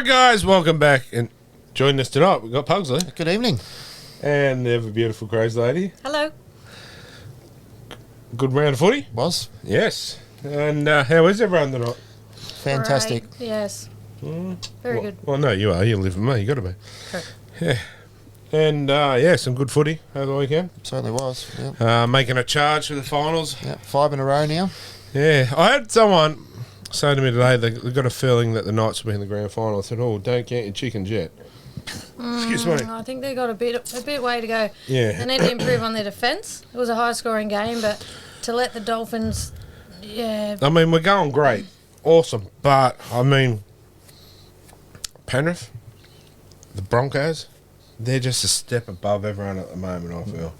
Guys, welcome back. And joining us tonight, we've got Pugsley. Good evening. And the ever beautiful crazy lady. Hello. Good round of footy? Was Yes. And how is everyone tonight? fantastic. Great. Yes. Very good. Well, no, you are. You live with me. You got to be. Correct. Yeah. And, some good footy over the weekend. Certainly was. Yeah. Making a charge for the finals. Yeah. 5 in a row now. Yeah. I had someone say to me today they've got a feeling that the Knights will be in the grand final. I said, oh, don't get your chickens yet. Excuse me. I think they've got a bit way to go. Yeah. They need to improve on their defence. It was a high-scoring game, but to let the Dolphins, I mean, we're going great. Awesome. But, I mean, Penrith, the Broncos, they're just a step above everyone at the moment, I feel.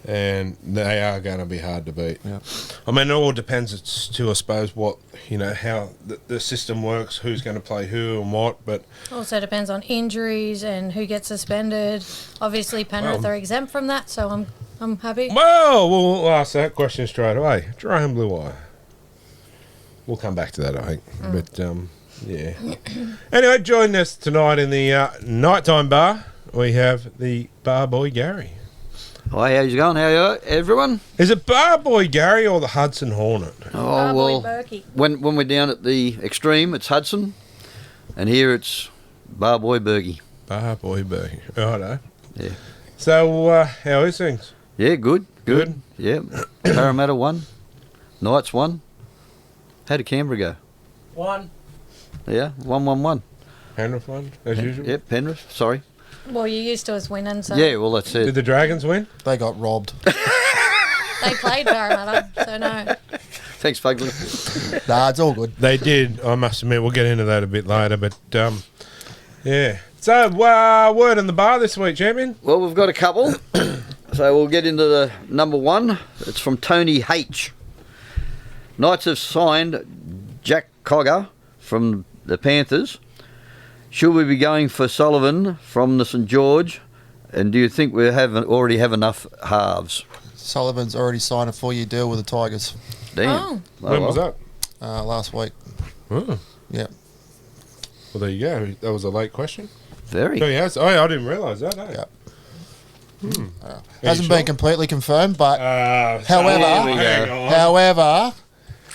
And they are going to be hard to beat. Yeah. I mean, it all depends I suppose, what, how the system works, who's going to play who and what, but... also depends on injuries and who gets suspended. Obviously, Penrith are exempt from that, so I'm happy. Well, we'll ask that question straight away. Jerome Blue-Eye. We'll come back to that, I think. But, yeah. Anyway, joining us tonight in the nighttime bar, we have the bar boy, Gary. Hi, how's it going? How are you, everyone? Is it bar boy, Gary, or the Hudson Hornet? Oh, well, Berkey. when we're down at the extreme, it's Hudson, and here it's Bar Boy Berkey. Bar boy, Berkey. Righto. Yeah. So, how is things? Yeah, good. Good? Yeah. Parramatta won. Knights won. How did Canberra go? 1. Yeah, 1-1-1. Penrith won, as usual? Yep, Penrith, sorry. Well, you're used to us winning, so Yeah, well, that's Did it. the Dragons win? They got robbed. they played Parramatta, so no. Thanks, Pugsley. Nah, it's all good. They did, I must admit. We'll get into that a bit later, but, yeah. So, word in the bar this week, champion? Well, we've got a couple. So we'll get into the number one. It's from Tony H. Knights have signed Jack Cogger from the Panthers. Should we be going for Sullivan from the St George? And do you think we already have enough halves? Sullivan's already signed a 4-year deal with the Tigers Damn. Oh. When was that? last week. Oh. Yeah. Well, there you go. That was a late question. Very. So, yes. Oh, yeah, I didn't realise that, eh? Yeah. sure? Hasn't been completely confirmed, but However,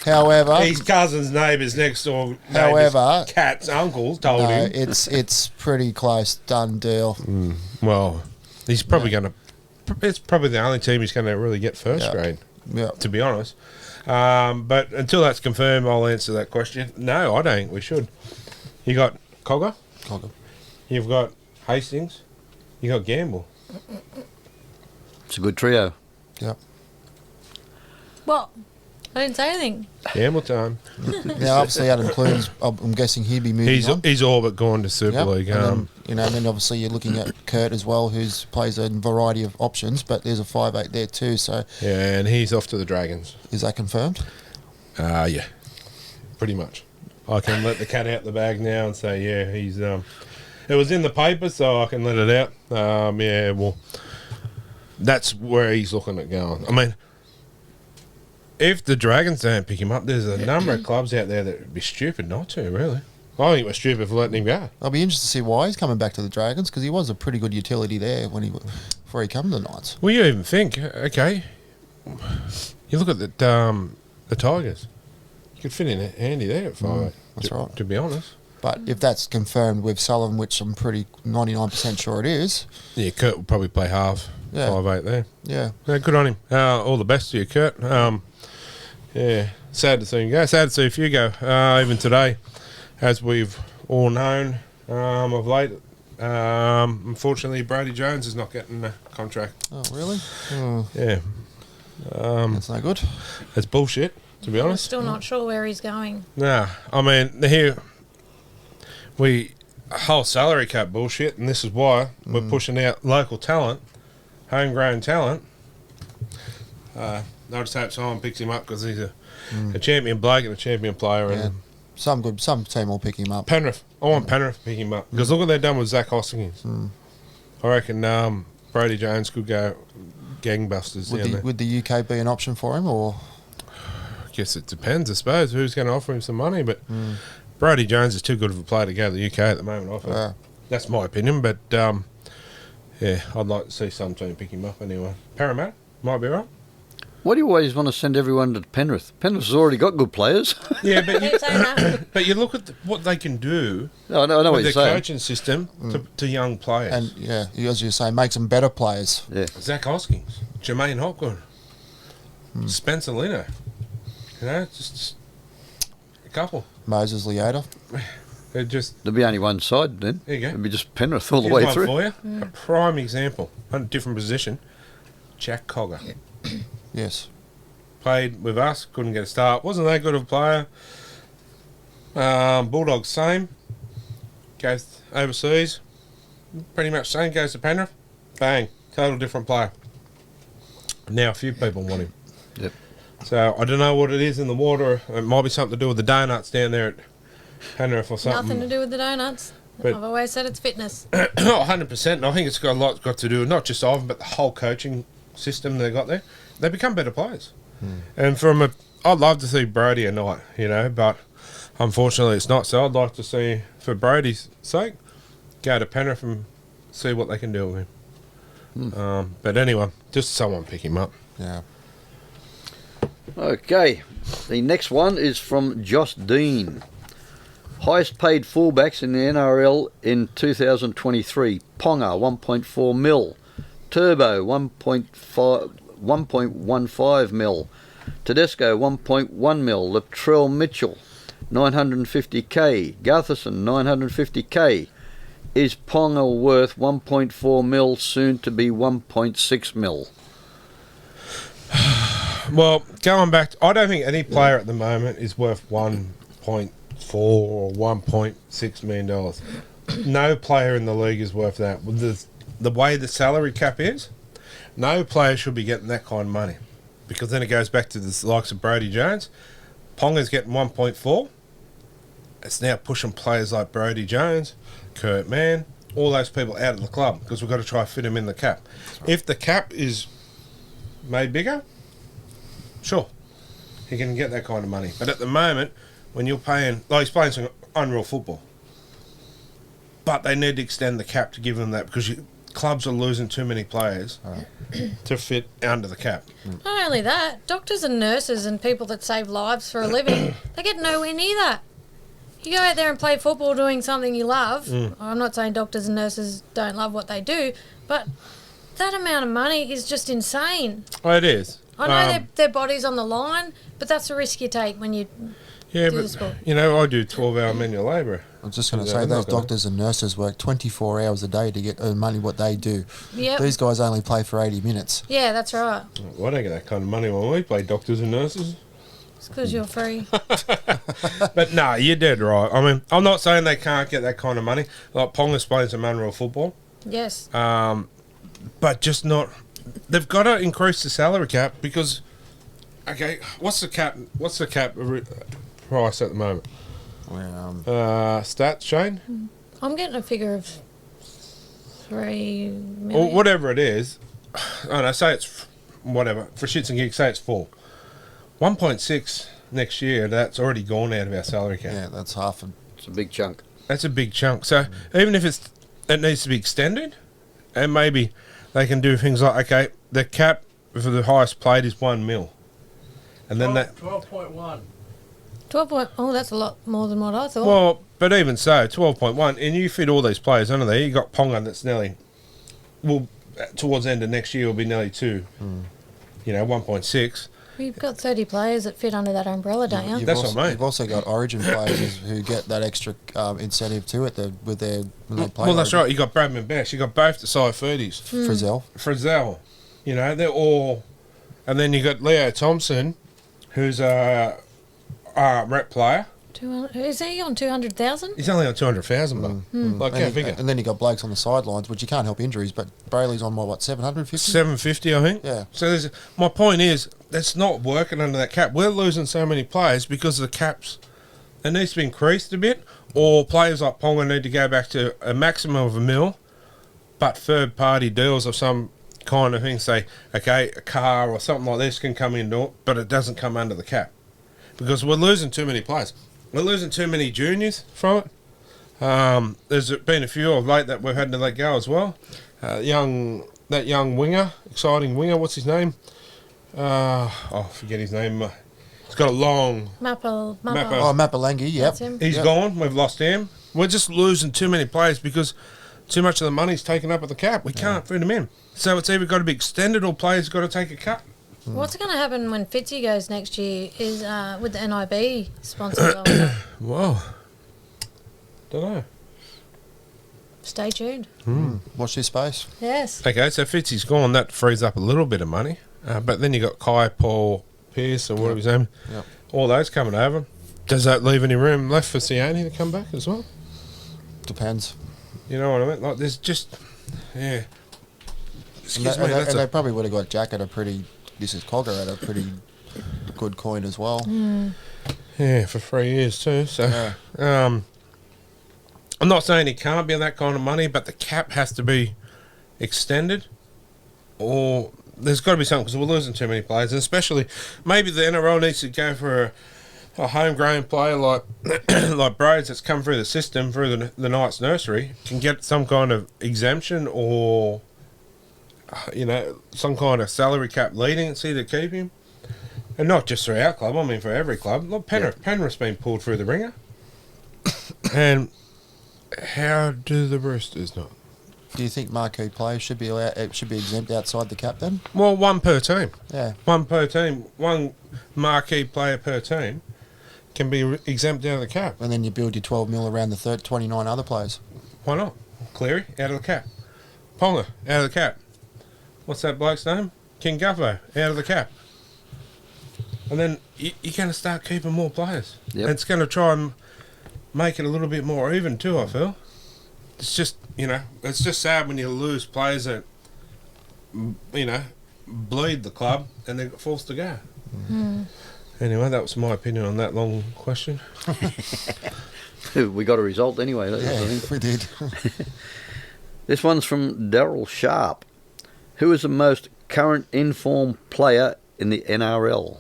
however, his cousin's neighbours next door, However- cat's uncle told no, him. it's pretty close, done deal. Well, he's probably going to. It's probably the only team he's going to really get first Yeah. grade, Yeah. to be honest. But until that's confirmed, I'll answer that question. No, I don't think we should. You got Cogger, you've got Hastings, you got Gamble. It's a good trio. Yep. Well, I didn't say anything. Gamble time. Now, obviously, Adam Clunes, I'm guessing he'd be moving on. He's all but gone to Super Yep. League. And then, and then obviously you're looking at Kurt as well, who plays a variety of options, but there's a 5'8" there too. So yeah, and he's off to the Dragons. is that confirmed? Yeah, pretty much. I can let the cat out the bag now and say, yeah, he's. It was in the paper, so I can let it out. Yeah, well, that's where he's looking at going. I mean, if the Dragons don't pick him up, there's a number of clubs out there that would be stupid not to, really. I think we're stupid for letting him go. I'll be interested to see why he's coming back to the Dragons, because he was a pretty good utility there before he came to the Knights. Well, you even think, okay, you look at the Tigers. You could fit in handy there at 5'8". That's right. To be honest. But if that's confirmed with Sullivan, which I'm pretty 99% sure it is, Yeah, Kurt will probably play half, Yeah. 5'8" there. yeah. Yeah, good on him. All the best to you, Kurt. Yeah, sad to see him go. Sad to see a few go. Even today, as we've all known of late, unfortunately, Brady Jones is not getting a contract. Oh, really? Oh, Yeah, that's no good. it's bullshit, to be I'm honest. still not sure where he's going. Nah, I mean, here, whole salary cap bullshit, and this is why we're pushing out local talent, homegrown talent. I just hope someone picks him up because he's a champion bloke and a champion player. Yeah. And Some team will pick him up. Penrith, I want Penrith to pick him up because look what they've done with Zach Hoskins. I reckon Brady Jones could go gangbusters down there. Would the UK be an option for him, or I guess it depends, I suppose, who's going to offer him some money. But Brody Jones is too good of a player to go to the UK at the moment, I think. That's my opinion, but yeah, I'd like to see some team pick him up anyway. Parramatta, might be right. Why do you always want to send everyone to Penrith? Penrith's already got good players. Yeah, but Keep saying that. but you look at what they can do I know what with you're their saying. coaching system to young players. And yeah, as you say, makes them better players. Yeah. Zach Hoskins, Jermaine Hopgood, Spencer Lino. You know, just a couple. Moses Leota. They're just... There'll be only one side then. There you go. It'll be just Penrith all the Here's way one through. for you. A prime example, on a different position. Jack Cogger. Yes. Played with us, couldn't get a start. Wasn't that good of a player. Bulldogs, same. Goes overseas. Pretty much same. Goes to Penrith. Bang. Total different player. Now a few people want him. Yep. So I don't know what it is in the water. It might be something to do with the donuts down there at Penrith or something. Nothing to do with the donuts. But- I've always said it's fitness. 100%. And I think it's got a lot got to do with not just Ivan, but the whole coaching system they got there. They become better players. And I'd love to see Brody a night, you know, but unfortunately it's not. So I'd like to see, for Brody's sake, go to Penrith and see what they can do with him. But anyway, just someone pick him up. Yeah. Okay. The next one is from Josh Dean. Highest paid fullbacks in the NRL in 2023. Ponga, 1.4 mil. Turbo, 1.15 mil. Tedesco, 1.1 mil. Latrell Mitchell, 950k. Gutherson, 950k. Is Ponga worth 1.4 mil, soon to be 1.6 mil? Well, going back, I don't think any player at the moment is worth 1.4 or 1.6 million dollars. No player in the league is worth that. With the way the salary cap is, no player should be getting that kind of money, because then it goes back to the likes of Brody Jones. Ponga's getting 1.4. It's now pushing players like Brody Jones, Kurt Mann, all those people out of the club, because we've got to try to fit them in the cap. If the cap is made bigger, sure, he can get that kind of money. But at the moment, when you're paying, like he's playing some unreal football, but they need to extend the cap to give them that, because clubs are losing too many players to fit under the cap. Not only that, doctors and nurses and people that save lives for a living, they get nowhere near that. You go out there and play football doing something you love. I'm not saying doctors and nurses don't love what they do, but that amount of money is just insane. Oh, it is. I know their body's on the line, but that's a risk you take when you Yeah, do the but sport. you know, I do 12-hour manual labour. I was just going to Yeah, say, I'm those not gonna- doctors and nurses work 24 hours a day to get money what they do. Yep. These guys only play for 80 minutes. Yeah, that's right. Well, I don't get that kind of money when we play doctors and nurses. It's because you're free. But no, you're dead right. I mean, I'm not saying they can't get that kind of money. Like Ponga's playing some unreal football, Yes. but just not. They've got to increase the salary cap, because, okay, what's the cap? What's the cap price at the moment? Stats, Shane, I'm getting a figure of 3 or million. whatever it is. I don't know. Say it's whatever for shits and gigs. Say it's 4. 1.6 next year. That's already gone out of our salary cap. Yeah, that's half. It's a big chunk. That's a big chunk. So even if it needs to be extended, and maybe they can do things like, okay, the cap for the highest paid is 1 mil, and then that. 12.1. 12 oh, that's a lot more than what I thought. Well, but even so, 12.1, and you fit all these players under there. You got Ponga that's nearly, well, towards the end of next year will be nearly 2. You know, 1.6. You've got 30 players that fit under that umbrella, don't you? That's what I mean. You've also got Origin players who get that extra incentive too when they play. Well, that's Origin. right. You got Bradman Bash. You got both the side 30s. Frizzell. Frizzell. You know, they're all, and then you got Leo Thompson, who's a rep player. 200, is he on 200,000? He's only on 200,000, but like And, how big? and then you got blokes on the sidelines, which you can't help injuries. But Brayley's on what 750? 750, I think. Yeah. So my point is, that's not working under that cap. We're losing so many players because the caps. It needs to be increased a bit, or players like Ponga need to go back to a maximum of 1 mil, but third-party deals of some kind of thing. Say, okay, a car or something like this can come in, but it doesn't come under the cap, because we're losing too many players. we're losing too many juniors from it. There's been a few of late that we've had to let go as well. That young winger, exciting winger, what's his name? I forget his name. He's got a long... Mappa. Oh, Mapalangi, yep. That's him. He's gone. We've lost him. We're just losing too many players because too much of the money's taken up at the cap. We can't fit them in. So it's either got to be extended or players got to take a cut. What's going to happen when Fitzy goes next year is with the NIB sponsors. Whoa. Don't know. Stay tuned. Watch this space. Yes. Okay, so Fitzy's gone. That frees up a little bit of money. But then you got Kai, Paul, Pierce, or whatever his name. Yep. All those coming over. Does that leave any room left for Sione to come back as well? Depends. You know what I mean? Like, there's just... Yeah. Excuse me. And they probably would have got Jack at a pretty... This is Cogger at a pretty good coin as well. Yeah, for 3 years too. So, I'm not saying he can't be on that kind of money, but the cap has to be extended, or there's got to be something because we're losing too many players, and especially maybe the NRL needs to go for a homegrown player like like Broads that's come through the system through the Knights nursery can get some kind of exemption or some kind of salary cap leniency to keep him. And not just for our club, I mean for every club. Look, Penrith's been pulled through the ringer. And how do the Roosters not? Do you think marquee players should be exempt outside the cap then? Well, one per team. Yeah. One per team. One marquee player per team can be exempt out of the cap. And then you build your 12 mil around the 29 other players. Why not? Cleary, out of the cap. Ponga, out of the cap. What's that bloke's name? King Guffo, out of the cap. And then you're going to start keeping more players. Yep. And it's going to try and make it a little bit more even too, I feel. It's just, it's just sad when you lose players that, bleed the club and they're forced to go. Anyway, that was my opinion on that long question. We got a result anyway. Yeah, we did. This one's from Daryl Sharp. Who is the most current informed player in the NRL?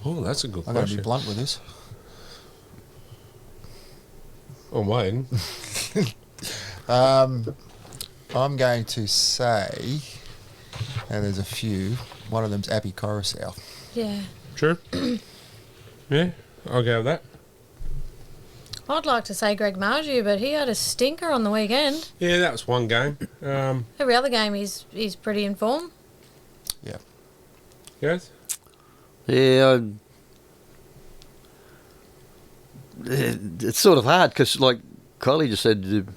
Oh, that's a good I've got to question. be blunt with this. I'm waiting. I'm going to say, and there's a few, one of them's Abby Coruscant. Yeah. True. Yeah, I'll go with that. I'd like to say Greg Marju, but he had a stinker on the weekend. Yeah, that was one game. Every other game he's pretty in form. Yeah. Yes? Yeah, it's sort of hard because, like Kylie just said,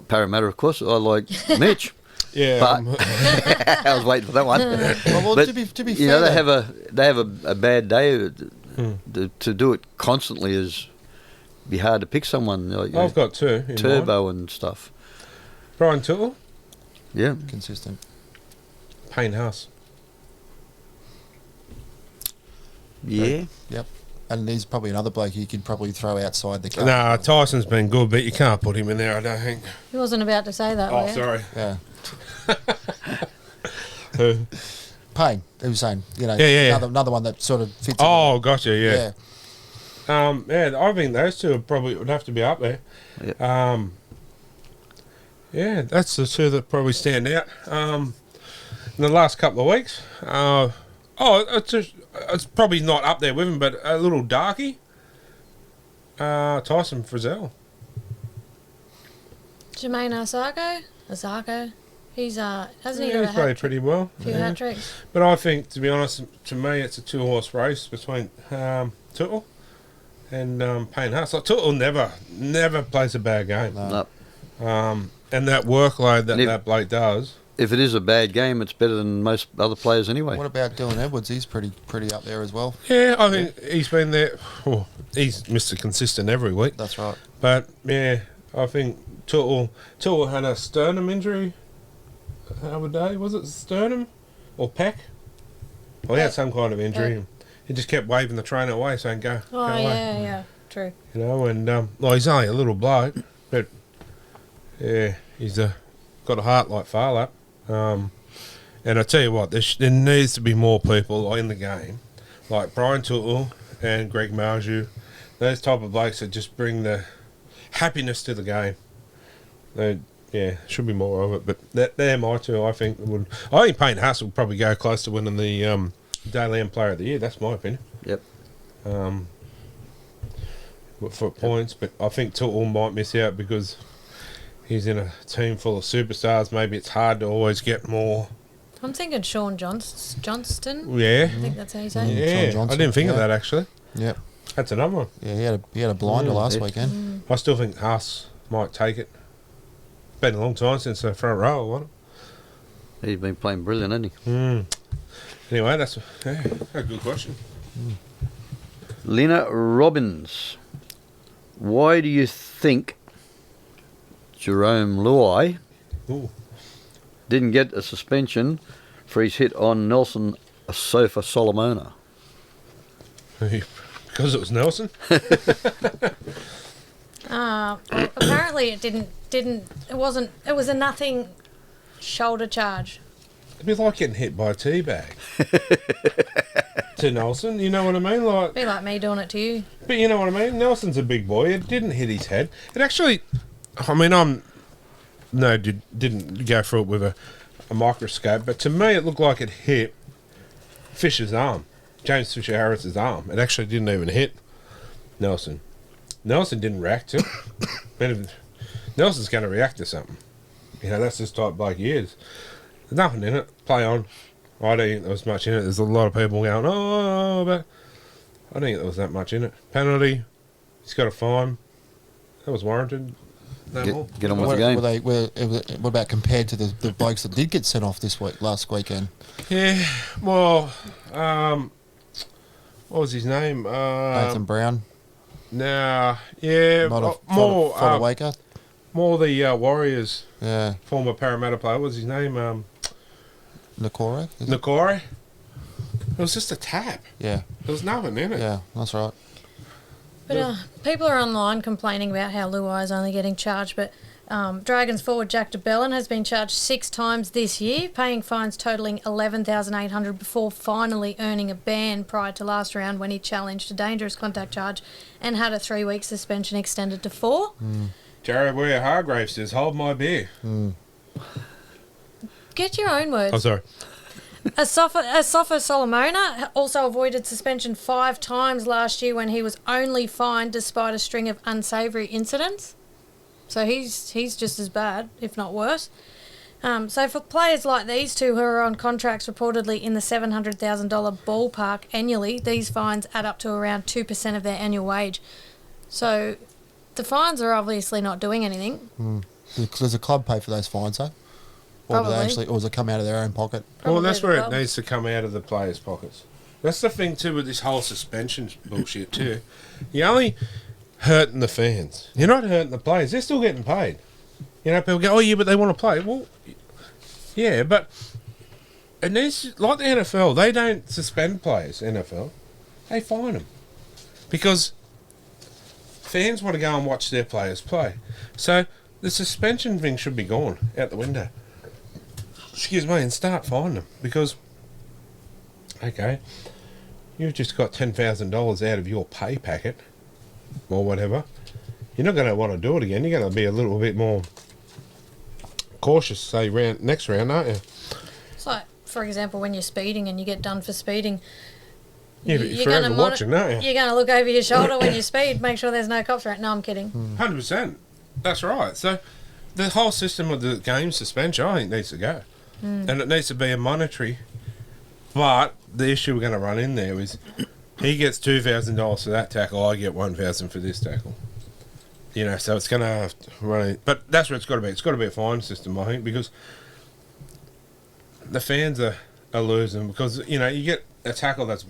Parramatta, of course. I like Mitch. Yeah. But I was waiting for that one. Well, But, to be fair, you know, they have a bad day. To do it constantly is be hard to pick someone like I've got two. In Turbo mind. and stuff. Brian Tootle, Yeah, consistent. Payne House. yeah. Yep. And there's probably another bloke you could probably throw outside the cap. Nah, Tyson's been good, but you can't put him in there, I don't think. He wasn't about to say that. Oh, were you? sorry. Yeah. Who? Payne, he was saying, Yeah. Another one that sort of fits. Oh, gotcha, yeah. I think those two would have to be up there. Yeah. Yeah, that's the two that probably stand out. In the last couple of weeks, it's probably not up there with him, but a little darky. Tyson Frizzell. Jermaine Asako. He's hasn't he Yeah, got he's played pretty well. a few hat tricks? But I think, to be honest, to me, it's a two-horse race between Tootle and Payne Haas. Like, Tootle never plays a bad game. No. And that workload And if- that bloke does. If it is a bad game, it's better than most other players anyway. What about Dylan Edwards? He's pretty up there as well. Yeah, I think he's been there. Oh, he's Mr. Consistent every week. That's right. But, yeah, I think Tootle had a sternum injury the other day. Was it sternum or pec? Well, he had some kind of injury. Pec. He just kept waving the trainer away, saying, go Oh, away. yeah, true. You know, and he's only a little bloke, but yeah, he's got a heart like Farlap. And I tell you what, there needs to be more people in the game, like Brian Tootle and Greg Marju, those type of blokes that just bring the happiness to the game. Should be more of it, but they're my two. I think Payne Haas will probably go close to winning the Dayland Player of the Year. That's my opinion. Yep. For points, but I think Tootle might miss out because he's in a team full of superstars. Maybe it's hard to always get more. I'm thinking Sean Johnston. Yeah. I think that's how you say it. Yeah, Sean Johnson, I didn't think of yeah. that actually. Yep. That's another one. Yeah, he had a blinder last weekend. I still think Haas might take it. Been a long time since the front row, wasn't He's been playing brilliant, hasn't he? it? Anyway, that's a good question. Lena Robbins. Why do you think Jerome Luai Ooh. didn't get a suspension for his hit on Nelson Sofa Solomona? Because it was Nelson. Apparently it it was a nothing shoulder charge. It'd be like getting hit by a tea bag. To Nelson, you know what I mean? Like, Be like me doing it to you. but you know what I mean? Nelson's a big boy. It didn't hit his head. It actually, I mean, didn't go through it with a microscope, but to me it looked like it hit Fisher's arm, James Fisher Harris's arm. It actually didn't even hit Nelson. Nelson didn't react to it. But if Nelson's going to react to something. You know, that's just type bloke he is. There's nothing in it. Play on. I don't think there was much in it. There's a lot of people going, but I don't think there was that much in it. Penalty. He's got a fine. That was warranted. No more. Get on with the game. What about compared to the blokes that did get sent off last weekend? Yeah. Well, what was his name? Nathan Brown, Nah. Yeah. not a More. Fodder Waker. More the Warriors Yeah, former Parramatta player. What was his name? Nakora. Nakore. It was just a tap. Yeah, There was nothing in it. yeah, that's right. But people are online complaining about how Luai is only getting charged, but Dragons forward Jack DeBellin has been charged 6 times this year, paying fines totalling $11,800 before finally earning a ban prior to last round when he challenged a dangerous contact charge and had a 3-week suspension extended to 4. Jared Weir Hargraves says, "Hold my beer." Get your own words. I'm sorry. Asafa Solomona also avoided suspension 5 times last year when he was only fined despite a string of unsavoury incidents. So he's just as bad, if not worse. So for players like these two who are on contracts reportedly in the $700,000 ballpark annually, these fines add up to around 2% of their annual wage. So the fines are obviously not doing anything. Does the club pay for those fines, though? Or Probably. or does it come out of their own pocket? Well, that's Probably where the it club. needs to come out of the players' pockets. That's the thing too with this whole suspension bullshit too. You're only hurting the fans. You're not hurting the players. They're still getting paid. You know, people go, "Oh yeah, but they want to play." Well, yeah, but it needs, like the NFL. They don't suspend players. NFL, they fine them because fans want to go and watch their players play. So the suspension thing should be gone out the window. Excuse me, and start fining them because, okay, you've just got $10,000 out of your pay packet or whatever. You're not going to want to do it again. You're going to be a little bit more cautious, say, next round, aren't you? It's like, for example, when you're speeding and you get done for speeding. Yeah, but you're forever watching, aren't you? You're going to look over your shoulder when you speed, make sure there's no cops around. No, I'm kidding. 100%. That's right. So the whole system of the game suspension, I think, needs to go. And it needs to be a monetary. But the issue we're going to run in there is he gets $2,000 for that tackle, I get $1,000 for this tackle. You know, so it's going to have to run in. But that's what it's got to be. It's got to be a fine system, I think, because the fans are losing. Because, you know, you get a tackle that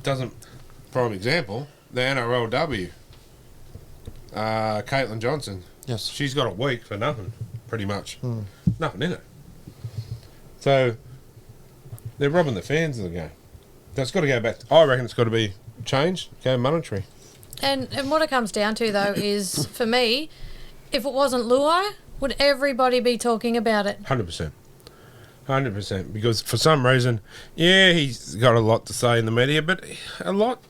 doesn't, for example, the NRLW, Caitlin Johnson. Yes. She's got a week for nothing, pretty much. Nothing in it. So they're robbing the fans of the game. That's got to go back. I reckon it's got to be changed, go monetary. And what it comes down to, though, is, for me, if it wasn't Luai, would everybody be talking about it? 100%. 100%. Because for some reason, yeah, he's got a lot to say in the media, but a lot,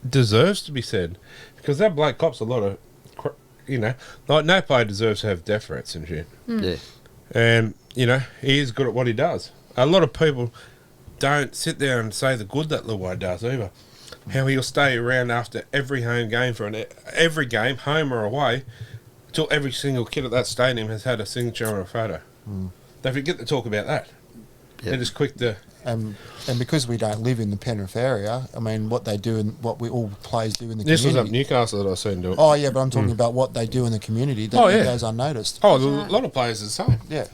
deserves to be said, because that bloke cops a lot of, like no player deserves to have deference and shit. Yeah. And, he is good at what he does. A lot of people don't sit there and say the good that Luai does either. How he'll stay around after every home game every game, home or away, until every single kid at that stadium has had a signature or a photo. They forget to talk about that. They're just quick to... And because we don't live in the Penrith area, I mean, what they do and what we all players do in the This was community. up Newcastle that I seen do it. Oh, yeah, but I'm talking about what they do in the community that goes unnoticed. Oh, a lot of players are the same. Yeah.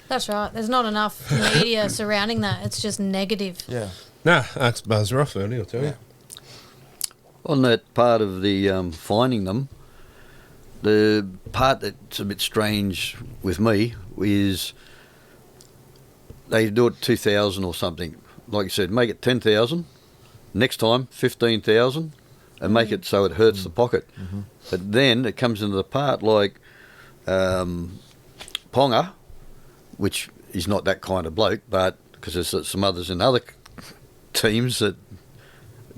That's right. There's not enough media surrounding that. It's just negative. Yeah. Nah, that's Buzz Rough, I'll tell you. On that part of the finding them, the part that's a bit strange with me is they do it 2,000 or something. Like you said, make it 10,000. Next time, 15,000, and make it so it hurts the pocket. But then it comes into the part like Ponga, which is not that kind of bloke, but because there's some others in other teams that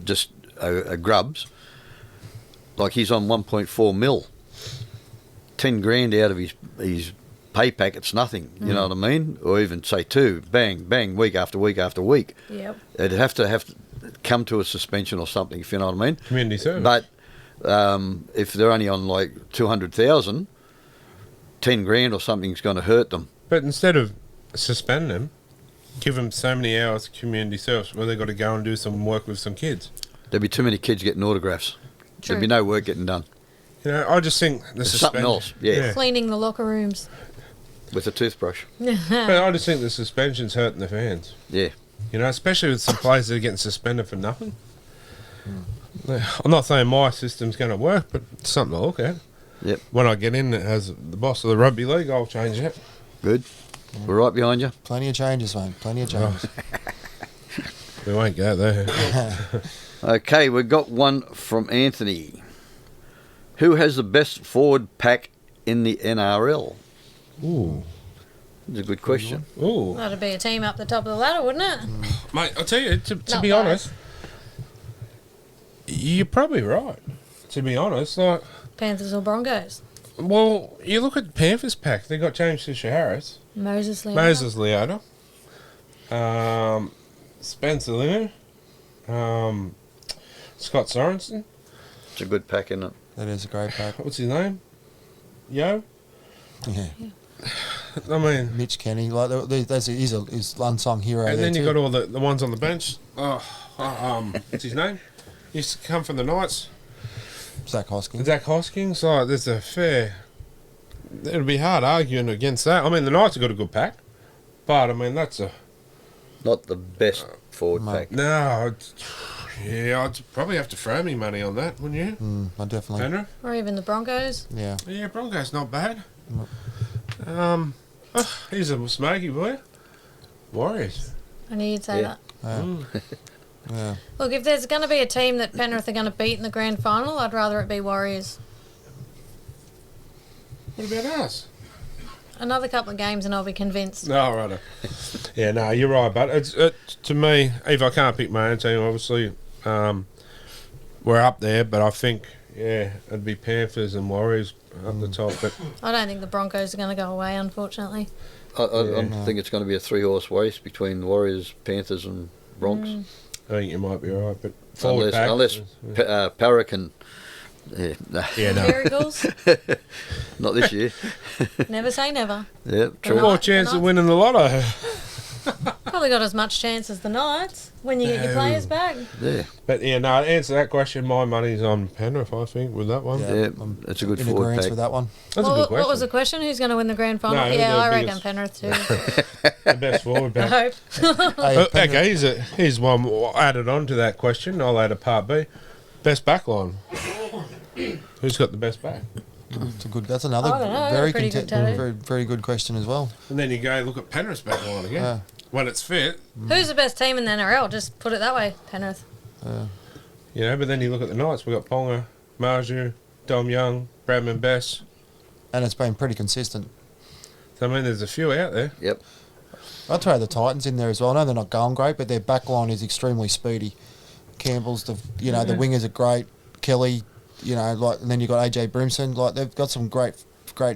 just are grubs. Like he's on 1.4 mil, 10 grand out of his pay packet's nothing. You know what I mean? Or even say 2, bang, bang, week after week after week. Yep. It'd have to come to a suspension or something, if you know what I mean. Community service. But if they're only on like 200,000, 10 grand or something's going to hurt them. But instead of suspending them, give them so many hours of community service where they've got to go and do some work with some kids. There'd be too many kids getting autographs. True. There'd be no work getting done. I just think the It's suspension... something else, yeah. Cleaning the locker rooms. With a toothbrush. But I just think the suspension's hurting the fans. Yeah. Especially with some players that are getting suspended for nothing. I'm not saying my system's going to work, but it's something to look at. Yep. When I get in as the boss of the rugby league, I'll change that. Good. We're right behind you. Plenty of changes, mate. Plenty of changes. We won't go there. Okay, we've got one from Anthony. Who has the best forward pack in the NRL? Ooh. That's a good question. Ooh. That'd be a team up the top of the ladder, wouldn't it? Mate, I'll tell you, to Not be both. honest, you're probably right. To be honest, like, Panthers or Broncos? well, you look at Panthers pack, they got James Fisher-Harris, Moses Leota. Moses Leota, Spencer Linu, Scott Sorensen. It's a good pack, isn't it? That is a great pack. What's his name? Yo? Yeah. I mean, Mitch Kenny, like he's unsung hero. and there then you too. got all the ones on the bench. What's his name? Used to come from the Knights. Zach Hoskins. Zach Hoskins. Oh, there's a fair... It'll be hard arguing against that. I mean, the Knights have got a good pack, but I mean, that's a... Not the best forward mate. pack. No, I'd probably have to throw me money on that, wouldn't you? I definitely. Penrith? Or even the Broncos? Yeah. Yeah, Broncos not bad. He's a smoky boy. Warriors. I knew you'd say Yeah. that. Yeah. Look, if there's going to be a team that Penrith are going to beat in the grand final, I'd rather it be Warriors. What about us? Another couple of games and I'll be convinced. No, right. Yeah, no, you're right, but it's to me, if I can't pick my own team, obviously, we're up there, but I think, yeah, it'd be Panthers and Warriors up the top. But I don't think the Broncos are going to go away, unfortunately. I think it's going to be a 3-horse race between Warriors, Panthers and Bronx. I think you might be right. But forward Unless pack, Para can... Yeah, no, yeah, no. Miracles? not this year. Never say never. Yeah, true. More chance of winning the lotto. Probably got as much chance as the Knights when you get your No. players back. Yeah, But yeah, no, to answer that question, my money's on Penrith, I think, with that one. Yeah. yeah, I'm that's a good in forward agreement pack. with that one. That's a good question. What was the question? Who's going to win the grand final? No, yeah, the I reckon biggest- Penrith too. The best forward I pack. hope. Hey, Penrith- Okay, here's one added on to that question. I'll add a part B. Best backline. Who's got the best back? That's another I don't know, very, pretty good too. very good question as well. And then you go look at Penrith's backline again. Yeah. When it's fit, Who's the best team in the NRL? Just put it that way, Penrith. but then you look at the Knights. We've got Ponga, Marju, Dom Young, Bradman Bess. And it's been pretty consistent. So, I mean, there's a few out there. Yep. I'd throw the Titans in there as well. I know they're not going great, but their back line is extremely speedy. Campbell's, the wingers are great. Kelly, and then you got AJ Brimson. Like they've got some great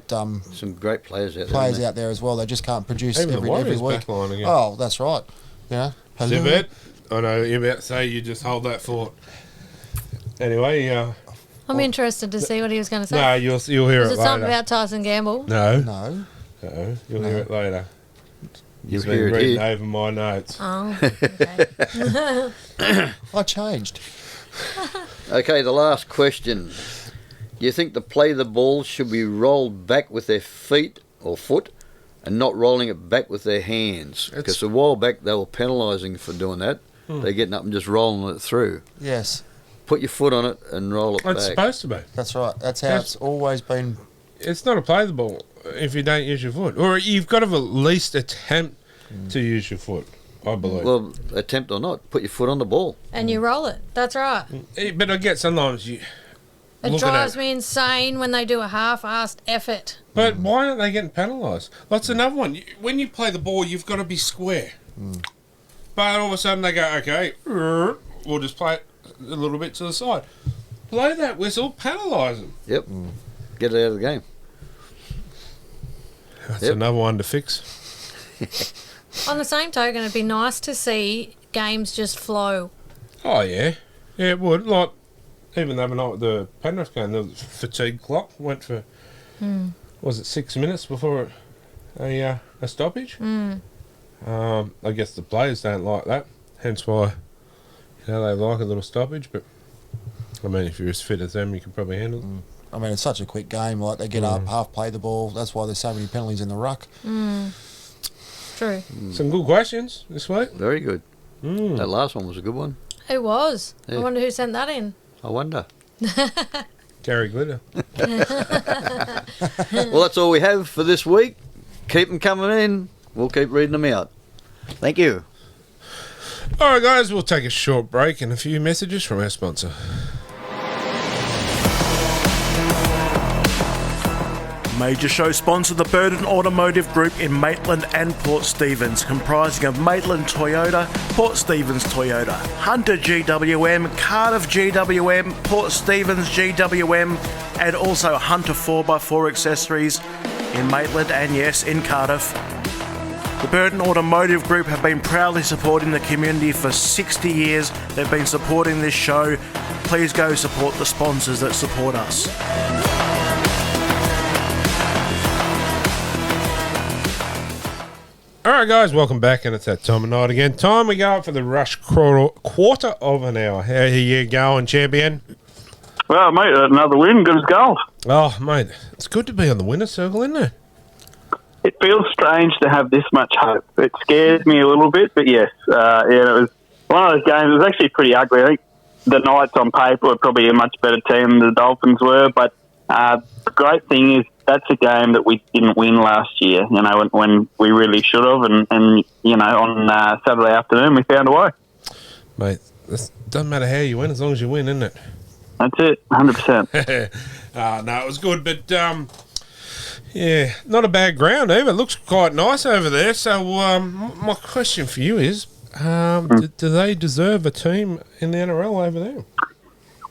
some great players out there as well. They just can't produce Even the every Warriors week. back line again. Oh, that's right. Zibet, I know you're about to say you just hold that fort. Anyway, I'm interested to see what he was going to say. no, you'll hear Was it it later. something about Tyson Gamble? No, No. you'll hear it later. You'll He's been hear it reading here. over my notes. Oh, okay. I changed. Okay, the last question. Do you think the play the ball should be rolled back with their feet or foot and not rolling it back with their hands? Because a while back they were penalising for doing that. They're getting up and just rolling it through. Yes, Put your foot on it and roll it It's back. supposed to be. that's right. That's how it's always been. It's not a play the ball if you don't use your foot. Or you've got to at least attempt to use your foot, I believe. Well, attempt or not, put your foot on the ball. And you roll it. That's right. But I get sometimes you... It looking drives at- me insane when they do a half-assed effort. But why aren't they getting penalised? That's another one. When you play the ball, you've got to be square. But all of a sudden they go, okay, we'll just play it a little bit to the side. Blow that whistle, penalise them. Yep. Get it out of the game. That's Yep. another one to fix. On the same token, it'd be nice to see games just flow. Oh, yeah. Yeah, it would. Like, even the other night with the Penrith game, the fatigue clock went for, was it 6 minutes before a stoppage? I guess the players don't like that, hence why they like a little stoppage. But I mean, if you're as fit as them, you could probably handle it. I mean, it's such a quick game. Like they get up, half play the ball. That's why there's so many penalties in the ruck. True. Some good questions this week. Very good. That last one was a good one. Who was? Yeah. I wonder who sent that in. I wonder. Gary Glitter. Well, that's all we have for this week. Keep them coming in. We'll keep reading them out. Thank you. All right, guys, we'll take a short break and a few messages from our sponsor. Major show sponsor, the Burden Automotive Group in Maitland and Port Stephens, comprising of Maitland Toyota, Port Stephens Toyota, Hunter GWM, Cardiff GWM, Port Stephens GWM, and also Hunter 4x4 accessories in Maitland and yes, in Cardiff. The Burden Automotive Group have been proudly supporting the community for 60 years. They've been supporting this show. Please go support the sponsors that support us. All right, guys, welcome back, and it's that time of night again. Time we go up for the rush quarter of an hour. How are you going, champion? Well, mate, another win, good as gold. Oh, mate, it's good to be on the winner's circle, isn't it? It feels strange to have this much hope. It scares me a little bit, but yes, it was one of those games. It was actually pretty ugly. I think the Knights on paper were probably a much better team than the Dolphins were, but the great thing is that's a game that we didn't win last year, when we really should have, and on Saturday afternoon we found a way. Mate, it doesn't matter how you win as long as you win, isn't it? That's it, 100%. No, it was good, but yeah, not a bad ground either. It looks quite nice over there. So my question for you is, do they deserve a team in the NRL over there?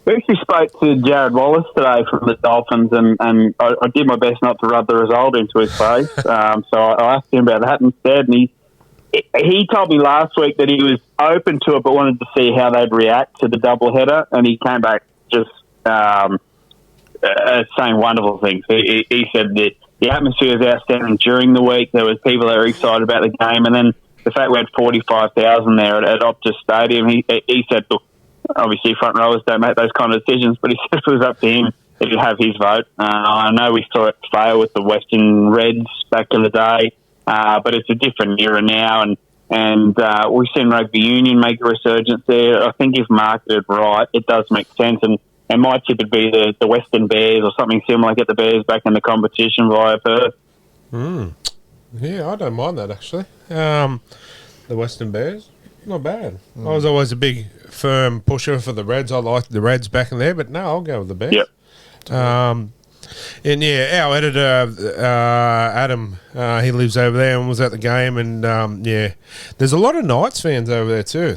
We actually spoke to Jared Wallace today from the Dolphins, and I did my best not to rub the result into his face. So I asked him about that instead, and he told me last week that he was open to it but wanted to see how they'd react to the doubleheader, and he came back just saying wonderful things. He said that the atmosphere was outstanding during the week. There was people that were excited about the game, and then the fact we had 45,000 there at Optus Stadium, he said, look, obviously front rowers don't make those kind of decisions, but he said if it was up to him, he'd have his vote. I know we saw it fail with the Western Reds back in the day, but it's a different era now, and we've seen rugby union make a resurgence there. I think if marketed right, it does make sense, and my tip would be the Western Bears or something similar, get the Bears back in the competition via Perth. Yeah, I don't mind that, actually. The Western Bears, not bad. I was always a big, firm pusher for the Reds. I liked the Reds back in there, but no, I'll go with the Bears. Yep. And yeah, our editor, Adam, he lives over there and was at the game, and yeah, there's a lot of Knights fans over there too.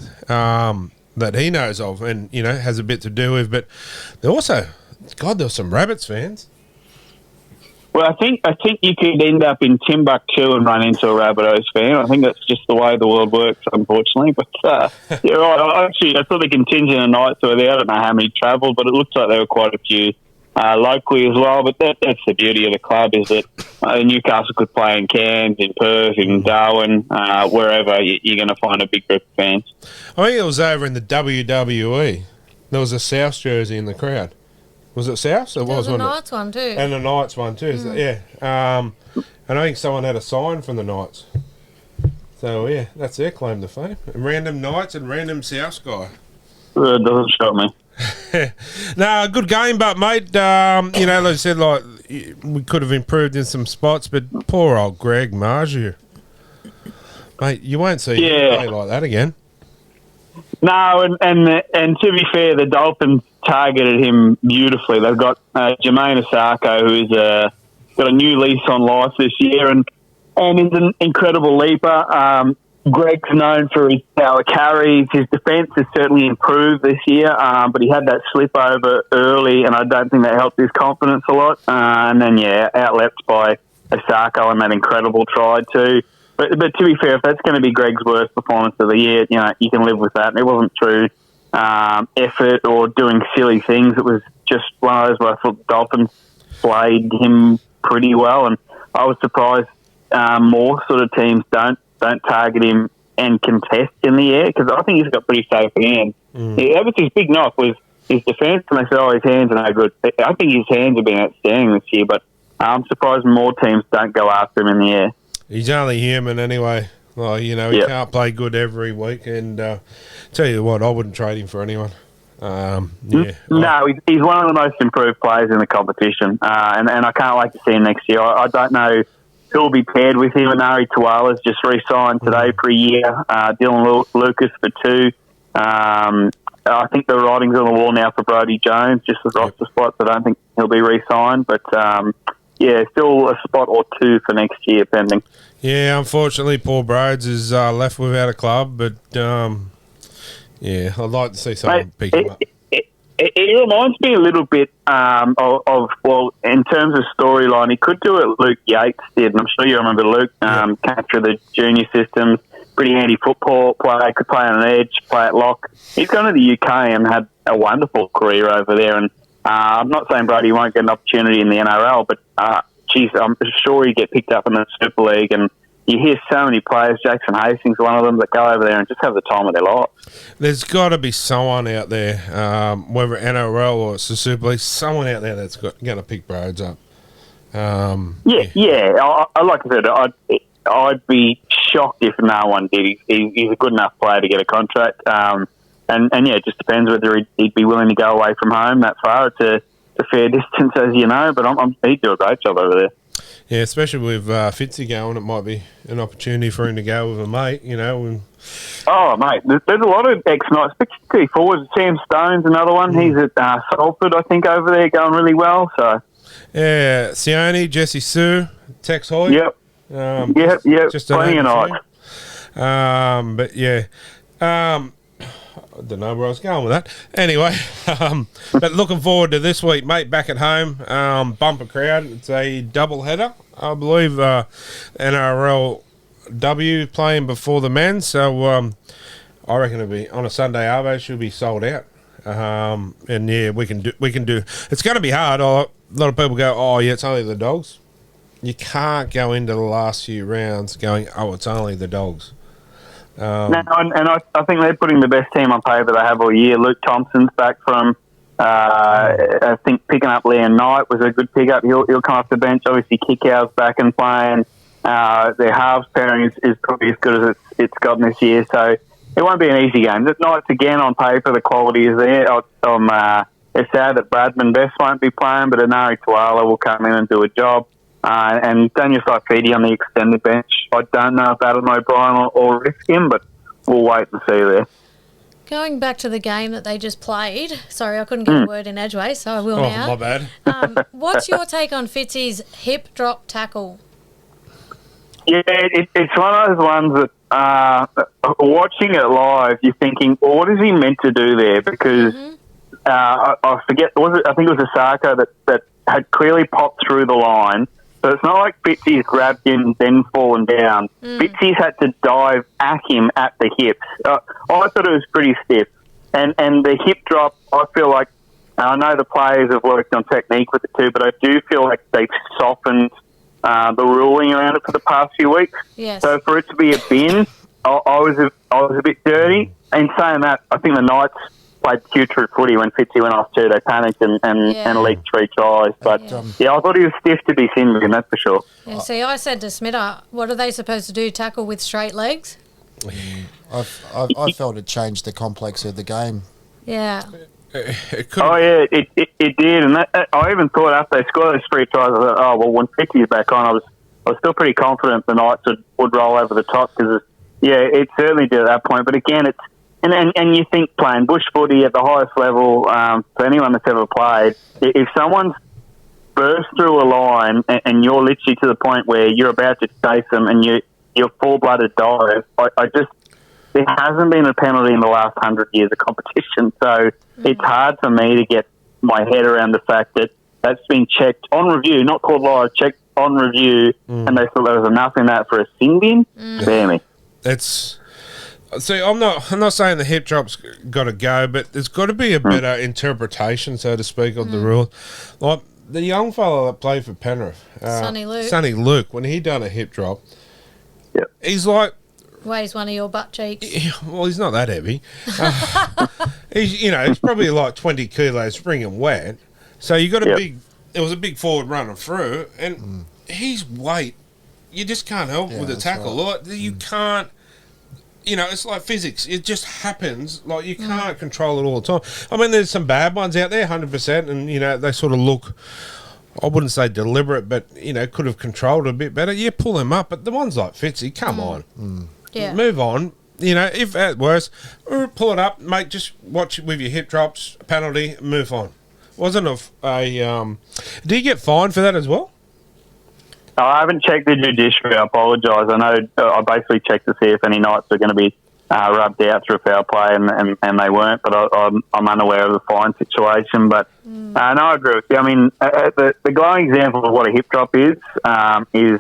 that he knows of and, has a bit to do with. But there also, God, there were some Rabbits fans. Well, I think you could end up in Timbuktu and run into a Rabbitohs fan. I think that's just the way the world works, unfortunately. But you're right. I saw the contingent of Knights who were there. I don't know how many travelled, but it looks like there were quite a few locally as well. But that's the beauty of the club, is that Newcastle could play in Cairns, in Perth, in Darwin, wherever. You're going to find a big group of fans. I think it was over in the WWE. There was a South jersey in the crowd. Was it South? There was a Knights one too. And the Knights one too. So, yeah. And I think someone had a sign from the Knights. So, yeah, that's their claim to fame. Random Knights and random South guy. It doesn't shock me. No, good game, but, mate, like I said, we could have improved in some spots, but poor old Greg Marju. Mate, you won't see him play like that again. No, and to be fair, the Dolphins targeted him beautifully. They've got Jermaine Osako, who's got a new lease on life this year, and is an incredible leaper. Greg's known for his power carries. His defence has certainly improved this year, but he had that slip over early, and I don't think that helped his confidence a lot. And then, outleapt by Osako on that incredible try too. But to be fair, if that's going to be Greg's worst performance of the year, you can live with that. It wasn't through effort or doing silly things. It was just one of those where I thought the Dolphins played him pretty well, and I was surprised more sort of teams don't target him and contest in the air, because I think he's got pretty safe hands. That was his big knock, was his defence, and they said, his hands are no good. I think his hands have been outstanding this year, but I'm surprised more teams don't go after him in the air. He's only human anyway. Well, he can't play good every week. And tell you what, I wouldn't trade him for anyone. No, he's one of the most improved players in the competition. And I can't wait to see him next year. I don't know who'll be paired with him. Anari Tuala's just re-signed today for a year. Dylan Lucas for 2. I think the writing's on the wall now for Brodie Jones, just as roster spots. I don't think he'll be re-signed. But... still a spot or 2 for next year pending. Yeah, unfortunately, Paul Broads is left without a club, but I'd like to see someone pick him up. It reminds me a little bit of in terms of storyline, he could do what Luke Yates did, and I'm sure you remember Luke, came through the junior systems, pretty handy football player, could play on an edge, play at lock. He's gone to the UK and had a wonderful career over there, and I'm not saying Brody won't get an opportunity in the NRL, but I'm sure he'd get picked up in the Super League. And you hear so many players, Jackson Hastings, one of them, that go over there and just have the time of their lives. There's got to be someone out there, whether NRL or it's the Super League, someone out there that's going to pick Broads up. Like I said, I'd be shocked if no one did. He's a good enough player to get a contract. It just depends whether he'd be willing to go away from home that far. It's a fair distance, as you know, but he'd do a great job over there. Yeah, especially with Fitzy going, it might be an opportunity for him to go with a mate, Oh, mate, there's a lot of ex-Knights, particularly forwards. Sam Stone's another one. He's at Salford, I think, over there, going really well. So, yeah, Sione, Jesse Sue, Tex Hoy. Yep. Just plenty of nights. But yeah. I don't know where I was going with that. Anyway, but looking forward to this week, mate, back at home. Bumper crowd. It's a double header, I believe. NRL W playing before the men. So I reckon it'll be on a Sunday arvo. She'll be sold out. And yeah, we can do. It's going to be hard. A lot of people go, "Oh, yeah, it's only the Dogs." You can't go into the last few rounds going, "Oh, it's only the Dogs." I think they're putting the best team on paper they have all year. Luke Thompson's back from, I think picking up Leon Knight was a good pickup. He'll come off the bench. Obviously, Kickout's back and playing. Their halves pairing is probably as good as it's gotten this year. So it won't be an easy game. The Knights, again, on paper, the quality is there. It's sad that Bradman Best won't be playing, but Anari Tuala will come in and do a job. And Daniel Saifidi on the extended bench. I don't know if Adam O'Brien or risk him, but we'll wait and see there. Going back to the game that they just played, sorry, I couldn't get a word in edgeways, so I will now. My bad. What's your take on Fitzy's hip drop tackle? Yeah, it's one of those ones that watching it live, you're thinking, well, what is he meant to do there? Because I forget, I think it was Asako that had clearly popped through the line. So it's not like Fitzy's grabbed him and then fallen down. Fitzy's had to dive at him at the hips. I thought it was pretty stiff. And the hip drop, I feel like, I know the players have worked on technique with it too, but I do feel like they've softened the ruling around it for the past few weeks. Yes. So for it to be a bin, I was a bit dirty. And saying that, I think the Knights played putrid footy when Fitzy went off too. They panicked and leaked 3 tries. But I thought he was stiff to be sin bin, that's for sure. Yeah, see, I said to Smitter, what are they supposed to do, tackle with straight legs? I felt it changed the complex of the game. Yeah. It could. Oh, yeah, it did. And I even thought after they scored those 3 tries, I thought, oh, well, when Fitzy's back on, I was still pretty confident the Knights would roll over the top because, it certainly did at that point. But again, it's and you think playing bush footy at the highest level for anyone that's ever played, if someone's burst through a line and you're literally to the point where you're about to chase them and you're full-blooded dive, there hasn't been a penalty in the last 100 years of competition. So it's hard for me to get my head around the fact that that's been checked on review, not called live, checked on review, and they thought there was enough in that for a sin bin. Damn me. See, I'm not saying the hip drop's got to go, but there's got to be a better interpretation, so to speak, of the rule. Like the young fellow that played for Penrith, Sonny Luke, when he done a hip drop, he's like, weighs one of your butt cheeks. Well, he's not that heavy. He's probably like 20 kilos springing wet. So you got it was a big forward running through, and his weight, you just can't help with a tackle. Right. Like, you can't, it's like physics. It just happens. Like, you can't control it all the time. I mean, there's some bad ones out there, 100%, and, they sort of look, I wouldn't say deliberate, but, could have controlled it a bit better. Yeah, pull them up. But the ones like Fitzy, come on. Yeah. Move on. If at worst, pull it up, mate, just watch it with your hip drops, penalty, move on. Wasn't did he get fined for that as well? I haven't checked the judiciary. I apologise. I know I basically checked to see if any Knights were going to be rubbed out through foul play, and they weren't. But I'm unaware of the fine situation. But no, I agree with you. I mean, the glowing example of what a hip drop is the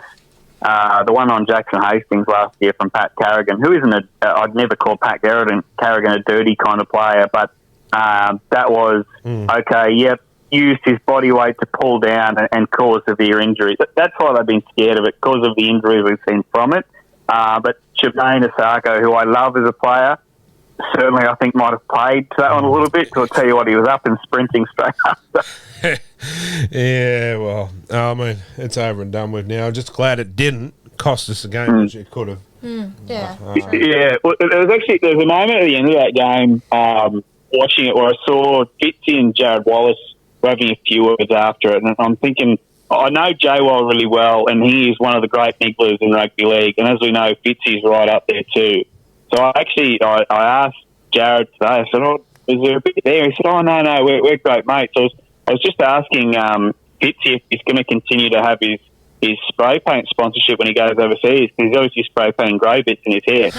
one on Jackson Hastings last year from Pat Carrigan, who isn't I'd never call Pat Carrigan a dirty kind of player, but that was okay. Yep. Used his body weight to pull down and cause severe injuries. That's why they've been scared of it, because of the injuries we've seen from it. But Shibane Asako, who I love as a player, certainly I think might have played to that one a little bit, because I'll tell you what, he was up and sprinting straight after. Yeah, well, I mean, it's over and done with now. I'm just glad it didn't cost us a game, which it could have. Yeah. Well, there was a moment at the end of that game, watching it, where I saw Fitzy and Jared Wallace having a few words after it, and I'm thinking, I know J-Wall really well, and he is one of the great nigglers in rugby league, and as we know, Fitzy's right up there too. So I asked Jared today, I said, oh, is there a bit there? He said, oh, no, we're great mates. So I was just asking Fitzy if he's going to continue to have his spray paint sponsorship when he goes overseas, because he's obviously spray painting grey bits in his hair.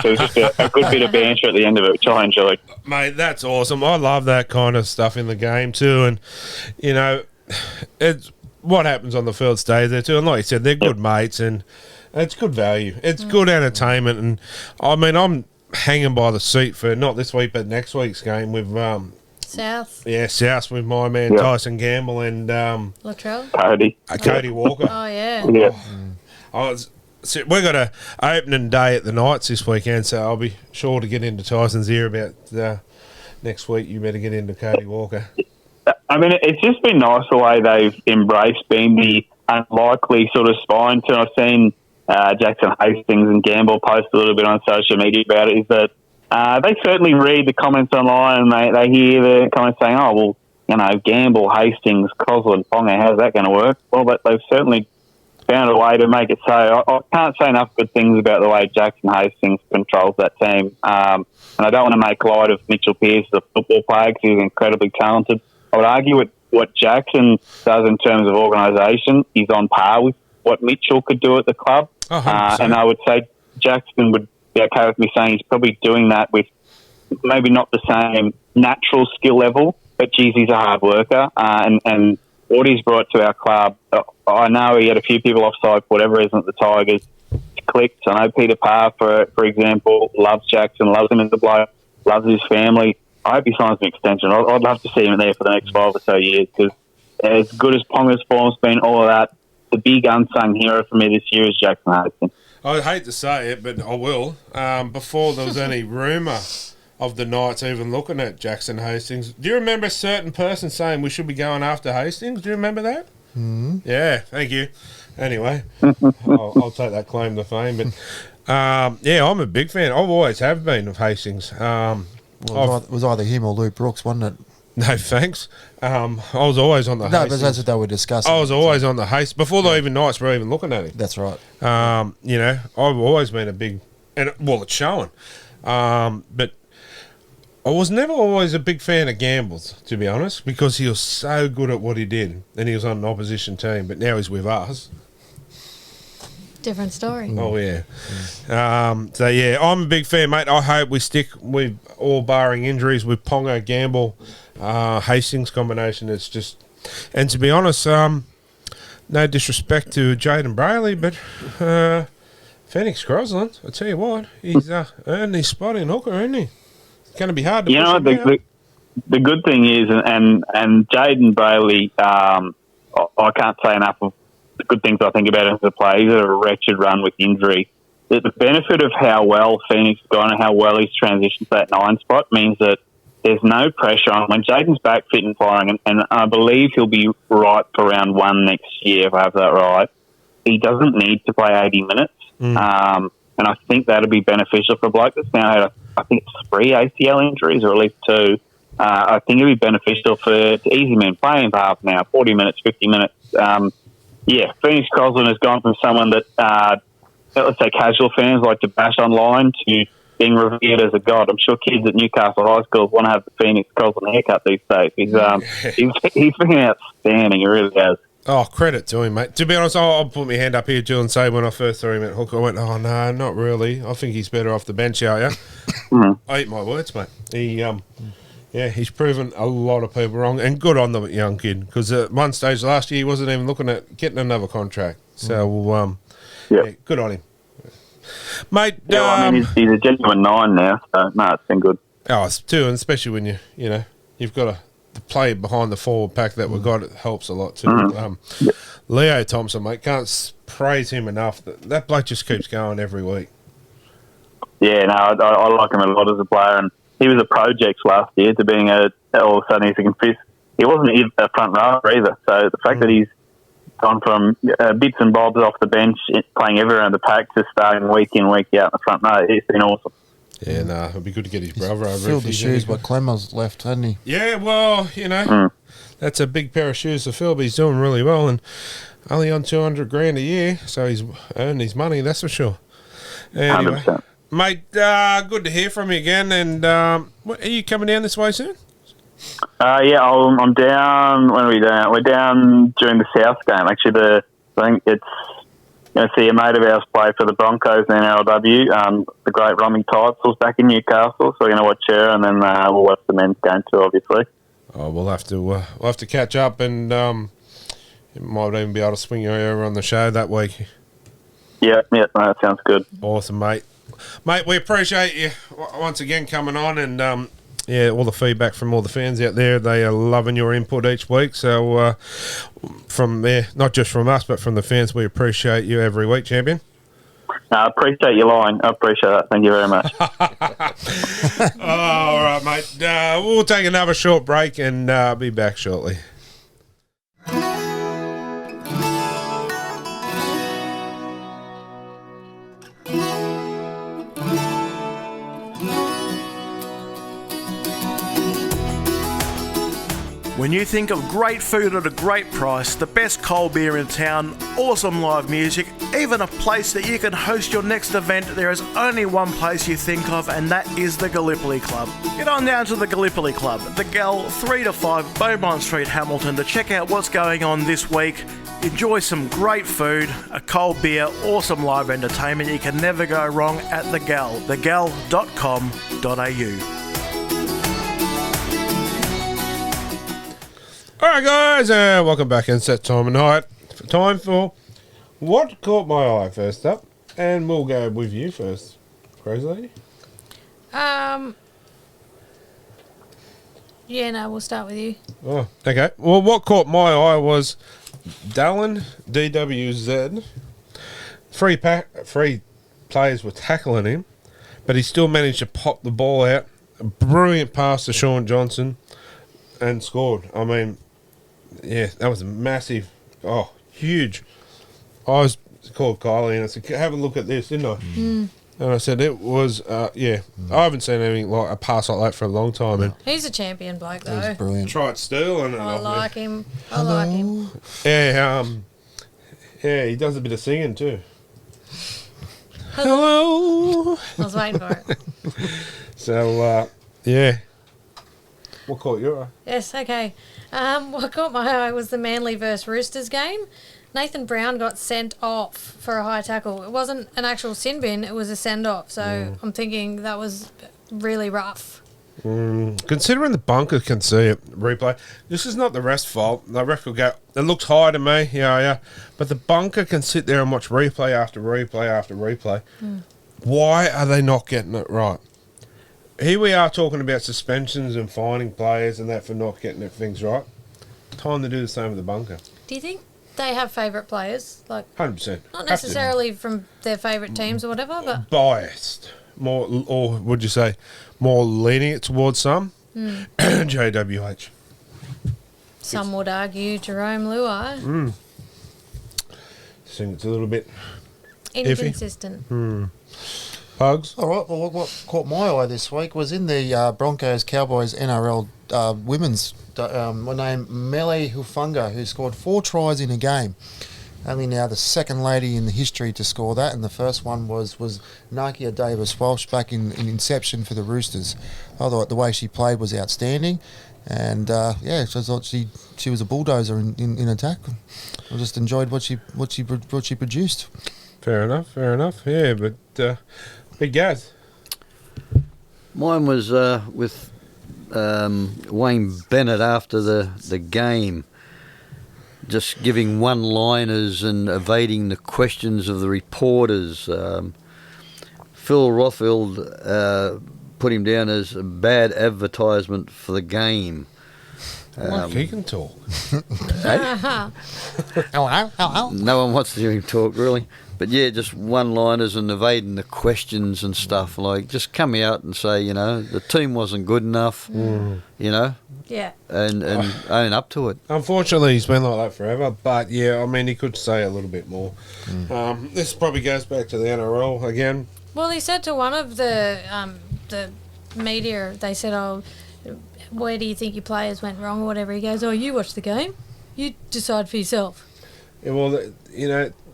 So it was just a good bit of banter at the end of it, which I enjoyed. Mate, that's awesome. I love that kind of stuff in the game too, and it's what happens on the field stays there too. And like you said, they're good mates, and it's good value. It's good entertainment, and I mean, I'm hanging by the seat for not this week but next week's game with South. Yeah, South with my man Tyson Gamble and Latrell. Cody Walker. Oh yeah. We've got a opening day at the Knights this weekend, so I'll be sure to get into Tyson's ear about next week. You better get into Cody Walker. I mean, it's just been nice the way they've embraced being the unlikely sort of spine. And I've seen Jackson Hastings and Gamble post a little bit on social media about it, is that they certainly read the comments online, and they hear the comments saying, oh, well, Gamble, Hastings, Crosland, Ponga, how's that going to work? Well, but they've certainly found a way to make it so. I can't say enough good things about the way Jackson Hastings controls that team. And I don't want to make light of Mitchell Pearce, the football player, because he's incredibly talented. I would argue what Jackson does in terms of organisation is on par with what Mitchell could do at the club. And I would say Jackson would be okay with me saying he's probably doing that with maybe not the same natural skill level, but geez, he's a hard worker, and what he's brought to our club. I know he had a few people offside for whatever reason at the Tigers. It's clicked. I know Peter Parr, for example, loves Jackson, loves him as a bloke, loves his family. I hope he signs an extension. I'd love to see him there for the next 5 or so years, because as good as Ponga's form's been, all of that, the big unsung hero for me this year is Jackson Hastings. I hate to say it, but I will. Before there was any rumour of the Knights even looking at Jackson Hastings, do you remember a certain person saying we should be going after Hastings? Do you remember that? Mm. Yeah, thank you. Anyway, I'll take that claim to fame. But yeah, I'm a big fan. I've always have been of Hastings. Well, it was either him or Luke Brooks, wasn't it? No thanks. I was always on the Hastings. No, but that's what they were discussing. I was always on the Hastings before the even Knights were even looking at him. That's right. You know, I've always been a big, and well, it's showing. But I was never always a big fan of Gambles, to be honest, because he was so good at what he did, and he was on an opposition team. But now he's with us. Different story. Oh yeah. So yeah, I'm a big fan, mate. I hope we stick with, all barring injuries, with Ponga, Gamble, Hastings combination. It's just, and to be honest, no disrespect to Jaden Brayley, but Phoenix Crosland, I tell you what, he's earned his spot in hooker, isn't he? It's going to be hard to. You know, the good thing is, and Jaden Brayley, I can't say enough of the good things I think about him as a player. He's had a wretched run with injury. The benefit of how well Phoenix has gone and how well he's transitioned to that 9 spot means that there's no pressure on when Jaden's back fit and firing, and I believe he'll be right for round 1 next year, if I have that right. He doesn't need to play 80 minutes, and I think that'll be beneficial for a bloke that's now had, I think, 3 ACL injuries, or at least 2. I think it'll be beneficial to easy men playing for half an hour, 40 minutes, 50 minutes. Yeah, Phoenix Crosland has gone from someone that, let's say, casual fans like to bash online to being revered as a god. I'm sure kids at Newcastle High School want to have the Phoenix Crosland haircut these days. He's been outstanding. He really has. Oh, credit to him, mate. To be honest, I'll put my hand up here, Jill, and say when I first saw him at hooker, I went, oh, no, not really. I think he's better off the bench, are you? I eat my words, mate. Yeah, he's proven a lot of people wrong, and good on the young kid, because at one stage last year he wasn't even looking at getting another contract. So, yeah, good on him. Mate, yeah, well, I mean, he's a genuine 9 now, so, no, it's been good. Oh, it's too, and especially when you've got the play behind the forward pack that we've got, it helps a lot too. Leo Thompson, mate, can't praise him enough. That bloke just keeps going every week. Yeah, no, I like him a lot as a player, and he was a project last year to being all of a sudden he's a confess. He wasn't a front rower either. So the fact that he's gone from bits and bobs off the bench, playing everywhere in the pack, to starting week in, week out in the front row, it's been awesome. Yeah, no, it'd be good to get his brother over. Filled the shoes, but Clemmer's left, hasn't he? Yeah, well, that's a big pair of shoes to fill, but he's doing really well, and only on $200,000 a year, so he's earned his money, that's for sure. Anyway, 100%. Mate, good to hear from you again. And are you coming down this way soon? Yeah, I'm down. When are we down? We're down during the South game. Actually, I think it's going to see a mate of ours play for the Broncos in NRLW. The great Romy Titles back in Newcastle, so we're going to watch her, and then we'll watch the men's game too, obviously. Oh, we'll have to catch up, and might even be able to swing you over on the show that week. Yeah, that sounds good. Awesome, mate. Mate, we appreciate you once again coming on, and all the feedback from all the fans out there. They are loving your input each week. So from there, not just from us, but from the fans, we appreciate you every week, champion. I appreciate your line. I appreciate that. Thank you very much. All right, mate. We'll take another short break and be back shortly. When you think of great food at a great price, the best cold beer in town, awesome live music, even a place that you can host your next event, there is only one place you think of, and that is the Gallipoli Club. Get on down to the Gallipoli Club, the Gal 3 to 5 Beaumont Street, Hamilton, to check out what's going on this week. Enjoy some great food, a cold beer, awesome live entertainment. You can never go wrong at The Gal, thegal.com.au. All right, guys, welcome back. And set time of night. Time for what caught my eye first up, and we'll go with you first, Crazy Lady. Yeah, no, we'll start with you. Oh, okay. Well, what caught my eye was Dallin, DWZ. Three players were tackling him, but he still managed to pop the ball out. A brilliant pass to Sean Johnson, and scored. I mean, yeah, that was a massive, huge. I was called Kylie and I said, have a look at this, didn't I? And I said, it was, I haven't seen anything like a pass like that for a long time. And He's a champion bloke, though. He's brilliant. tried stealing it. I off like me. him. I like him. Yeah, he does a bit of singing too. Hello. I was waiting for it. So, yeah. What caught your eye? Yes, okay. What caught my eye was the Manly versus Roosters game. Nathan Brown got sent off for a high tackle. It wasn't an actual sin bin, it was a send-off. So I'm thinking that was really rough. Considering the bunker can see it, replay, this is not the ref's fault. The ref will go, it looks high to me, yeah. But the bunker can sit there and watch replay after replay after replay. Why are they not getting it right? Here we are talking about suspensions and fining players and that for not getting things right. Time to do the same with the bunker. Do you think they have favourite players? Like, 100%. not necessarily from their favourite teams or whatever, but Biased. More, or would you say, more leaning towards some? JWH. some would argue Jerome Luai. I think it's a little bit Inconsistent. Pugs. All right. Well, what caught my eye this week was in the Broncos Cowboys NRL women's named Mele Hufunga, who scored 4 tries in a game. Only now the second lady in the history to score that, and the first one was Nakia Davis-Walsh back in Inception for the Roosters. I thought the way she played was outstanding, and so I thought she was a bulldozer in attack. I just enjoyed what she produced. Fair enough. Yeah, but big Gaz. Mine was with Wayne Bennett after the game, just giving one-liners and evading the questions of the reporters. Phil Rothfield put him down as a bad advertisement for the game. He can talk. Hello. No one wants to hear him talk, really. But yeah, just one-liners and evading the questions and stuff. Like, just come out and say, the team wasn't good enough, Yeah. and own up to it. Unfortunately, he's been like that forever. But yeah, I mean, he could say a little bit more. This probably goes back to the NRL again. Well, he said to one of the media, they said, "Oh, where do you think your players went wrong or whatever?" He goes, "Oh, you watch the game. You decide for yourself." Yeah, well,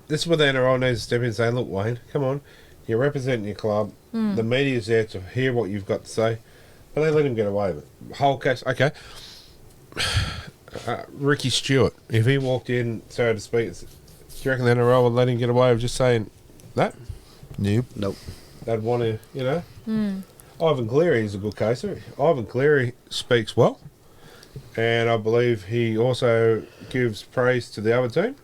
this is what the NRL needs to step in and say, look, Wayne, come on. You're representing your club. The media's there to hear what you've got to say. But they let him get away with it. Whole case, okay. Ricky Stewart, if he walked in, so to speak, do you reckon the NRL would let him get away with just saying that? Nope. They'd want to, Ivan Cleary is a good caser. Ivan Cleary speaks well. And I believe he also gives praise to the other team.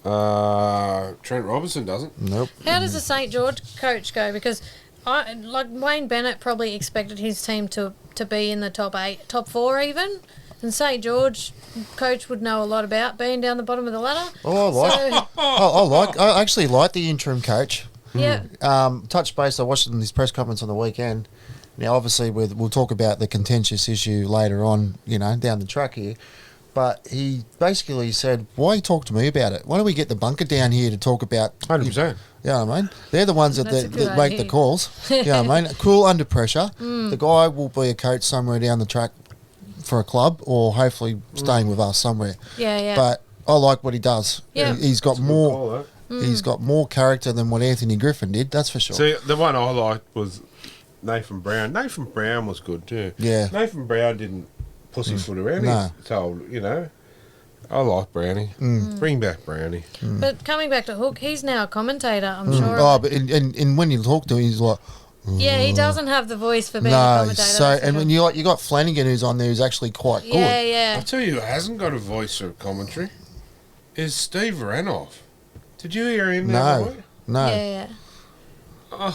Trent Robinson doesn't. Nope. How does the St George coach go? Because Wayne Bennett probably expected his team to be in the top 8, top 4 even. And St George coach would know a lot about being down the bottom of the ladder. Oh, I actually like the interim coach. Yeah. Touch base. I watched his press conference on the weekend. Now, obviously, we'll talk about the contentious issue later on, down the track here. But he basically said, why talk to me about it? Why don't we get the bunker down here to talk about... 100%. You know what I mean? They're the ones that That's a good make idea. the calls. You know what I mean? Cool under pressure. The guy will be a coach somewhere down the track for a club or hopefully staying with us somewhere. Yeah. But I like what he does. Yeah. He's got more... All that. He's got more character than what Anthony Griffin did, that's for sure. See, the one I liked was Nathan Brown. Nathan Brown was good too. Yeah. Nathan Brown didn't pussyfoot around. No. He's told, I like Brownie. Bring back Brownie. But coming back to Hook, he's now a commentator, I'm sure. Oh, but and when you talk to him, he's like, Yeah, he doesn't have the voice for being a no. commentator. So that's for and when sure. you got Flanagan who's on there who's actually quite good. Yeah, yeah. I'll tell you who hasn't got a voice for commentary is Steve Ranoff. Did you hear him the other No, week? no. Yeah, yeah.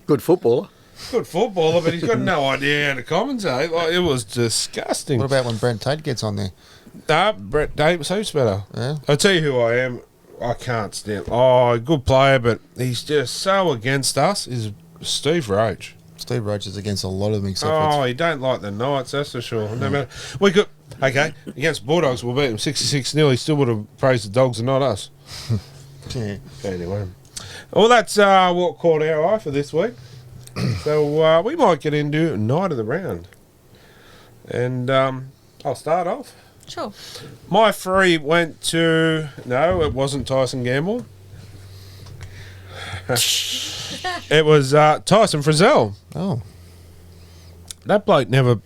Good footballer. Good footballer, but he's got no idea how to commentate. Like, it was disgusting. What about when Brent Tate gets on there? Nah, Brett Davis, who's better? Yeah. I'll tell you who I am. I can't stand. Oh, good player, but he's just so against us. Is Steve Roach. Steve Roach is against a lot of them except Oh, he don't like the Knights, that's for sure. No matter. We could. Okay, against Bulldogs, we'll beat them 66-0. He still would have praised the Dogs and not us. yeah. Anyway. Well, that's what caught our eye for this week. So we might get into Night of the Round. And I'll start off. Sure. My 3 went to... No, it wasn't Tyson Gamble. It was Tyson Frizzell. Oh. That bloke never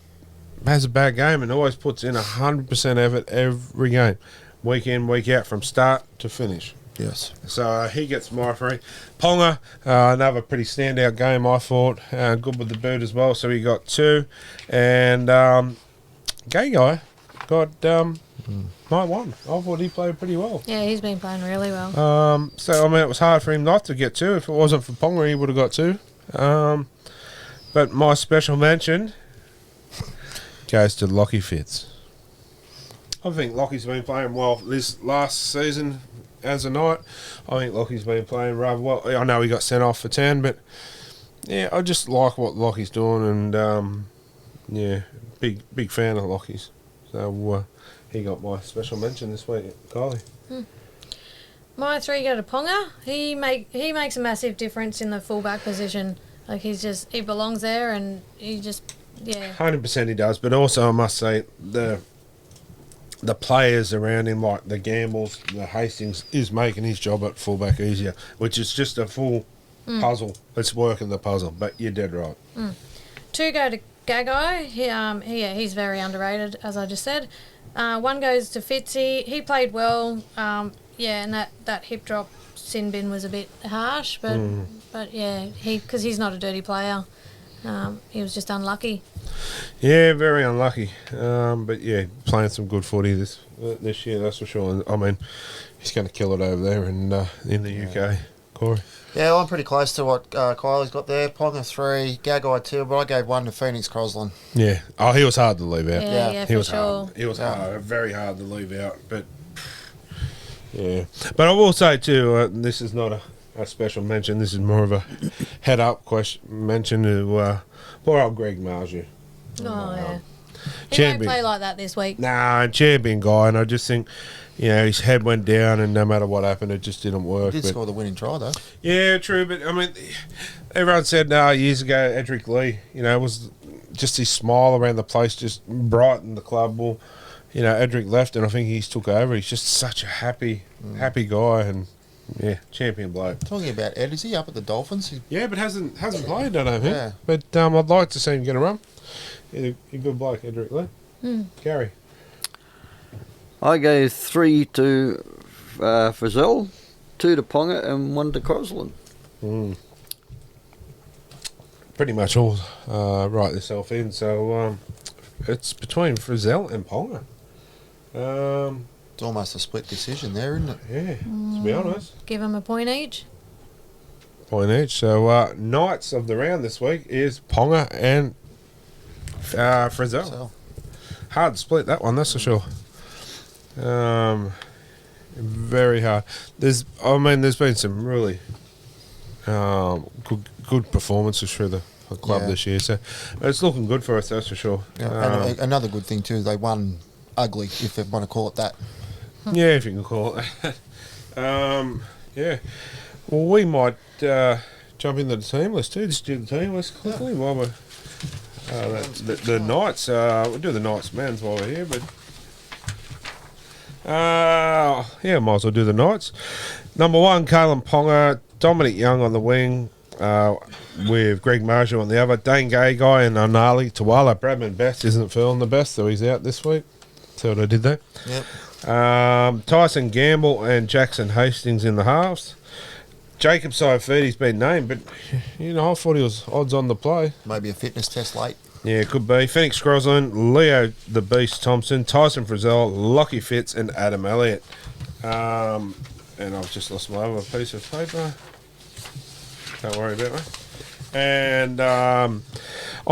has a bad game and always puts in 100% effort every game. Week in, week out, from start to finish. Yes. So he gets my 3. Ponga, another pretty standout game, I thought. Good with the boot as well, so he got 2. And Gay Guy got my 1. I thought he played pretty well. Yeah, he's been playing really well. So, I mean, it was hard for him not to get 2. If it wasn't for Ponga, he would have got 2. But my special mention goes to Lockie Fitz. I think Lockie's been playing well this last season as a Knight. I think Lockie's been playing rather well. I know he got sent off for 10, but yeah, I just like what Lockie's doing, and yeah, big fan of Lockie's. So he got my special mention this week, Kylie. My 3 go to Ponga. He makes a massive difference in the fullback position. Like he belongs there, and he just 100% he does, but also I must say the players around him, like the Gambles, the Hastings, is making his job at fullback easier, which is just a full puzzle. It's working the puzzle, but you're dead right. 2 go to Gagai. He's very underrated, as I just said. 1 goes to Fitzy. He played well. And that hip drop sin bin was a bit harsh, but yeah, because he's not a dirty player. He was just unlucky. Yeah, very unlucky. But yeah, playing some good footy this year, that's for sure. And, I mean, he's going to kill it over there in the UK. Corey? Yeah, I'm pretty close to what Kylie's got there. Ponga 3, Gagai 2, but I gave 1 to Phoenix Crosland. Yeah. Oh, he was hard to leave out. Yeah, he for was sure. hard. He was hard, very hard to leave out. But yeah, but I will say too, this is not a special mention. This is more of a head up mention to poor old Greg Marju. Oh yeah. He Champion. won't play like that this week. Nah, champion guy, and I just think, his head went down, and no matter what happened, it just didn't work. He did score the winning try, though. Yeah, true, but I mean, everyone said years ago, Edric Lee, was just his smile around the place just brightened the club. Well, Edric left, and I think he's took over. He's just such a happy guy, and yeah, champion bloke. Talking about Ed, is he up at the Dolphins? Yeah, but hasn't played, I don't think. Yeah. But I'd like to see him get a run. He's a good bloke, Edric Lee. Gary. I gave 3 to Frizzell, 2 to Ponga, and 1 to Crosland. Pretty much all write yourself in. So it's between Frizzell and Ponga. It's almost a split decision there, isn't it? Yeah, to be honest. Give him a point each. Point each. So Knights of the round this week is Ponga and Frizzell. So, Hard to split that one, that's for sure. Very hard. There's been some really good performances through the club this year, so it's looking good for us, that's for sure. yeah. And another good thing, too, they won ugly, if they want to call it that. Yeah, if you can call it that. Yeah. Well, we might jump into the team list too. Just do the team list quickly while we're the Knights. We'll do the Knights men's while we're here, but might as well do the Knights. Number 1, Kalen Ponga, Dominic Young on the wing, with Greg Marshall on the other, Dane Gay Guy and Anali Tawala. Bradman Best isn't feeling the best, so he's out this week. See what I did there? Yep. Tyson Gamble and Jackson Hastings in the halves. Jacob Saifiti's been named, but I thought he was odds on the play. Maybe a fitness test late. Yeah, it could be. Phoenix Groslin, Leo the Beast Thompson, Tyson Frizzell, Lockie Fitz, and Adam Elliott. And I've just lost my other piece of paper. Don't worry about it. And on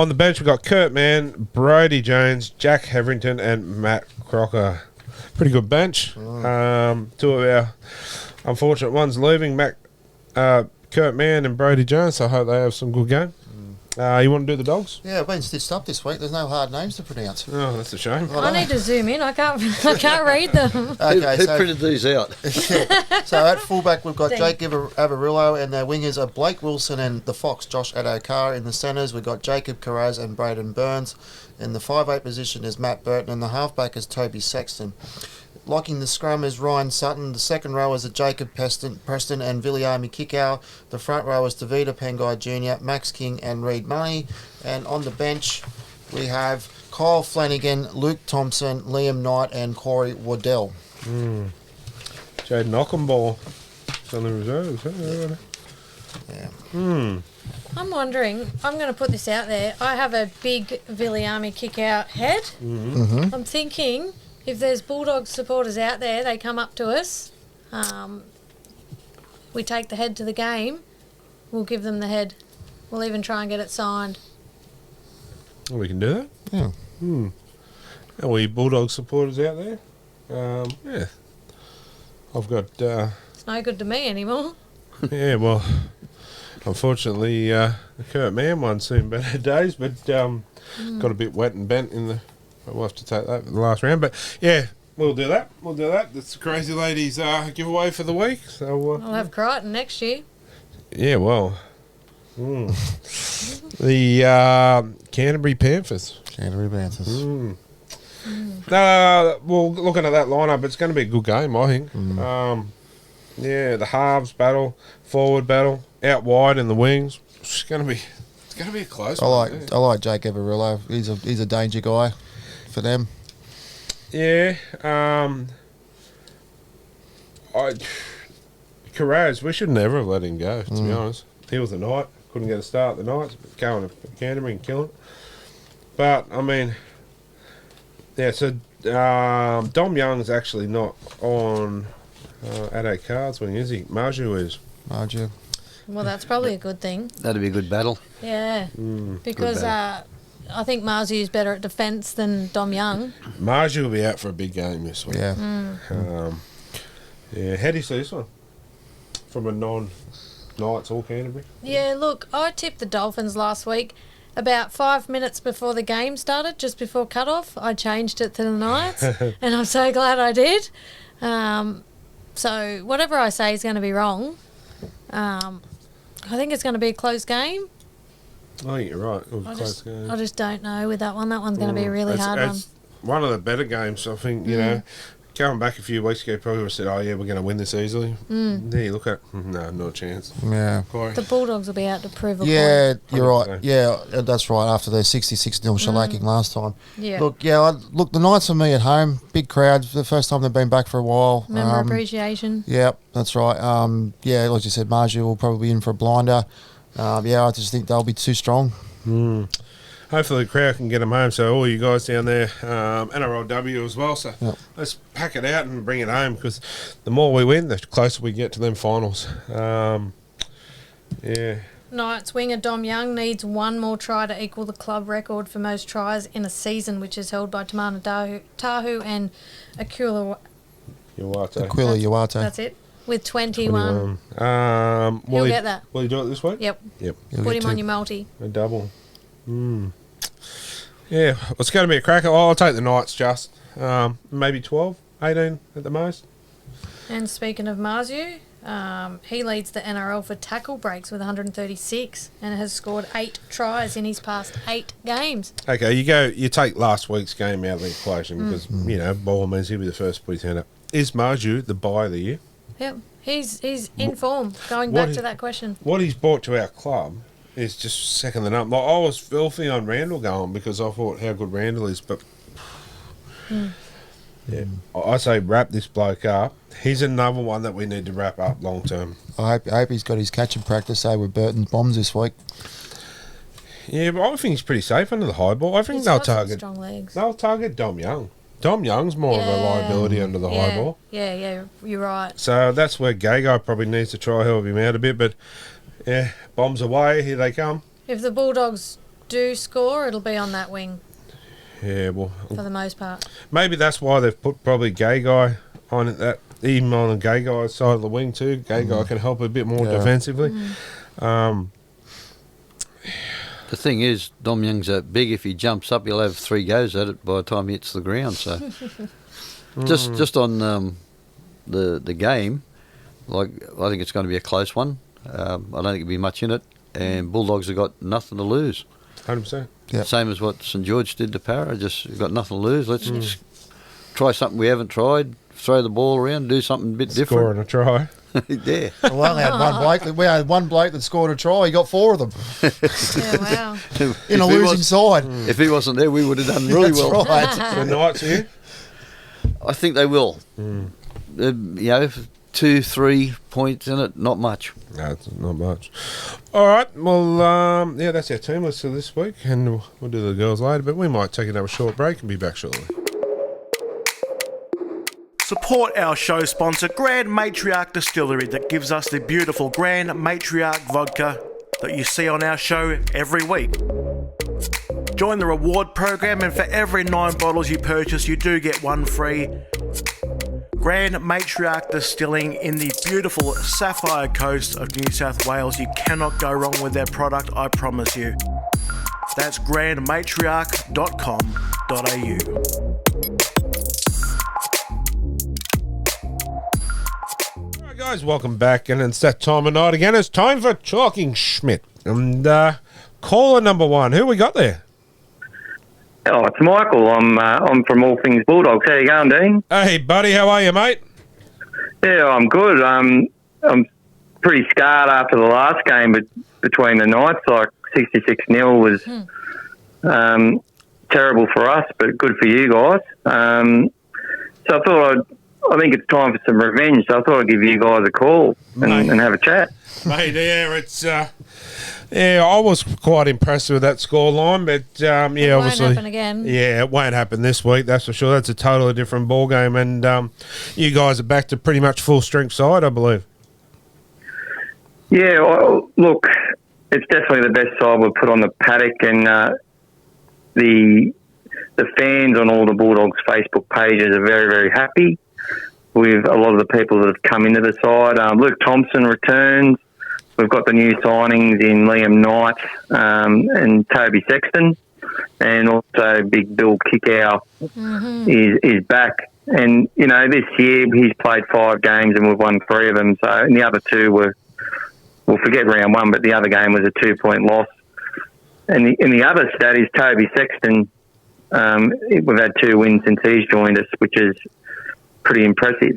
the bench, we've got Kurt Mann, Brody Jones, Jack Heverington, and Matt Crocker. Pretty good bench. Two of our unfortunate ones leaving, Kurt Mann and Brody Jones. So I hope they have some good game. You want to do the Dogs? Yeah, I've been stitched up this week. There's no hard names to pronounce. Oh, that's a shame. I need to zoom in. I can't read them. Okay, Who printed these out? So at fullback, we've got Dang. Jake Avarillo, and their wingers are Blake Wilson and the Fox, Josh Adokar. In the centres, we've got Jacob Carraz and Braden Burns. In the 5'8 position is Matt Burton, and the halfback is Toby Sexton. Locking the scrum is Ryan Sutton. The second row is Jacob Preston and Viliami Kikau. The front row is Davida Pengai Jr., Max King and Reed Money. And on the bench, we have Kyle Flanagan, Luke Thompson, Liam Knight and Corey Waddell. Jaden Ockenball. It's on the reserves. Huh? Yeah. I'm wondering, I'm going to put this out there. I have a big Viliami kick-out head. Mm-hmm. I'm thinking, if there's Bulldogs supporters out there, they come up to us, we take the head to the game, we'll give them the head. We'll even try and get it signed. Oh, we can do that? Yeah. Are we Bulldog supporters out there? Yeah. I've got... It's no good to me anymore. yeah, well... Unfortunately, the Kurt Mann one's seen better days, but got a bit wet and bent in the... We'll have to take that for the last round. But, yeah, we'll do that. That's the Crazy Ladies giveaway for the week. So I'll have Crichton next year. yeah, well... the Canterbury Panthers. Canterbury Panthers. Well, looking at that lineup, it's going to be a good game, I think. Yeah, the halves battle, forward battle, out wide in the wings. It's going to be a close I one. like I like Jake Avarillo. He's a danger guy for them. Yeah. Carraz, we should never have let him go, to be honest. He was a Knight. Couldn't get a start at the Knights, but going to Canterbury and killing it. But, I mean, yeah, so Dom Young's actually not on Addo Cards wing, is he? Marju is. Marju. Well, that's probably a good thing. That'd be a good battle. Yeah. Because I think Marzu's better at defence than Dom Young. Marju will be out for a big game this week. Yeah. Yeah, how do you see this one? From a non-Knights or Canterbury? Yeah, look, I tipped the Dolphins last week. About 5 minutes before the game started, just before cut-off, I changed it to the Knights, and I'm so glad I did. So whatever I say is going to be wrong. I think it's going to be a close game. I think you're right. It was a close game. I just don't know with that one. That one's going to be a really hard one. It's one of the better games, I think, you know. Going back a few weeks ago, probably would have said, oh, yeah, we're going to win this easily. There you look at no, not a chance. Yeah. Corey. The Bulldogs will be out to prove a Yeah, point. you're right. 100%. Yeah, that's right. After their 66-0 shellacking last time. Yeah. Look, the Knights for me at home, big crowd. The first time they've been back for a while. Member appreciation. Yeah, that's right. Yeah, like you said, Marju will probably be in for a blinder. I just think they'll be too strong. Hopefully the crowd can get them home. So all you guys down there, NRLW as well. So let's pack it out and bring it home, because the more we win, the closer we get to them finals. Yeah. Knights winger Dom Young needs one more try to equal the club record for most tries in a season, which is held by Tamana Tahu and Aquila. Aquila Uate. That's it. With 21. Will get that. Will you do it this week? Yep. Yep. Put him on your multi. A double. Yeah, well, it's going to be a cracker. I'll take the Knights just. Maybe 12, 18 at the most. And speaking of Marzu, he leads the NRL for tackle breaks with 136 and has scored 8 tries in his past 8 games. Okay, you take last week's game out of the equation because, ball means he'll be the first to put his hand up. Is Marju the buy of the year? Yep. He's in form, going back to that question. What he's brought to our club is just second to none. Like, I was filthy on Randall going because I thought how good Randall is, but Yeah, I say wrap this bloke up. He's another one that we need to wrap up long term. I hope he's got his catching practice, say, with Burton's bombs this week. Yeah, but I think he's pretty safe under the high ball. I think He's they'll got some target. strong legs. They'll target Dom Young. Dom Young's more of a Yeah. liability under the high ball. Yeah, you're right. So that's where Gagai probably needs to try help him out a bit. But yeah, bombs away. Here they come. If the Bulldogs do score, it'll be on that wing Yeah, well, for the most part. maybe that's why they've put probably Gagai on it. That even on the Gagai's side of the wing too. Gagai can help a bit more defensively. The thing is, Dom Young's that big. If he jumps up, he'll have 3 goes at it by the time he hits the ground. So, just on the game, like I think it's going to be a close one. I don't think it'll be much in it, and Bulldogs have got nothing to lose. 100%. Yep. Same as what St George did to Para. Just got nothing to lose. Let's just try something we haven't tried. Throw the ball around, do something a bit Scoring a try. different. Yeah. We only had one bloke. We had one bloke that scored a try. He got 4 of them Yeah, wow. in a losing side. If he wasn't there, we would have done really That's well. right. The Knights here. I think they will. You know, 2-3 points in it, not much. No, it's not much. All right. Well, yeah, that's our team list for this week, and we'll do the girls later. But we might take another short break and be back shortly. Support our show sponsor, Grand Matriarch Distillery, that gives us the beautiful Grand Matriarch vodka that you see on our show every week. Join the reward program, and for every 9 bottles you purchase, you do get 1 free. Grand Matriarch Distilling in the beautiful Sapphire Coast of New South Wales. You cannot go wrong with their product, I promise you. That's grandmatriarch.com.au. Alright guys, welcome back, and it's that time of night again. It's time for Talking Schmidt. And caller number 1, who we got there? Oh, it's Michael. I'm from All Things Bulldogs. How you going, Dean? Hey buddy, how are you, mate? Yeah, I'm good. I'm pretty scarred after the last game, but between the Knights, like 66-0 was terrible for us, but good for you guys. So I think it's time for some revenge. So I thought I'd give you guys a call and have a chat. Mate, yeah, it's I was quite impressed with that scoreline, but yeah, It obviously, won't happen again. yeah, it won't happen this week. That's for sure. That's a totally different ball game, and you guys are back to pretty much full strength side, I believe. Yeah, well, look, it's definitely the best side we've put on the paddock, and the fans on all the Bulldogs Facebook pages are very, very happy with a lot of the people that have come into the side. Luke Thompson returns. We've got the new signings in Liam Knight and Toby Sexton, and also Big Bill Kickow is back. And, you know, this year he's played 5 games and we've won 3 of them. So, and the other 2 were, we'll forget round 1, but the other game was a 2-point loss. And the other stat is Toby Sexton. We've had 2 wins since he's joined us, which is pretty impressive.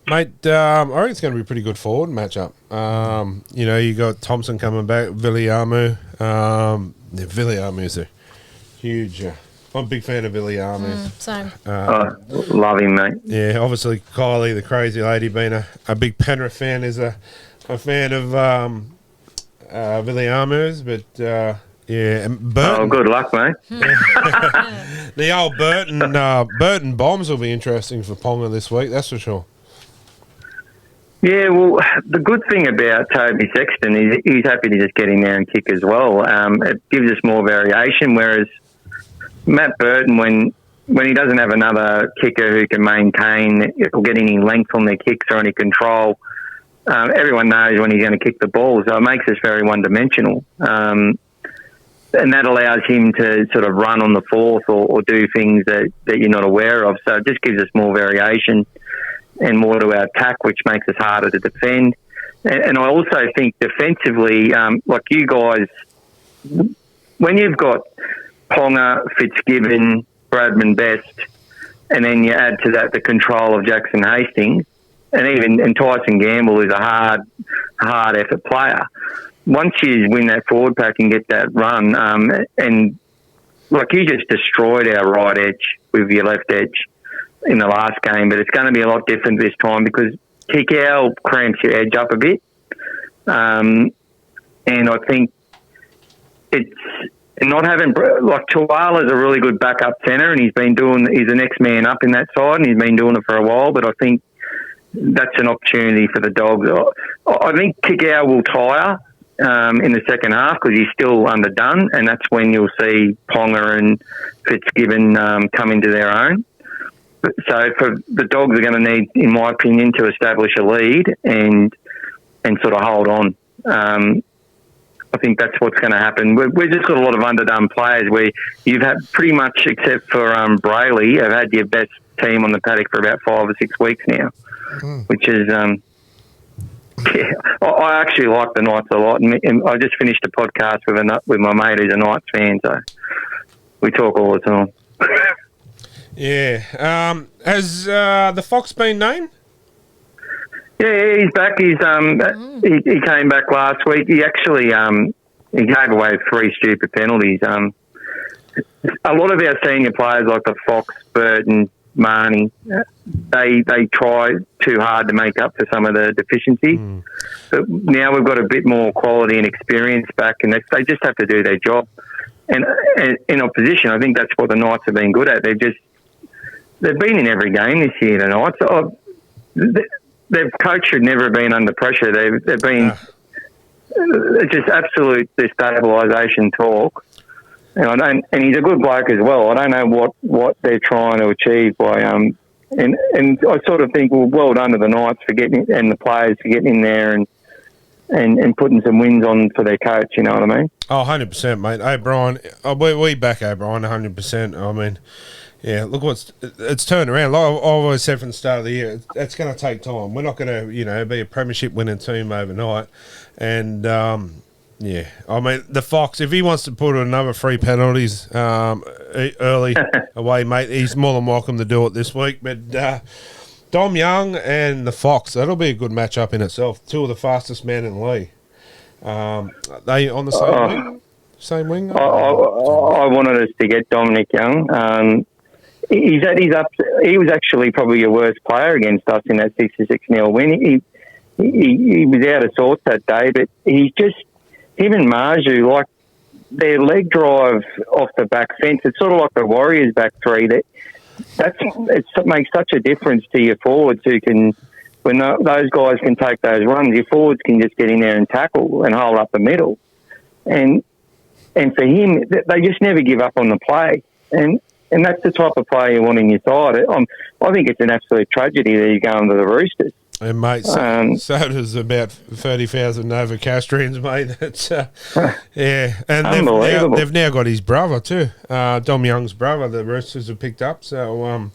Mate, I think it's going to be a pretty good forward matchup. You know, you got Thompson coming back, Villiamu. Villiamu's a huge. I'm a big fan of Villiamu. Same. Love him, mate. Yeah, obviously Kylie, the crazy lady, being a big Penrith fan, is a fan of Villiamu's, but yeah, and Burton. Oh, good luck, mate. The old Burton bombs will be interesting for Ponga this week, that's for sure. Yeah, well, the good thing about Toby Sexton is he's happy to just get in there and kick as well. It gives us more variation, whereas Matt Burton, when he doesn't have another kicker who can maintain or get any length on their kicks or any control, everyone knows when he's going to kick the ball, so it makes us very one-dimensional. And that allows him to sort of run on the fourth or do things that you're not aware of. So it just gives us more variation and more to our attack, which makes us harder to defend. And I also think defensively, like you guys, when you've got Ponga, Fitzgibbon, Bradman Best, and then you add to that the control of Jackson Hastings, and Tyson Gamble is a hard effort player. Once you win that forward pack and get that run, and like you just destroyed our right edge with your left edge. in the last game, but it's going to be a lot different this time because kick out cramps your edge up a bit. And I think it's not having, like, Tuala's a really good backup centre, and he's the next man up in that side, and he's been doing it for a while, but I think that's an opportunity for the Dogs. I think Kikau will tire in the second half because he's still underdone, and that's when you'll see Ponga and Fitzgibbon come into their own. So for the Dogs are going to need, in my opinion, to establish a lead and sort of hold on. I think that's what's going to happen. We've just got a lot of underdone players where you've had pretty much, except for Brayley, have had your best team on the paddock for about 5 or 6 weeks now, which is, yeah, I actually like the Knights a lot. And I just finished a podcast with my mate who's a Knights fan, so we talk all the time. Yeah. Has the Fox been named? Yeah, he's back. He came back last week. He actually he gave away 3 stupid penalties. A lot of our senior players like the Fox, Burton, Marnie, they try too hard to make up for some of the deficiencies. But now we've got a bit more quality and experience back, and they just have to do their job. And in opposition, I think that's what the Knights have been good at. They've been in every game this year. The Knights. Their coach should never have been under pressure. They've been just absolute destabilisation talk. And he's a good bloke as well. I don't know what they're trying to achieve by and I sort of think, well done to the Knights for getting, and the players for getting in there and putting some wins on for their coach. You know what I mean? Oh, 100%, mate. O'Brien, we back O'Brien 100%. I mean, yeah, look it's turned around. Like I've always said from the start of the year, it's going to take time. We're not going to, be a premiership winning team overnight. And, yeah, I mean, the Fox, if he wants to put another 3 penalties early away, mate, he's more than welcome to do it this week. But Dom Young and the Fox, that'll be a good matchup in itself. 2 of the fastest men in the league. Are they on the same wing? Same wing? I wanted us to get Dominic Young. He was actually probably your worst player against us in that 66-0 win. He was out of sorts that day, but he's just, him and Marju, like their leg drive off the back fence, it's sort of like the Warriors back three. It makes such a difference to your forwards who can, when those guys can take those runs, your forwards can just get in there and tackle and hold up the middle. And for him, they just never give up on the play. And that's the type of player you want in your side. I think it's an absolute tragedy that he's going to the Roosters. And, mate, so does about 30,000 Novocastrians, mate. That's, yeah. And they've now got his brother too, Dom Young's brother, the Roosters have picked up. So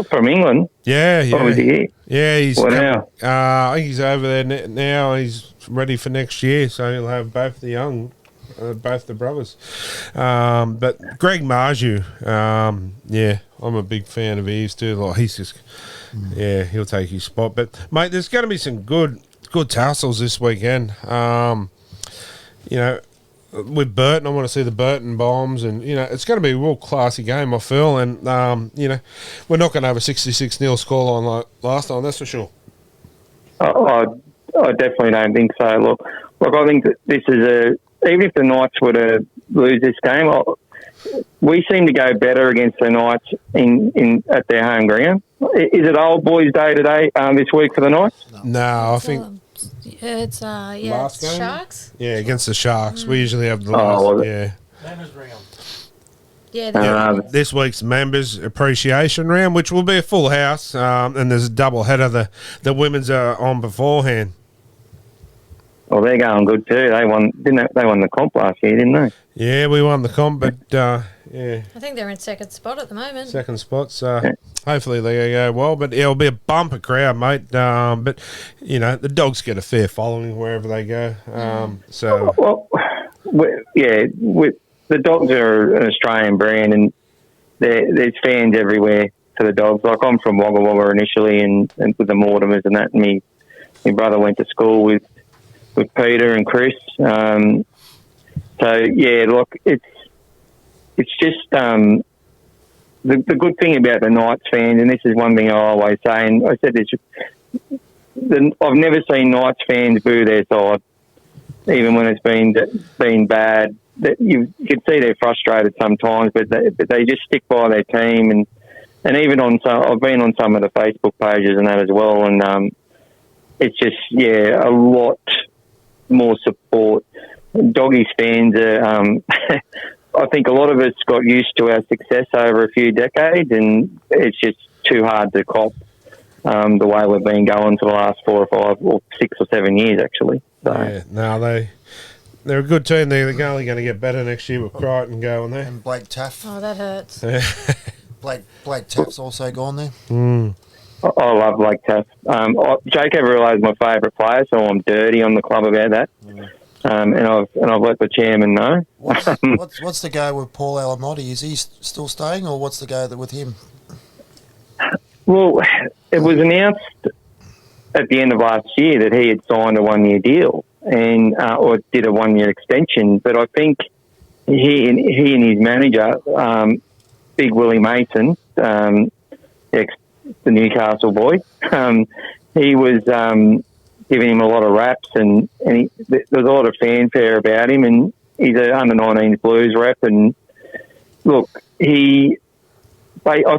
from England? Yeah. What was he? Yeah, he's now? I think he's over there now. He's ready for next year, so he'll have both the young... both the brothers. But Greg Marju, yeah, I'm a big fan of his too. Like, he's just, yeah, he'll take his spot. But, mate, there's going to be some good tassels this weekend. With Burton, I want to see the Burton Bombs, and, it's going to be a real classy game, I feel. And, we're not going to have a 66-0 scoreline like last time, that's for sure. I definitely don't think so. Look, I think that this is even if the Knights were to lose this game, we seem to go better against the Knights at their home ground. Is it old boys' day today, this week for the Knights? No, I think it's last game? Sharks. Yeah, against the Sharks. We usually have the last. Yeah. Members round. Yeah, this week's members appreciation round, which will be a full house, and there's a double header. The women's are on beforehand. Well, they're going good too. They won the comp last year, didn't they? Yeah, we won the comp, but yeah. I think they're in second spot at the moment. Second spot, so hopefully they go well. But it'll be a bumper crowd, mate. But the Dogs get a fair following wherever they go. The Dogs are an Australian brand, and there's fans everywhere for the Dogs. Like, I'm from Wagga Wagga initially, and with the Mortimers and that. And my brother went to school with Peter and Chris. So yeah, look, it's just the good thing about the Knights fans, and this is one thing I always say, and I said this, I've never seen Knights fans boo their side, even when it's been bad. That you can see they're frustrated sometimes, but they just stick by their team, and even on some, I've been on some of the Facebook pages and that as well, and it's just a lot more support. Doggies fans are. I think a lot of us got used to our success over a few decades, and it's just too hard to cop the way we've been going for the last 4 or 5 or 6 or 7 years, actually. So. Yeah, no, they're a good team. They're only going to get better next year with Crichton going there. And Blake Taff. Oh, that hurts. Blake Taff's also gone there. I love Blake Taff. Jake Everill's my favourite player, so I'm dirty on the club about that. And I've let the chairman know. What's the go with Paul Alamotti? Is he still staying, or what's the go with him? Well, it was announced at the end of last year that he had signed a 1-year deal and or did a 1-year extension. But I think he and his manager, Big Willie Mason, the Newcastle boy, he was giving him a lot of raps, and there was a lot of fanfare about him, and he's an under-19s Blues rep. And look, I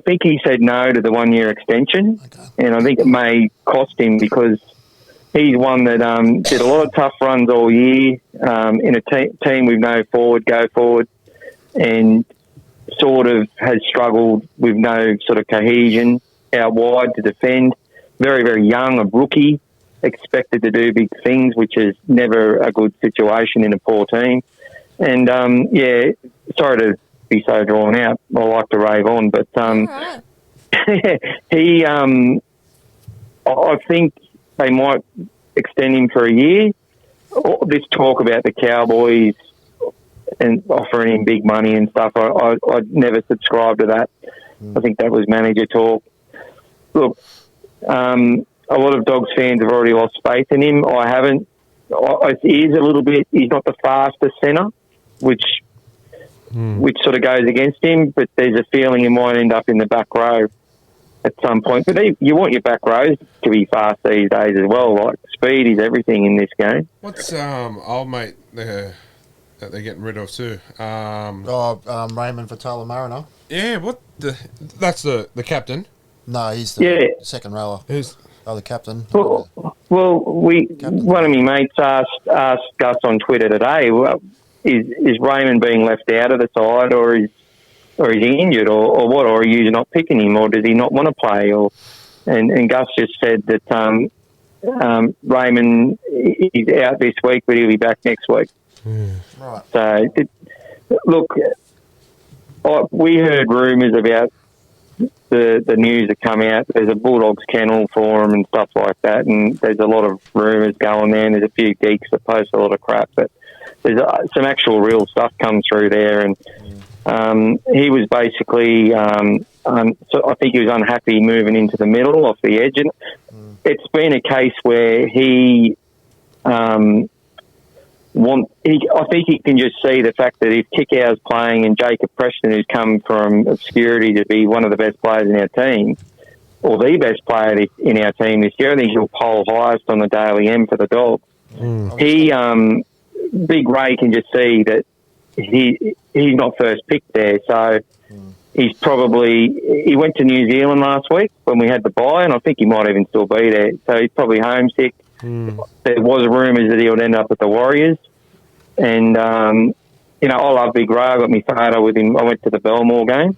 think he said no to the 1-year extension, and I think it may cost him because he's one that did a lot of tough runs all year in a team with no go forward, and sort of has struggled with no sort of cohesion out wide to defend. Very, very young, a rookie, expected to do big things, which is never a good situation in a poor team. And, sorry to be so drawn out. I like to rave on, but he, I think they might extend him for a year. This talk about the Cowboys and offering him big money and stuff, I'd never subscribe to that. I think that was manager talk. Look, a lot of Dogs fans have already lost faith in him. I haven't. He is a little bit. He's not the fastest centre, which sort of goes against him. But there's a feeling he might end up in the back row at some point. But you want your back rows to be fast these days as well. Like speed is everything in this game. What's old mate that they're getting rid of too? Raymond Vitala Mariner. Yeah, that's the captain. No, he's the second rower. Who's the captain? Well, one of my mates asked us on Twitter today, is Raymond being left out of the side, or is he injured, or what, or are you not picking him, or does he not want to play? And Gus just said that Raymond is out this week, but he'll be back next week. Right. So, look, we heard rumours about the news that come out. There's a Bulldogs kennel for him and stuff like that, and there's a lot of rumours going there, and there's a few geeks that post a lot of crap, but there's some actual real stuff come through there, and he was basically, so I think he was unhappy moving into the middle off the edge, and it's been a case where I think he can just see the fact that if Kickout's playing and Jacob Preston, who's come from obscurity to be one of the best players in our team, or the best player in our team this year, I think he'll poll highest on the Daily M for the Dogs. Big Ray can just see that he's not first picked there, so he went to New Zealand last week when we had the bye, and I think he might even still be there, so he's probably homesick. There was rumours that he would end up at the Warriors. And, I love Big Ray. I got my photo with him. I went to the Belmore game.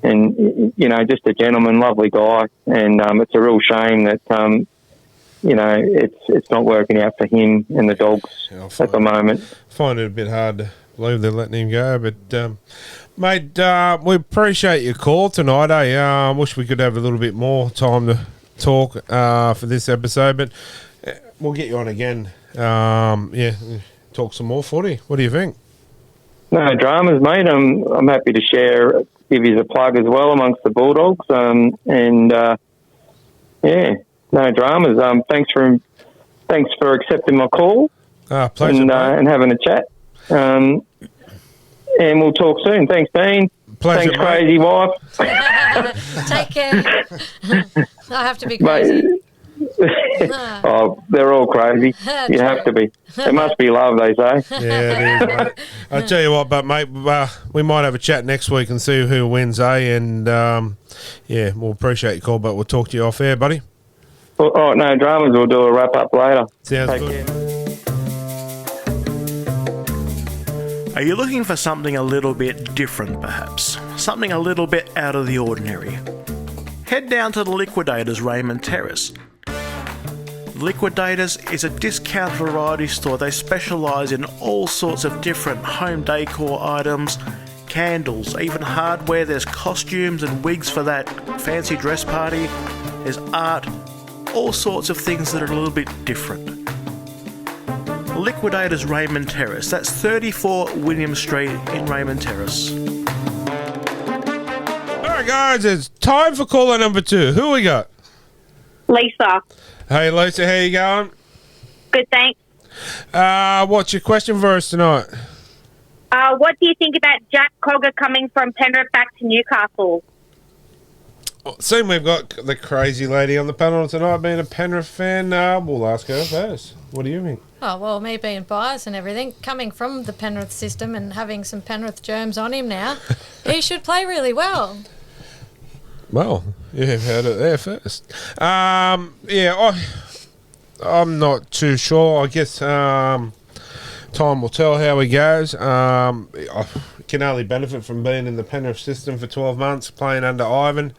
And, just a gentleman, lovely guy. And it's a real shame that, it's not working out for him and the Dogs at the moment. I find it a bit hard to believe they're letting him go. But, mate, we appreciate your call tonight. I wish we could have a little bit more time to talk for this episode. But we'll get you on again. Talk some more footy. What do you think? No dramas, mate. I'm happy to give you a plug as well amongst the Bulldogs. No dramas. Thanks for accepting my call. Pleasure, and having a chat. And we'll talk soon. Thanks, Dean. Pleasure, Thanks, mate. crazy wife. Take care. I have to be crazy. Oh, they're all crazy. You have to be. It must be love, they say. Yeah, it is, mate. I'll tell you what, but, mate, we might have a chat next week and see who wins, And, yeah, we'll appreciate your call, but we'll talk to you off air, buddy. Oh, no dramas. We'll do a wrap-up later. Sounds Take good. care. Are you looking for something a little bit different, perhaps? Something a little bit out of the ordinary? Head down to the Liquidators Raymond Terrace. Liquidators is a discount variety store. They specialise in all sorts of different home decor items, candles, even hardware. There's costumes and wigs for that fancy dress party. There's art, all sorts of things that are a little bit different. Liquidators Raymond Terrace. That's 34 William Street in Raymond Terrace. All right, guys, it's time for caller number 2. Who we got? Lisa. Hey, Lisa, how you going? Good, thanks. What's your question for us tonight? What do you think about Jack Cogger coming from Penrith back to Newcastle? Seeing we've got the crazy lady on the panel tonight being a Penrith fan, we'll ask her first. What do you think? Oh, well, me being biased and everything, coming from the Penrith system and having some Penrith germs on him now, he should play really well. You've heard it there first. Yeah, I'm not too sure. I guess time will tell how he goes. I can only benefit from being in the Penrith system for 12 months, playing under Ivan.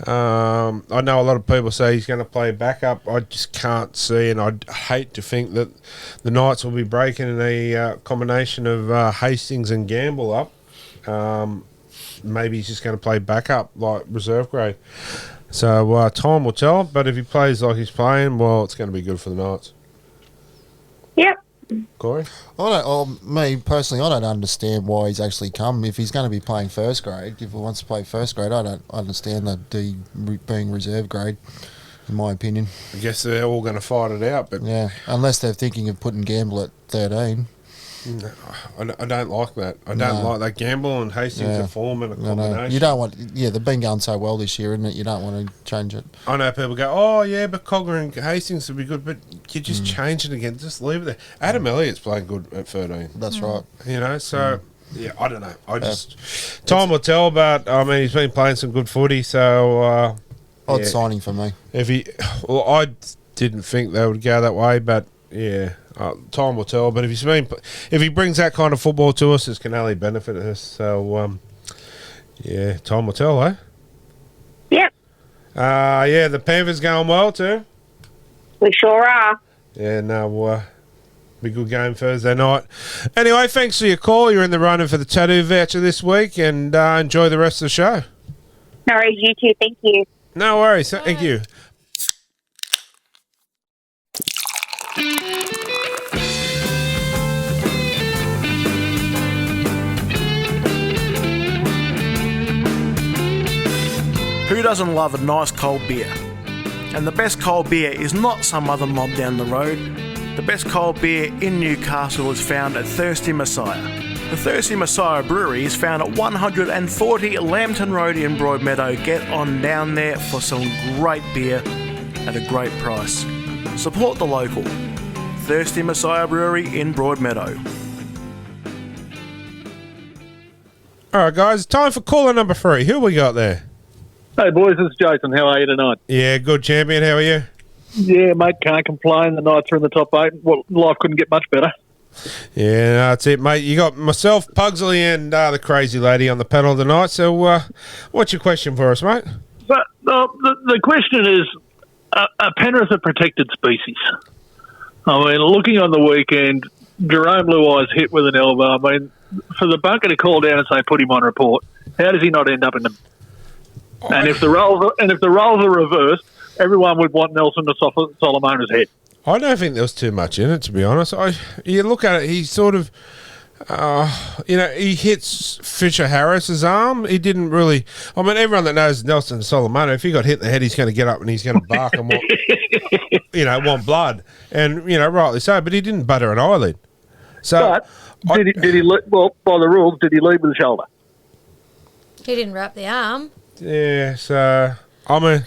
I know a lot of people say he's going to play backup. I just can't see, and I'd hate to think that the Knights will be breaking in a combination of Hastings and Gamble up. Maybe he's just going to play backup, like reserve grade. So time will tell, but if he plays like he's playing, well, it's going to be good for the Knights. Yep. Corey? Me personally, I don't understand why he's actually come. If he's going to be playing first grade, if he wants to play first grade, I don't understand being reserve grade, in my opinion. I guess they're all going to fight it out, but Yeah, unless they're thinking of putting Gamble at 13. no, I don't like that. I don't like that. Gamble and Hastings are forming a combination. No. You don't want. Yeah, they've been going so well this year, isn't it? You don't want to change it. I know people go, oh yeah, but Cogger and Hastings would be good, but you just change it again. Just leave it there. Adam Elliott's playing good at 13. That's right. You know, so yeah, I don't know. Time will tell. But I mean, he's been playing some good footy, so Odd signing for me. I didn't think they would go that way, but yeah. Time will tell, but if he brings that kind of football to us, it can only benefit us. So, yeah, time will tell, eh? Yep. Yeah, the Panthers going well too. We sure are. Yeah, no, be a good game Thursday night. Anyway, thanks for your call. You're in the running for the tattoo voucher this week, and enjoy the rest of the show. No worries, you too. Thank you. No worries. Thank you. Who doesn't love a nice cold beer? And the best cold beer is not some other mob down the road. The best cold beer in Newcastle is found at Thirsty Messiah. The Thirsty Messiah Brewery is found at 140 Lambton Road in Broadmeadow. Get on down there for some great beer at a great price. Support the local. Thirsty Messiah Brewery in Broadmeadow. All right, guys, time for caller number 3. Who we got there? Hey boys, it's Jason. How are you tonight? Yeah, good, champion. How are you? Yeah, mate, can't complain. The Knights are in the top 8. Well, life couldn't get much better. Yeah, no, that's it, mate. You got myself, Pugsley, and the crazy lady on the panel tonight. So, what's your question for us, mate? But the question is, are Penrith a protected species? I mean, looking on the weekend, Jerome Luai's hit with an elbow. I mean, for the bunker to call down and say put him on report, how does he not end up in the? And if the roles are reversed, everyone would want Nelson to Solomona's head. I don't think there was too much in it, to be honest. You look at it, he sort of, he hits Fisher Harris's arm. He didn't really. I mean, everyone that knows Nelson Solomona, if he got hit in the head, he's going to get up and he's going to bark and want blood, and rightly so. But he didn't butter an eyelid. So, but did he? Well, by the rules, did he lead with the shoulder? He didn't wrap the arm. Yeah, so but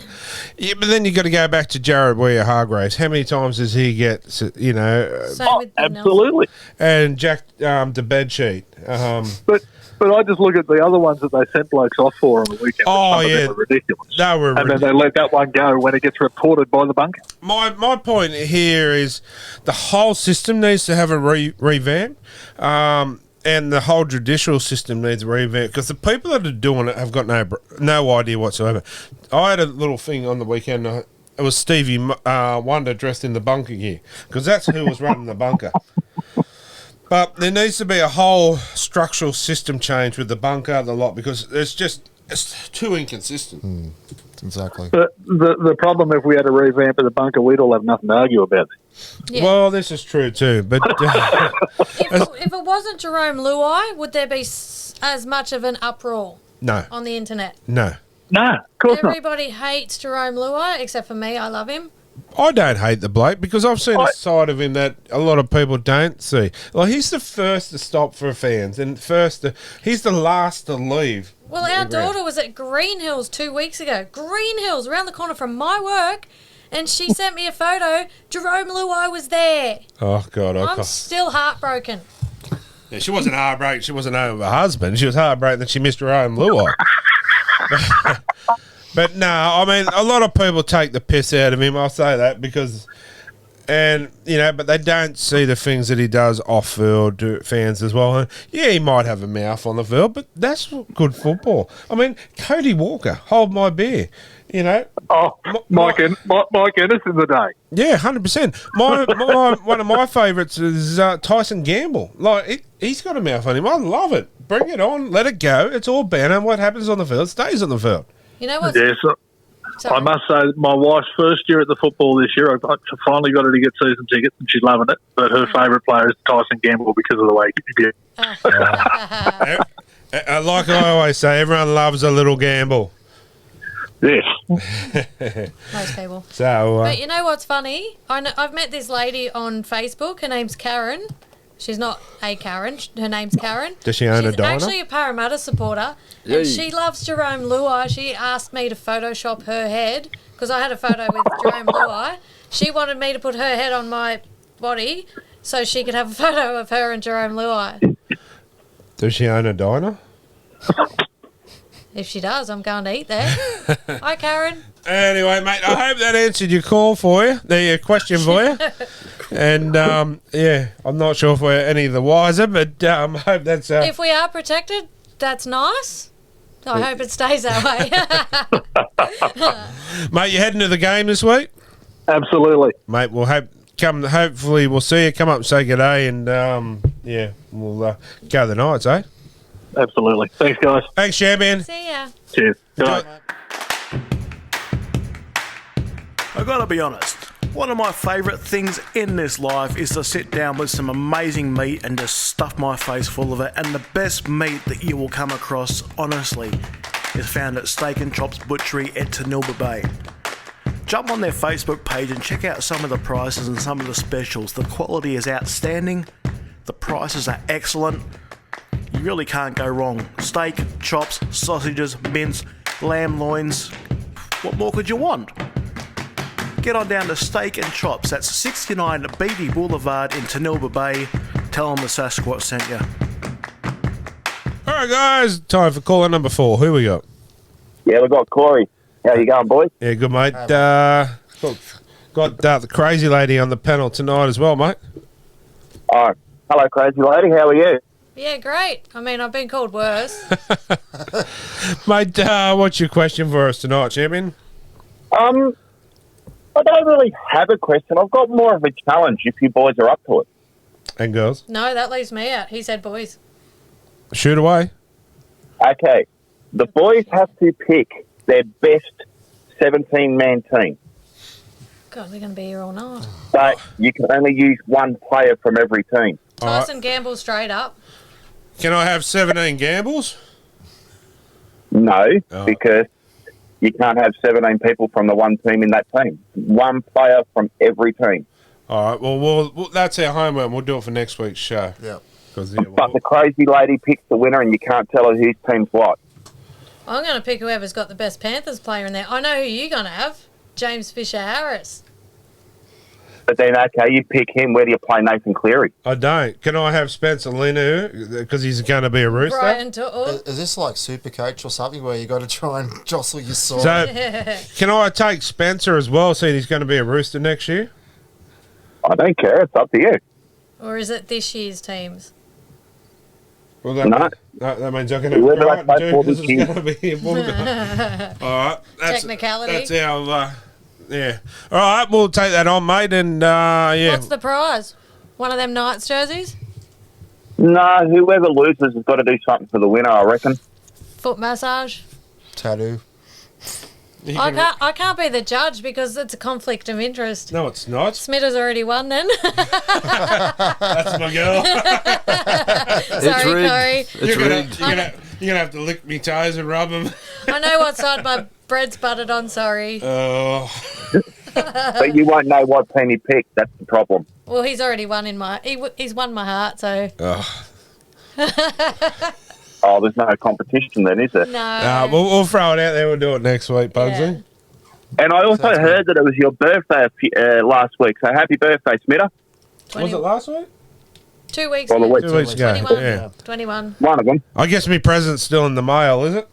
then you got to go back to Jared Weir-Hargraves. How many times does he get? Same with Nelson. Absolutely. And Jack the bed sheet. But I just look at the other ones that they sent blokes off for on the weekend. Oh, Some of them yeah. were ridiculous. They were and then they let that one go when it gets reported by the bunker. My point here is the whole system needs to have a revamp, and the whole judicial system needs a revamp, because the people that are doing it have got no idea whatsoever. I had a little thing on the weekend. It was Stevie Wonder dressed in the bunker gear, because that's who was running the bunker. But there needs to be a whole structural system change with the bunker, the lot, because it's too inconsistent. Exactly. The problem, if we had a revamp of the bunker, we'd all have nothing to argue about. Yeah. Well, this is true too, but if it wasn't Jerome Luai, would there be as much of an uproar no, on the internet? no. No, of course not. Everybody hates Jerome Luai, except for me. I love him. I don't hate the bloke, because I've seen a side of him that a lot of people don't see. Like, he's the first to stop for fans, and he's the last to leave. Well, our daughter was at Green Hills 2 weeks ago. Green Hills, around the corner from my work, and she sent me a photo. Jerome Luai was there. Oh, God. I'm still heartbroken. Yeah, she wasn't heartbroken. She wasn't over her husband. She was heartbroken that she missed Jerome Luai. But no, I mean, a lot of people take the piss out of him. I'll say that because, but they don't see the things that he does off field to fans as well. Yeah, he might have a mouth on the field, but that's good football. I mean, Cody Walker, hold my beer. Oh, Mike Ennis in the day. Yeah, 100%. One of my favourites is Tyson Gamble. Like, he's got a mouth on him. I love it. Bring it on. Let it go. It's all banner. What happens on the field stays on the field. You know what? Yes, I must say, my wife's first year at the football this year, I finally got her to get season tickets, and she's loving it. But her favourite player is Tyson Gamble because of the way he did. Like I always say, everyone loves a little gamble. Yes. Most people. So, but you know what's funny? I've met this lady on Facebook. Her name's Karen. She's not a Karen. Her name's Karen. Does she own a diner? She's actually a Parramatta supporter. Yay. And she loves Jerome Luai. She asked me to Photoshop her head because I had a photo with Jerome Luai. She wanted me to put her head on my body so she could have a photo of her and Jerome Luai. Does she own a diner? If she does, I'm going to eat there. Hi, Karen. Anyway, mate, I hope that answered your call for you, your question for you. And, I'm not sure if we're any the wiser, but I hope that's... If we are protected, that's nice. I hope it stays that way. Mate, you heading to the game this week? Absolutely. Mate, hopefully we'll see you. Come up and say good day, and, we'll go the Knights, eh? Absolutely. Thanks, guys. Thanks, champion. See ya. Cheers. Bye. I gotta be honest, one of my favourite things in this life is to sit down with some amazing meat and just stuff my face full of it, and the best meat that you will come across, honestly, is found at Steak and Chops Butchery at Tanilba Bay. Jump on their Facebook page and check out some of the prices and some of the specials. The quality is outstanding, the prices are excellent. You really can't go wrong. Steak, chops, sausages, mince, lamb loins. What more could you want? Get on down to Steak and Chops. That's 69 Beatty Boulevard in Tanilba Bay. Tell them the Sasquatch sent you. All right, guys. Time for caller number 4. Who we got? Yeah, we got Corey. How you going, boys? Yeah, good, mate. Got the crazy lady on the panel tonight as well, mate. Oh, hello, crazy lady. How are you? Yeah, great. I mean, I've been called worse. Mate, what's your question for us tonight, champion? I don't really have a question. I've got more of a challenge if you boys are up to it. And girls? No, that leaves me out. He said boys. Shoot away. Okay. The boys have to pick their best 17-man team. God, we're going to be here all night. But you can only use one player from every team. Tyson Gamble straight up. Can I have 17 gambles? No, because you can't have 17 people from the one team in that team. One player from every team. All right, well, that's our homework. We'll do it for next week's show. Yeah. But the crazy lady picks the winner and you can't tell her whose team's what. I'm going to pick whoever's got the best Panthers player in there. I know who you're going to have. James Fisher-Harris. But then, okay, you pick him. Where do you play Nathan Cleary? I don't. Can I have Spencer Linu because he's going to be a Rooster? Brian To'o. Is this like Supercoach or something where you got to try and jostle your side? So, can I take Spencer as well, seeing he's going to be a Rooster next year? I don't care. It's up to you. Or is it this year's teams? Well, No. that means I can have Whoever I Brighton play too, for 'cause this it's year. going to be a All right. Technicality. That's our, yeah. All right, we'll take that on, mate, and, yeah. What's the prize? One of them Knights jerseys? No, whoever loses has got to do something for the winner, I reckon. Foot massage? Tattoo. I can't be the judge because it's a conflict of interest. No, it's not. Smitter's already won then. That's my girl. Sorry, rigged. Corey. It's rigged. You're gonna have to lick me toes and rub them. I know what side my bread's buttered on, sorry. Oh. But you won't know what team he picked. That's the problem. Well, he's already won he's won my heart, so. Oh, there's no competition then, is there? No. We'll throw it out there. We'll do it next week, Bugsy. And I also heard that it was your birthday last week. So happy birthday, Smitter. Was it last week? 2 weeks Well, the ago. week- 2 weeks ago. 21. Yeah. 21. One of them. I guess my present's still in the mail, is it?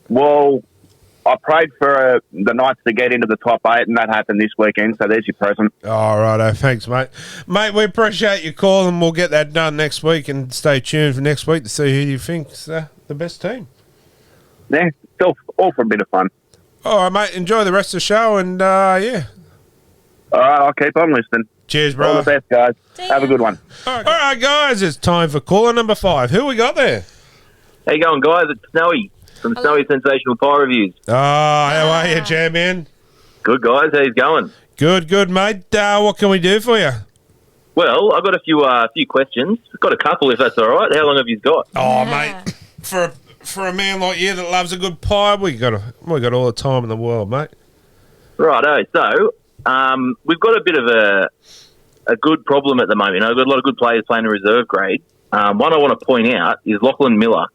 Well, I prayed for the Knights to get into the top 8, and that happened this weekend. So there's your present. All righto. Thanks, mate. Mate, we appreciate your call, and we'll get that done next week. And stay tuned for next week to see who you think's the best team. Yeah, it's all for a bit of fun. All right, mate. Enjoy the rest of the show, and yeah. All right, I'll keep on listening. Cheers, bro. All the best, guys. Have a good one. All right, guys. It's time for caller number 5. Who we got there? How you going, guys? It's Snowy from Snowy Sensational Pie Reviews. Oh, how are you, champion? Good, guys. How's it going? Good, mate. What can we do for you? Well, I've got a few questions. Got a couple, if that's all right. How long have you got? Oh, mate, for a man like you that loves a good pie, we got all the time in the world, mate. Righto. So, we've got a bit of a good problem at the moment. I've got a lot of good players playing in reserve grade. One I want to point out is Lachlan Miller.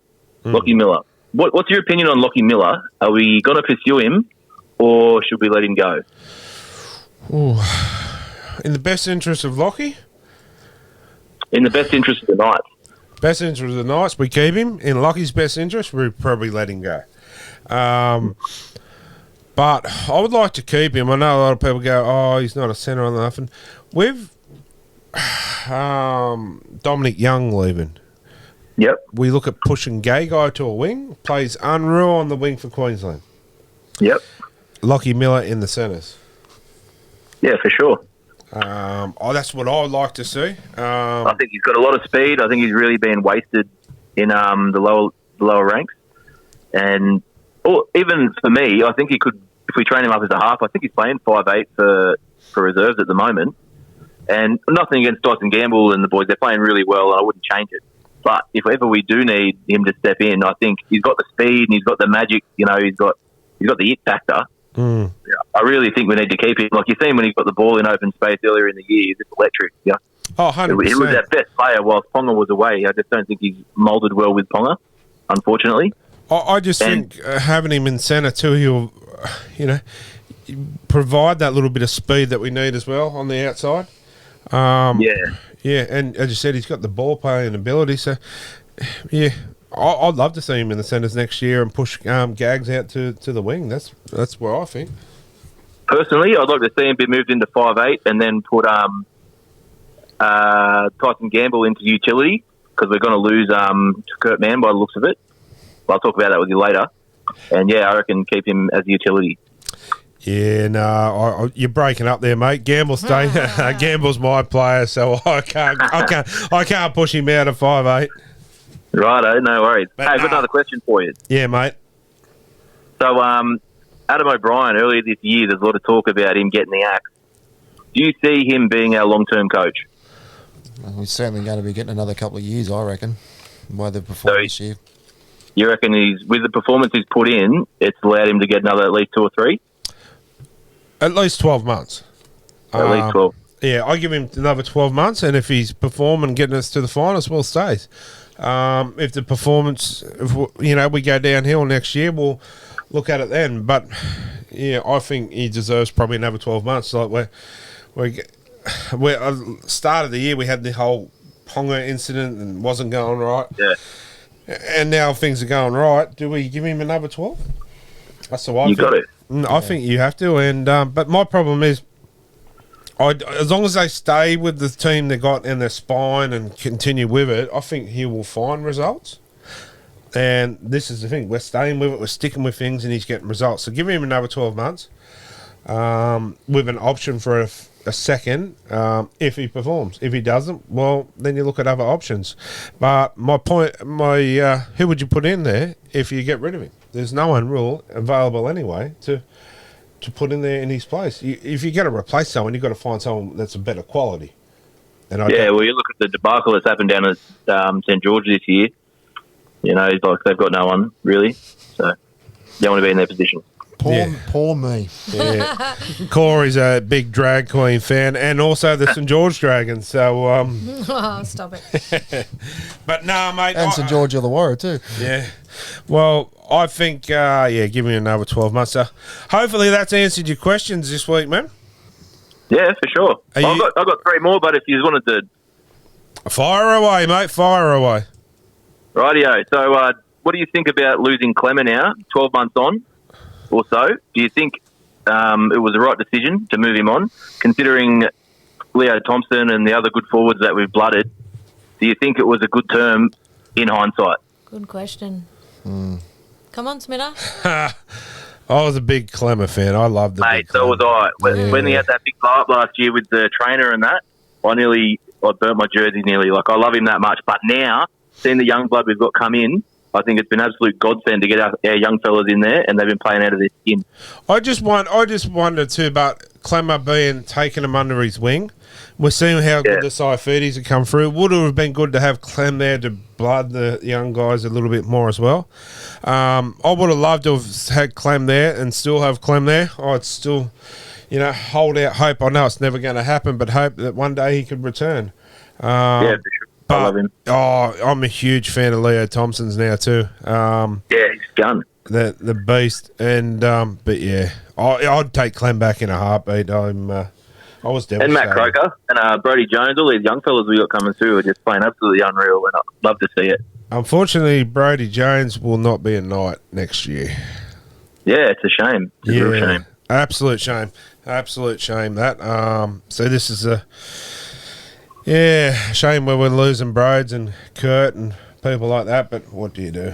Lockie Miller. What's your opinion on Lockie Miller? Are we going to pursue him, or should we let him go? Ooh. In the best interest of Lockie? In the best interest of the Knights. Best interest of the Knights, we keep him. In Lockie's best interest, we probably let him go. But I would like to keep him. I know a lot of people go, oh, he's not a centre or nothing. With Dominic Young leaving. Yep. We look at pushing Gay Guy to a wing, plays unreal on the wing for Queensland. Yep. Lockie Miller in the centres. Yeah, for sure. That's what I would like to see. I think he's got a lot of speed. I think he's really been wasted in the lower ranks. And even for me, I think he could, if we train him up as a half, I think he's playing 5'8" for reserves at the moment. And nothing against Dyson Gamble and the boys. They're playing really well, and I wouldn't change it. But if ever we do need him to step in, I think he's got the speed and he's got the magic. You know, he's got the it factor. Mm. Yeah, I really think we need to keep him. Like you've seen when he's got the ball in open space earlier in the year, he's just electric. Yeah. Oh, 100%. He was our best player whilst Ponga was away. I just don't think he's moulded well with Ponga, unfortunately. I just think having him in centre too, he'll, provide that little bit of speed that we need as well on the outside. Yeah, and as you said, he's got the ball playing ability. So, yeah, I'd love to see him in the centres next year and push Gags out to the wing. That's where I think. Personally, I'd like to see him be moved into 5'8" and then put Tyson Gamble into utility because we're going to lose Kurt Mann by the looks of it. I'll talk about that with you later. And, yeah, I reckon keep him as utility. Yeah, no, you're breaking up there, mate. Gamble's my player, so I can't push him out of 5'8". Righto, no worries. Hey, I've got another question for you. Yeah, mate. So, Adam O'Brien, earlier this year, there's a lot of talk about him getting the axe. Do you see him being our long-term coach? Well, he's certainly going to be getting another couple of years, I reckon, by the performance this year. You reckon with the performance he's put in, it's allowed him to get another at least 2 or 3? At least 12 months. At least 12. Yeah, I give him another 12 months, and if he's performing, getting us to the finals, well, stays. If the performance, we go downhill next year, we'll look at it then. But yeah, I think he deserves probably another 12 months. Like we're start of the year, we had the whole Ponga incident and wasn't going right. Yeah. And now things are going right. Do we give him another 12? That's the way You got it. I think you have to. And but my problem is, as long as they stay with the team they got in their spine and continue with it, I think he will find results. And this is the thing: we're staying with it, we're sticking with things, and he's getting results. So give him another 12 months with an option for a second if he performs. If he doesn't, well, then you look at other options. But my point, who would you put in there if you get rid of him? There's no one rule available anyway to put in there in his place. If you're going to replace someone, you've got to find someone that's a better quality. And well, you look at the debacle that's happened down at St George this year. Like they've got no one really, so you don't want to be in their position. Poor me. Yeah. Corey's a big drag queen fan, and also the St George Dragons. So, oh, stop it. But no, mate. And St George Illawarra too. Yeah. Well, I think, give me another 12 months. So hopefully that's answered your questions this week, man. Yeah, for sure. I've got three more, but if you wanted to... Fire away, mate. Fire away. Rightio. So what do you think about losing Clemmer now, 12 months on or so? Do you think it was the right decision to move him on, considering Leo Thompson and the other good forwards that we've blooded? Do you think it was a good term in hindsight? Good question. Come on, Smitter. I was a big Clemmer fan. I loved it. Mate, so was I. When he had that big blow up last year with the trainer and that, I burnt my jersey nearly. Like, I love him that much. But now, seeing the young blood we've got come in, I think it's been absolute godsend to get our young fellas in there, and they've been playing out of their skin. I just wonder too about Clemmer being taking him under his wing. We're seeing how good the Saifidis have come through. Would it have been good to have Clem there to blood the young guys a little bit more as well? I would have loved to have had Clem there and still have Clem there. I'd still, hold out hope. I know it's never going to happen, but hope that one day he could return. Yeah, for sure. I love him. I'm a huge fan of Leo Thompson's now too. He's gun. The beast, and but yeah, I'd take Clem back in a heartbeat. I was devastated. And Matt Croker and Brody Jones, all these young fellas we got coming through are just playing absolutely unreal, and I'd love to see it. Unfortunately, Brody Jones will not be a Knight next year. Yeah, it's a shame. It's a real shame. Absolute shame. Absolute shame. That so this is a shame where we're losing Broads and Kurt and people like that. But what do you do?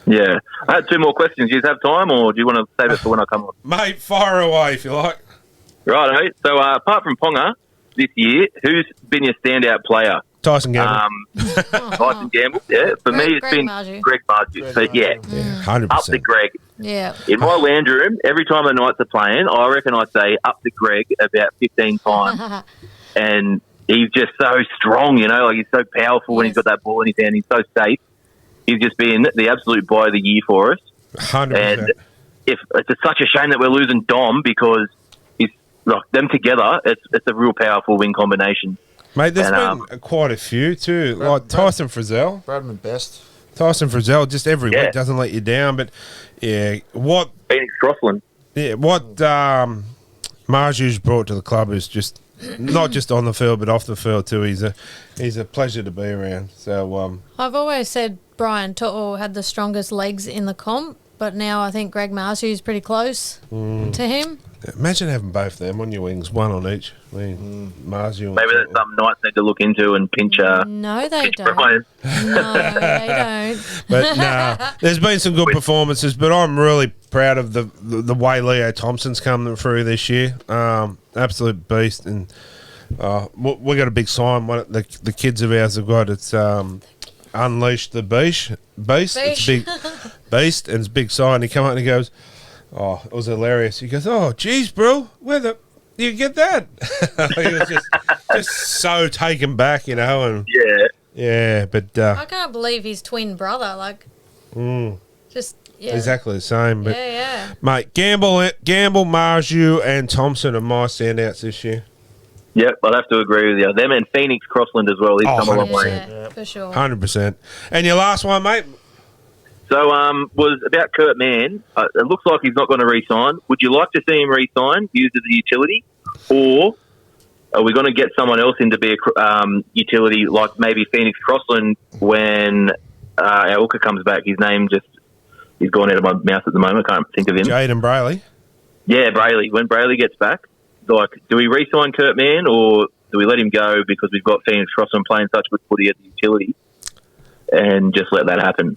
Yeah, I had two more questions. Do you have time, or do you want to save it for when I come on? Mate, fire away if you like. Right, so apart from Ponga this year, who's been your standout player? Tyson Gamble. Tyson Gamble, yeah. For me, it's been Greg Marju. So, 100%. Up to Greg. Yeah. In my lounge room, every time the Knights are playing, I reckon I say up to Greg about 15 times. And he's just so strong, like he's so powerful when he's got that ball in his hand. He's so safe. He's just been the absolute boy of the year for us. 100%. And it's such a shame that we're losing Dom because them together, it's a real powerful win combination. Mate, there's been quite a few too. Like Tyson Frizzell. Bradman Best. Tyson Frizzell just every week doesn't let you down. But, what... Phoenix Crossland. Yeah, what Marju's brought to the club is just... not just on the field, but off the field too. He's a pleasure to be around. So I've always said Brian To'o had the strongest legs in the comp, but now I think Greg Marshall's pretty close to him. Imagine having both of them on your wings, one on each. Marju. Maybe that's something Knights need to look into and pinch. No, they don't. Brian. No, they don't. But nah, there's been some good performances, but I'm really proud of the way Leo Thompson's come through this year. Absolute beast, and we got a big sign. One the kids of ours have got. It's Unleash the Beast. It's big beast, and it's a big sign. He come out and he goes, "Oh, it was hilarious." He goes, "Oh, geez, bro, where the you get that?" He was just so taken back, and yeah. But I can't believe his twin brother, just exactly the same. But yeah. mate, Gamble, Marju, and Thompson are my standouts this year. Yep, I'd have to agree with you. Them and Phoenix Crossland as well. He's come a long way. Yeah, for sure. 100%. And your last one, mate? So, was about Kurt Mann. It looks like he's not going to re-sign. Would you like to see him re-sign, use as a utility, or are we going to get someone else in to be a utility, like maybe Phoenix Crossland when our Hooker comes back? His name he's gone out of my mouth at the moment. I can't think of him. Jaden Brayley. Yeah, Brayley. When Brayley gets back, like, do we re-sign Kurt Mann or do we let him go because we've got Phoenix Crossland playing such good footy at the utility and just let that happen?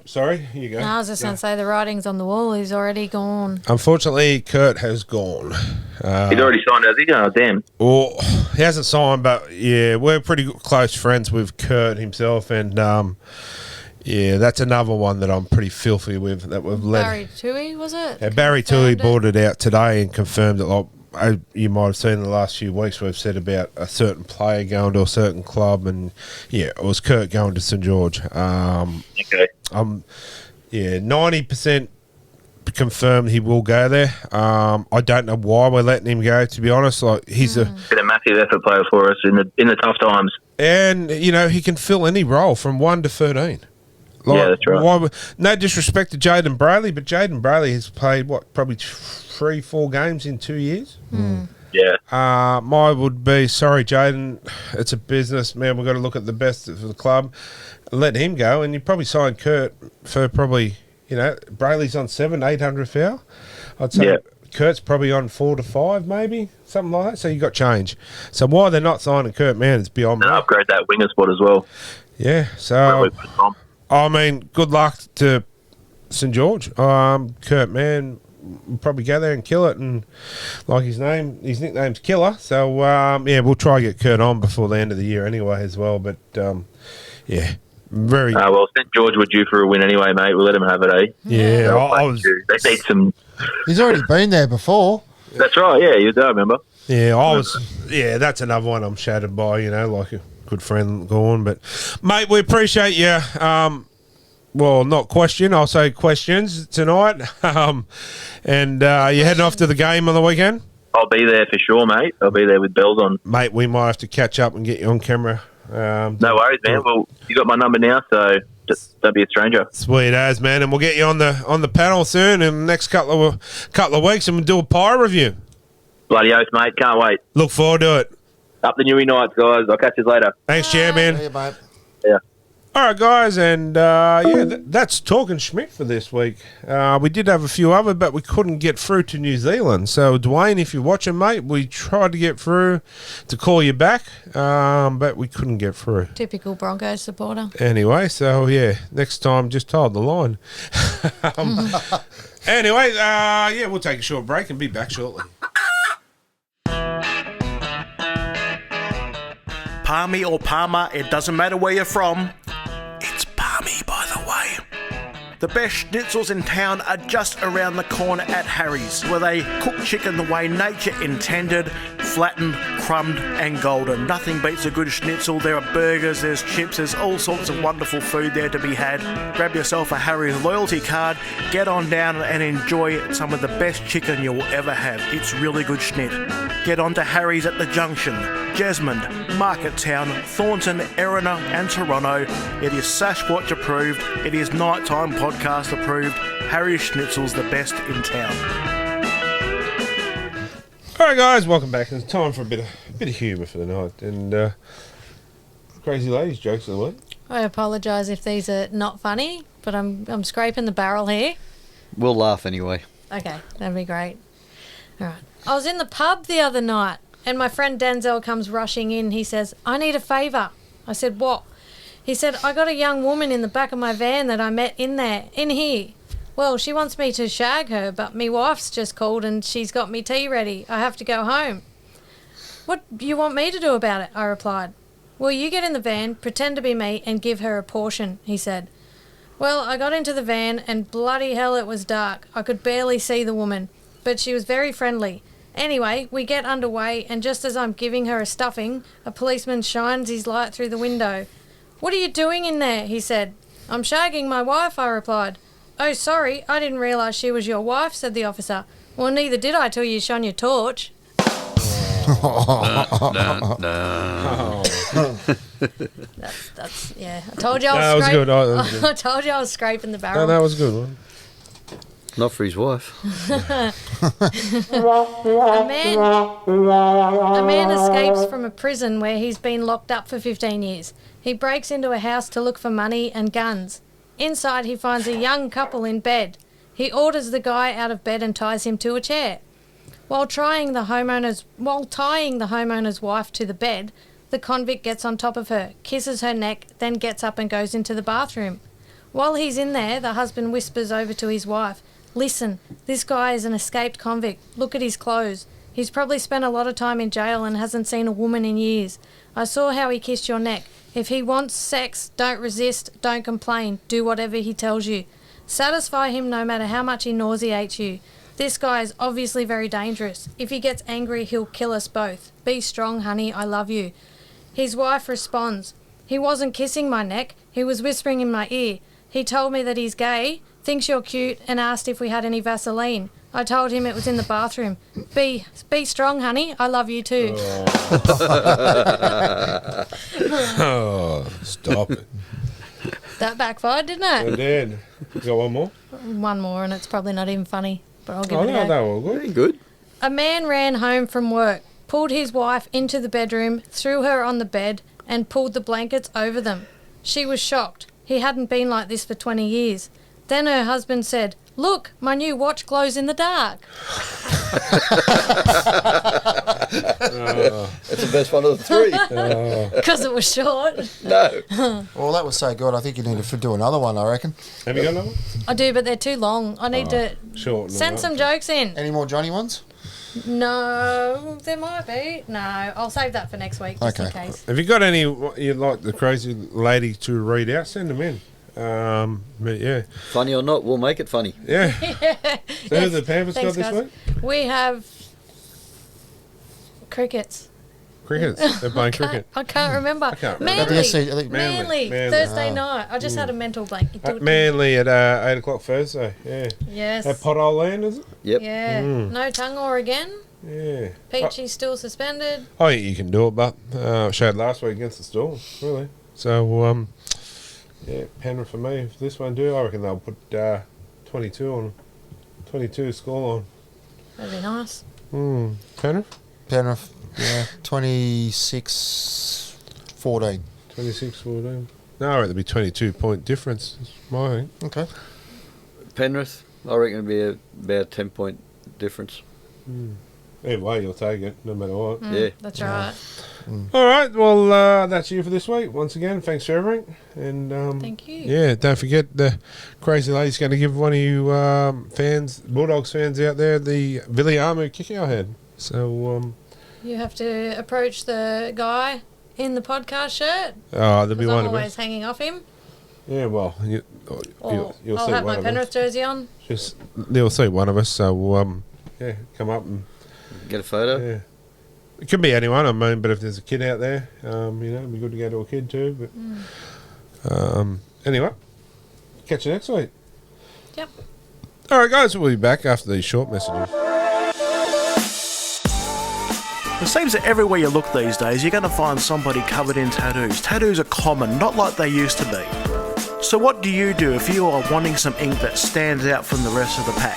Sorry, you go. No, I was just going to say the writing's on the wall. He's already gone. Unfortunately, Kurt has gone. He's already signed, has he? Oh, damn. Well, he hasn't signed, but yeah, we're pretty close friends with Kurt himself, and yeah, that's another one that I'm pretty filthy with that we've let. Barry Toohey, was it? Yeah, Barry Toohey bought it out today and confirmed it. Like, you might have seen in the last few weeks we've said about a certain player going to a certain club, and yeah, it was Kurt going to St George. Okay. Yeah, 90% confirmed he will go there. I don't know why we're letting him go, to be honest. Like, he's been a massive effort player for us in the tough times, and you know he can fill any role from 1 to 13. Like, yeah, that's right. No disrespect to Jaden Brayley, but Jaden Brayley has played probably 3-4 games in 2 years. Yeah. Mine would be, sorry, Jaden, it's a business, man. We've got to look at the best for the club. Let him go, and you probably sign Kurt for probably, you know, Brayley's on 800 foul. I'd say Kurt's probably on 4 to 5, maybe something like that. So you got change. So why they're not signing Kurt, man, it's beyond me. And upgrade that winger spot as well. Yeah. So I mean, good luck to St George. Kurt, man, will probably go there and kill it, and like his nickname's Killer. So yeah, we'll try to get Kurt on before the end of the year anyway as well. But yeah, very. Well, St George were due for a win anyway, mate. We'll let them have it, eh? Yeah, they need some. He's already been there before. That's right. Yeah, you do. I remember. Yeah, Yeah, that's another one I'm shattered by. You know, like a good friend gone. But mate, we appreciate you. Well, not question. I'll say questions tonight. And you're heading off to the game on the weekend? I'll be there for sure, mate. I'll be there with bells on. Mate, we might have to catch up and get you on camera. No worries, man. Well, you got my number now, so just don't be a stranger. Sweet as, man. And we'll get you on the panel soon in the next couple of weeks, and we'll do a pie review. Bloody oath, mate. Can't wait. Look forward to it. Up the Newey Knights, guys. I'll catch you later. Thanks, Chairman. See you, mate. Yeah. All right, guys, and that's Talking Schmidt for this week. We did have a few other, but we couldn't get through to New Zealand. So, Dwayne, if you're watching, mate, we tried to get through to call you back, but we couldn't get through. Typical Broncos supporter. Anyway, so, yeah, next time, just hold the line. Anyway, yeah, we'll take a short break and be back shortly. Palmy or Palmer, it doesn't matter where you're from. It's Palmy, by the way. The best schnitzels in town are just around the corner at Harry's, where they cook chicken the way nature intended, flattened, crumbed and golden. Nothing beats a good schnitzel. There are burgers, there's chips, there's all sorts of wonderful food there to be had. Grab yourself a Harry's loyalty card, get on down and enjoy some of the best chicken you'll ever have. It's really good schnit. Get on to Harry's at the Junction, Jesmond, Marketown, Thornton, Erina and Toronto. It is Sasquatch approved. It is Nighttime Podcast approved. Harry's Schnitzel's the best in town. All right, guys, welcome back. It's time for a bit of humour for the night, and crazy ladies jokes of the week. I apologise if these are not funny, but I'm scraping the barrel here. We'll laugh anyway. Okay, that'd be great. All right. I was in the pub the other night, and my friend Denzel comes rushing in. He says, "I need a favour." I said, "What?" He said, "I got a young woman in the back of my van that I met in here. Well, she wants me to shag her, but me wife's just called and she's got me tea ready. I have to go home." "What do you want me to do about it?" I replied. "Well, you get in the van, pretend to be me, and give her a portion," he said. Well, I got into the van, and bloody hell it was dark. I could barely see the woman, but she was very friendly. Anyway, we get underway, and just as I'm giving her a stuffing, a policeman shines his light through the window. "What are you doing in there?" he said. "I'm shagging my wife," I replied. "Oh, sorry, I didn't realise she was your wife," said the officer. "Well, neither did I till you shone your torch." Dun, dun. That's yeah. I told you I That was was good. Oh, that was I good. told you I was scraping the barrel. No, that was a good one. Not for his wife. A man escapes from a prison where he's been locked up for 15 years. He breaks into a house to look for money and guns. Inside, he finds a young couple in bed. He orders the guy out of bed and ties him to a chair. While tying the homeowner's wife to the bed, the convict gets on top of her, kisses her neck, then gets up and goes into the bathroom. While he's in there, the husband whispers over to his wife, "Listen, this guy is an escaped convict. Look at his clothes. He's probably spent a lot of time in jail and hasn't seen a woman in years. I saw how he kissed your neck. If he wants sex, don't resist, don't complain. Do whatever he tells you. Satisfy him no matter how much he nauseates you. This guy is obviously very dangerous. If he gets angry, he'll kill us both. Be strong, honey. I love you." His wife responds, "He wasn't kissing my neck. He was whispering in my ear. He told me that he's gay, thinks you're cute, and asked if we had any Vaseline. I told him it was in the bathroom. Be strong, honey. I love you too." Oh, stop it. That backfired, didn't I it? did. You got one more? One more, and it's probably not even funny, but I'll give Oh, it a no, go. that was good. Good. A man ran home from work, pulled his wife into the bedroom, threw her on the bed, and pulled the blankets over them. She was shocked. He hadn't been like this for 20 years. Then her husband said, "Look, my new watch glows in the dark." That's the best one of the three. Because it was short. No. Well, that was so good. I think you need to do another one, I reckon. Have you got another one? I do, but they're too long. I need to Short. send some jokes in. Any more Johnny ones? No, there might be. No, I'll save that for next week just in Okay. case. Have you got any you'd like the crazy lady to read out? Send them in. But yeah. Funny or not, we'll make it funny. Yeah. So who the Panthers got Thanks, this guys. week? We have crickets. Crickets. They're playing cricket. I can't remember. can't remember. Yes, I Manly. think- Manly. Manly. Thursday night. I just had a mental blank. You do At it. Manly at 8 o'clock Thursday. Yeah. Yes. At Pothole Land, is it? Yep. Yeah. No Tungor again. Yeah. Peachy's still suspended. Oh, yeah, you can do it, but showed last week against the Storm, really. So, yeah, Penrith for me. If this one do, I reckon they'll put 22 on, 22 score That'd be nice. on. Penrith? Penrith, yeah, 26-14. 26-14. No, I reckon there'll be 22-point difference. Is my thing. Okay. Penrith, I reckon it'll be about a 10-point difference. Either way, you'll take it, no matter what. Yeah. That's right. All right, well, that's you for this week. Once again, thanks for everything. And Thank you. yeah, don't forget the crazy lady's going to give one of you fans, Bulldogs fans out there, the Villiamo kick-out head. So, You have to approach the guy in the podcast shirt. there'll be 'cause one I'm of always us. hanging off him. Yeah, well, Or you'll I'll see have one my of Penrith us. jersey on. Just you'll see one of us. So, yeah, come up and Get a photo. yeah. It could be anyone, I mean, but if there's a kid out there, it'd be good to go to a kid too. But anyway, catch you next week. Yep. All right, guys, we'll be back after these short messages. It seems that everywhere you look these days, you're going to find somebody covered in tattoos. Tattoos are common, not like they used to be. So what do you do if you are wanting some ink that stands out from the rest of the pack?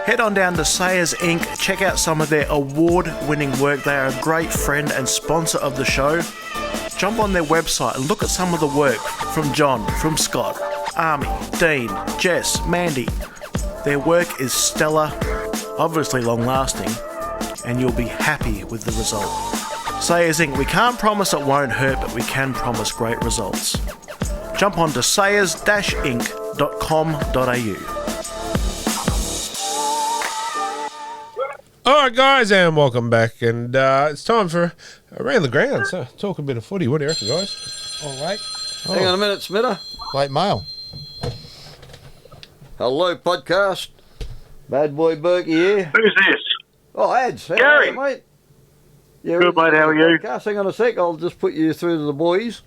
Head on down to Sayers Ink, check out some of their award-winning work. They are a great friend and sponsor of the show. Jump on their website and look at some of the work from John, from Scott, Army, Dean, Jess, Mandy. Their work is stellar, obviously long-lasting, and you'll be happy with the result. Sayers Ink, we can't promise it won't hurt, but we can promise great results. Jump on to sayers-ink.com.au. All right, guys, and welcome back. And it's time for Around the Ground. So, talk a bit of footy. What do you reckon, guys? All right. Hang on a minute, Smitter. Late mail. Hello, podcast. Bad boy Berkey here. Who's this? Oh, Ads. How Gary. are you, mate? Yeah, Good, mate, how are you? Podcast. Hang on a sec. I'll just put you through to the boys.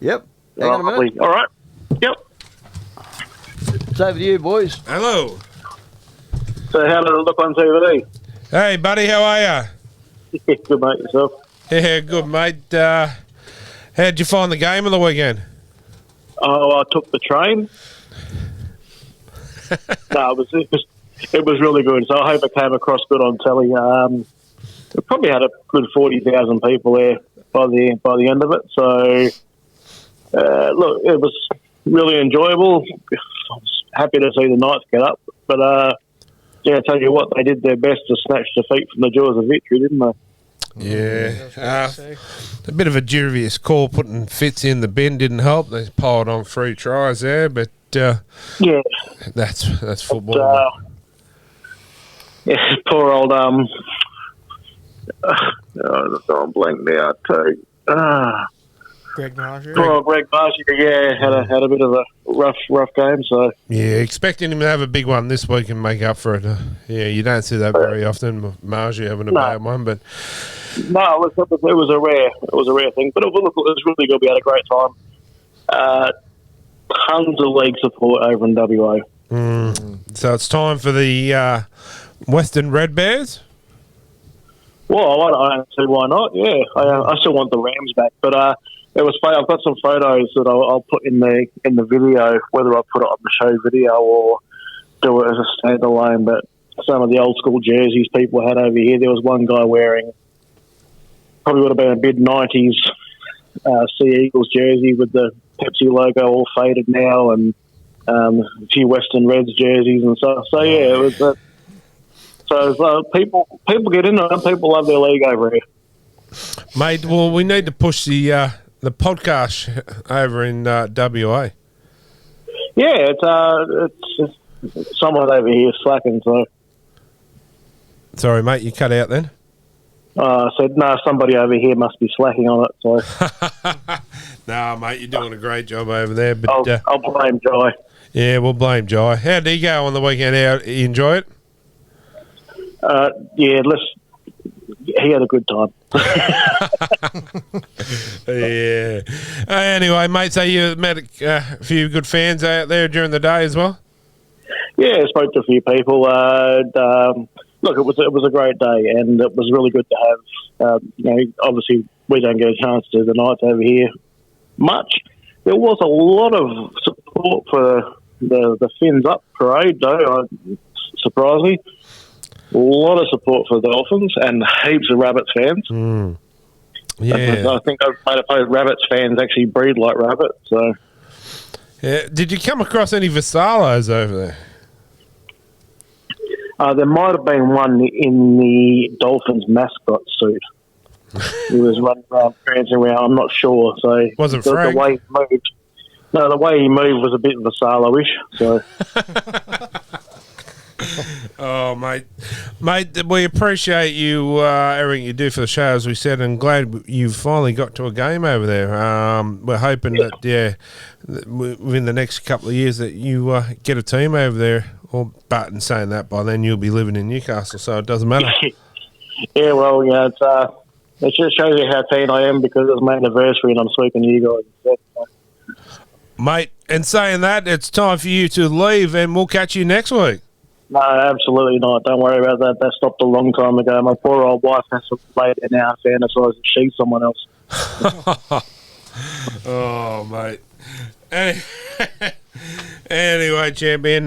Yep. Hang on a minute. Lovely. All right. Yep. It's over to you, boys. Hello. So how does it look on TV? Hey, buddy, how are you? Yeah, good, mate. Yourself? Yeah, good, mate. How'd you find the game on the weekend? Oh, I took the train. No, it was really good. So I hope it came across good on telly. We probably had a good 40,000 people there by the end of it. So look, it was really enjoyable. I was happy to see the Knights get up, but yeah, I tell you what, they did their best to snatch defeat from the jaws of victory, didn't they? Yeah, a bit of a dubious call putting Fitz in the bin didn't help. They piled on 3 tries there, but yeah, that's football. Yeah, poor old I'm blank now too. Greg Marshall. Poor old Greg Marshall, yeah, had a bit of a rough game. So yeah, expecting him to have a big one this week and make up for it. Yeah, you don't see that very often. Margie having a bad one, but no, it was a rare thing. But it was really good. We had a great time. Tons of league support over in WA. So it's time for the Western Red Bears. Well, I don't see why not. Yeah, I still want the Rams back, but it was funny. I've got some photos that I'll put in the video, whether I put it on the show video or do it as a standalone. But some of the old school jerseys people had over here. There was one guy wearing probably would have been a mid-90s Sea Eagles jersey with the Pepsi logo all faded now, and a few Western Reds jerseys and stuff. So yeah, it was. So people get into it. People love their league over here, mate. Well, we need to push the podcast over in WA. Yeah, it's someone over here slacking. So sorry, mate, you cut out then. I said no. Somebody over here must be slacking on it. So nah, mate, you're doing a great job over there. But I'll blame Jai. Yeah, we'll blame Jai. How did he go on the weekend? How did you enjoy it? Yeah, he had a good time. Yeah. Anyway, mate, so you met a few good fans out there during the day as well? Yeah, I spoke to a few people. Look, it was a great day, and it was really good to have. Obviously, we don't get a chance to do the Knights over here much. There was a lot of support for the Fins Up parade, though, surprisingly. A lot of support for the Dolphins and heaps of Rabbits fans. Yeah. I think I've made a post, Rabbits fans actually breed like rabbits. So, yeah. Did you come across any Vasalos over there? There might have been one in the Dolphins mascot suit. He was running around, prancing around. I'm not sure. So wasn't Frank? The way he moved. No, the way he moved was a bit Vasalo-ish. So. Oh, mate, we appreciate you everything you do for the show, as we said, and glad you've finally got to a game over there. We're hoping that within the next couple of years that you get a team over there. But in saying that, by then you'll be living in Newcastle, so it doesn't matter. Yeah, well, yeah, it just shows you how keen I am because it's my anniversary and I'm speaking to you guys. Mate, and saying that, it's time for you to leave, and we'll catch you next week. No, absolutely not. Don't worry about that. That stopped a long time ago. My poor old wife has to lay there now fantasise that she's someone else. Oh, mate. Anyway, champion,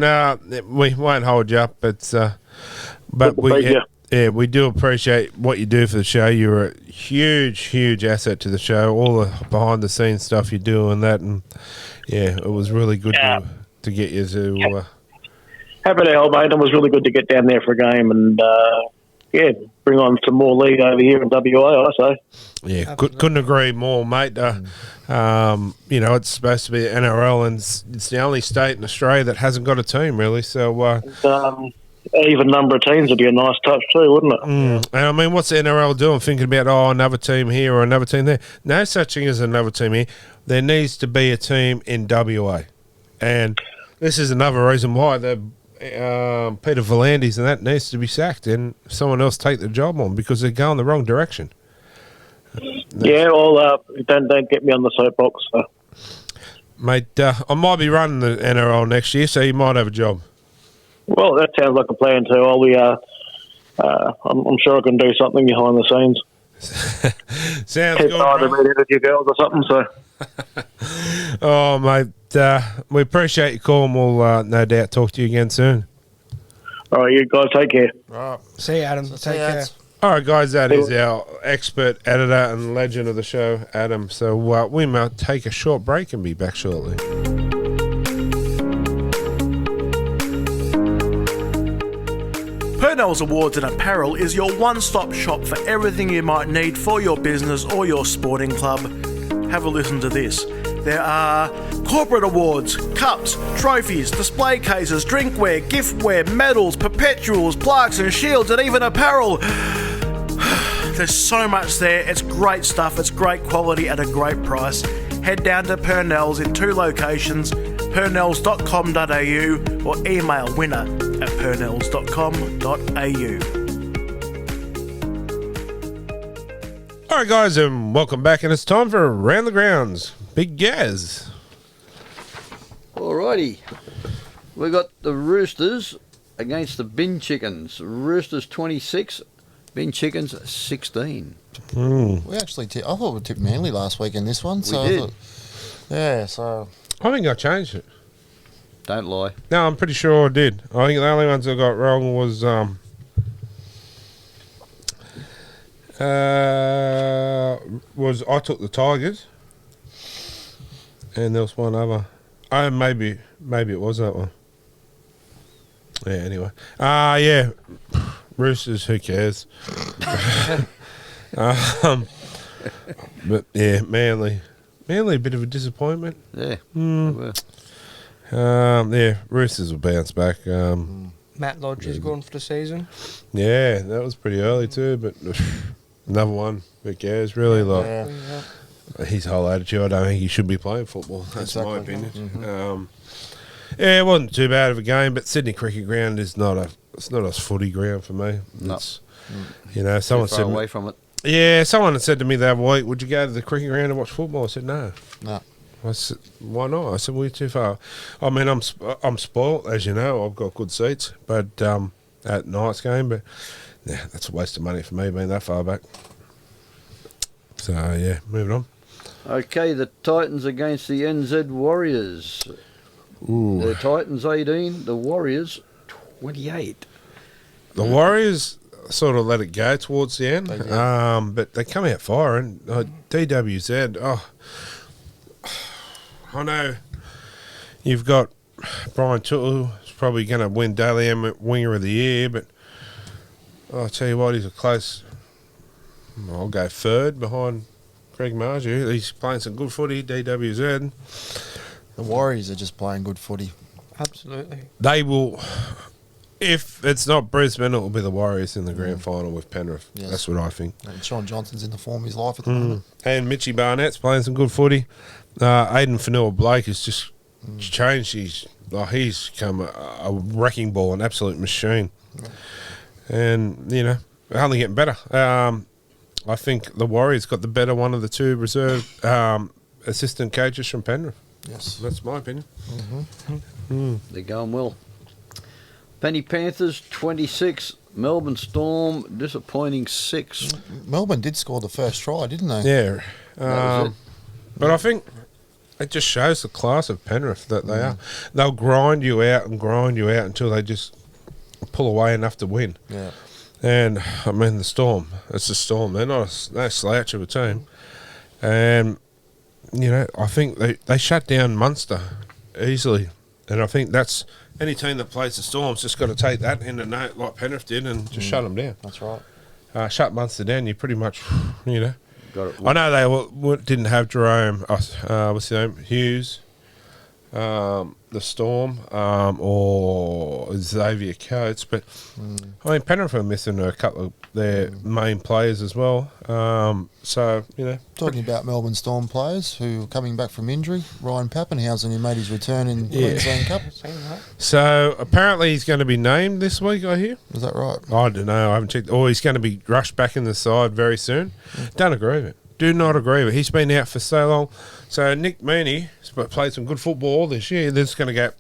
we won't hold you up, but we do appreciate what you do for the show. You're a huge asset to the show. All the behind the scenes stuff you do and that, and yeah, it was really good to get you to. Happy to help, mate. It was really good to get down there for a game and, bring on some more league over here in WA, I say. Yeah, couldn't agree more, mate. It's supposed to be NRL, and it's the only state in Australia that hasn't got a team, really. So, even number of teams would be a nice touch too, wouldn't it? And I mean, what's the NRL doing? Thinking about, another team here or another team there. No such thing as another team here. There needs to be a team in WA. And this is another reason why Peter Volandis and that needs to be sacked and someone else take the job on, because they're going the wrong direction. Yeah, well, don't get me on the soapbox. So. Mate, I might be running the NRL next year, so you might have a job. Well, that sounds like a plan too. I'll be I'm sure I can do something behind the scenes. Sounds Keep good, either bro. with your girls or something. So Oh, mate, we appreciate your call, and we'll no doubt talk to you again soon. all right, you guys take care. Right. See you, Adam. So, Take yeah, care. it's- All right, guys, that is our expert editor and legend of the show, Adam. So we might take a short break and be back shortly. Purnell's Awards and Apparel is your one-stop shop for everything you might need for your business or your sporting club. Have a listen to this. There are corporate awards, cups, trophies, display cases, drinkware, giftware, medals, perpetuals, plaques and shields, and even apparel. There's so much there. It's great stuff. It's great quality at a great price. Head down to Purnell's in 2 locations, purnells.com.au or email winner@purnells.com.au. All right, guys, and welcome back, and it's time for Around the Grounds. Big Gaz. Alrighty. We got the Roosters against the Bin Chickens. Roosters 26, Bin Chickens 16. We actually I thought we tipped Manly last week in this one. So did. I thought, yeah, so I think I changed it. Don't lie. No, I'm pretty sure I did. I think the only ones I got wrong was I took the Tigers, and there was one other. Oh, maybe it was that one. Yeah. Anyway, yeah, Roosters. Who cares? But yeah, Manly, a bit of a disappointment. Yeah. Yeah, Roosters will bounce back. Matt Lodge is gone for the season. Yeah, that was pretty early too, but another one. Who cares, really? Like his whole attitude, I don't think he should be playing football. That's my opinion. Yeah, it wasn't too bad of a game, but Sydney Cricket Ground is not a footy ground for me. No. It's, someone Too far said away from it. Yeah, someone had said to me the other week, "Would you go to the cricket ground and watch football?" I said, "No." no. I said, "Why not?" I said, "We're too far." I mean, I'm spoilt, as you know. I've got good seats, but at night's game, but yeah, that's a waste of money for me being that far back. So yeah, moving on. Okay, the Titans against the NZ Warriors. Ooh. The Titans 18, the Warriors 28. The Warriors sort of let it go towards the end, but they come out firing. DWZ. I know you've got Brian Tuttle is probably going to win Daily M Winger of the Year, but I'll tell you what, he's a close. I'll go third behind Craig Marju. He's playing some good footy. DWZ. The Warriors are just playing good footy. Absolutely. They will. If it's not Brisbane, it will be the Warriors in the grand final with Penrith. Yes. That's what I think. And Sean Johnson's in the form of his life at the moment. And Mitchy Barnett's playing some good footy. Aidan Fanua-Blake has just changed. He's become a wrecking ball, an absolute machine. And, only getting better. I think the Warriors got the better one of the two reserve assistant coaches from Penrith. Yes. That's my opinion. They're going well. Penny Panthers 26, Melbourne Storm disappointing 6. Melbourne did score the first try, didn't they? Yeah. was it. But I think it just shows the class of Penrith that they are. They'll grind you out until they just pull away enough to win. Yeah. And, I mean, the Storm. It's the Storm. They're not no slouch of a team. And, I think they shut down Munster easily. And I think that's any team that plays the Storm's just got to take that in the note like Penrith did and just shut them down. That's right. Shut Munster down, you pretty much, Got it. I know they didn't have Jerome, what's his name, Hughes, the Storm, or Xavier Coates, but I mean Penrith are missing a couple of their main players as well. Talking about Melbourne Storm players who are coming back from injury, Ryan Pappenhausen, who made his return in Queensland Cup. So apparently he's going to be named this week, I hear. Is that right? I don't know, I haven't checked. Or he's going to be rushed back in the side very soon. Don't agree with it. Do not agree with it. He's been out for so long. So Nick Meaney has played some good football this year. They're just going to go,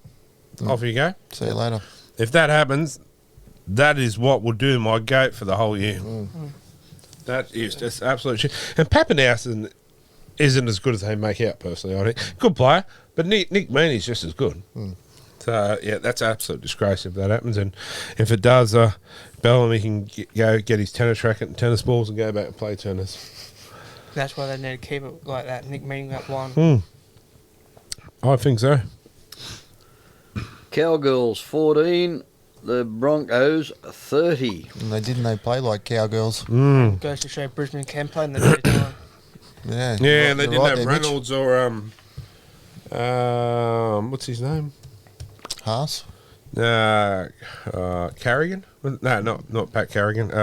off you go. See you later. If that happens, that is what will do my goat for the whole year. That is just absolute shit. And Pappenhausen isn't as good as they make out, personally, I think. Good player, but Nick Meaney's just as good. So, yeah, that's an absolute disgrace if that happens. And if it does, Bellamy can go get his tennis racket and tennis balls and go back and play tennis. That's why they need to keep it like that. Nick Meaning at 1. I think so. Cowgirls 14, the Broncos 30. And they play like cowgirls. Goes to show Brisbane can play in the daytime. Yeah. Yeah, and they didn't have there, Reynolds or what's his name? Haas. Carrigan? No, not Pat Carrigan. It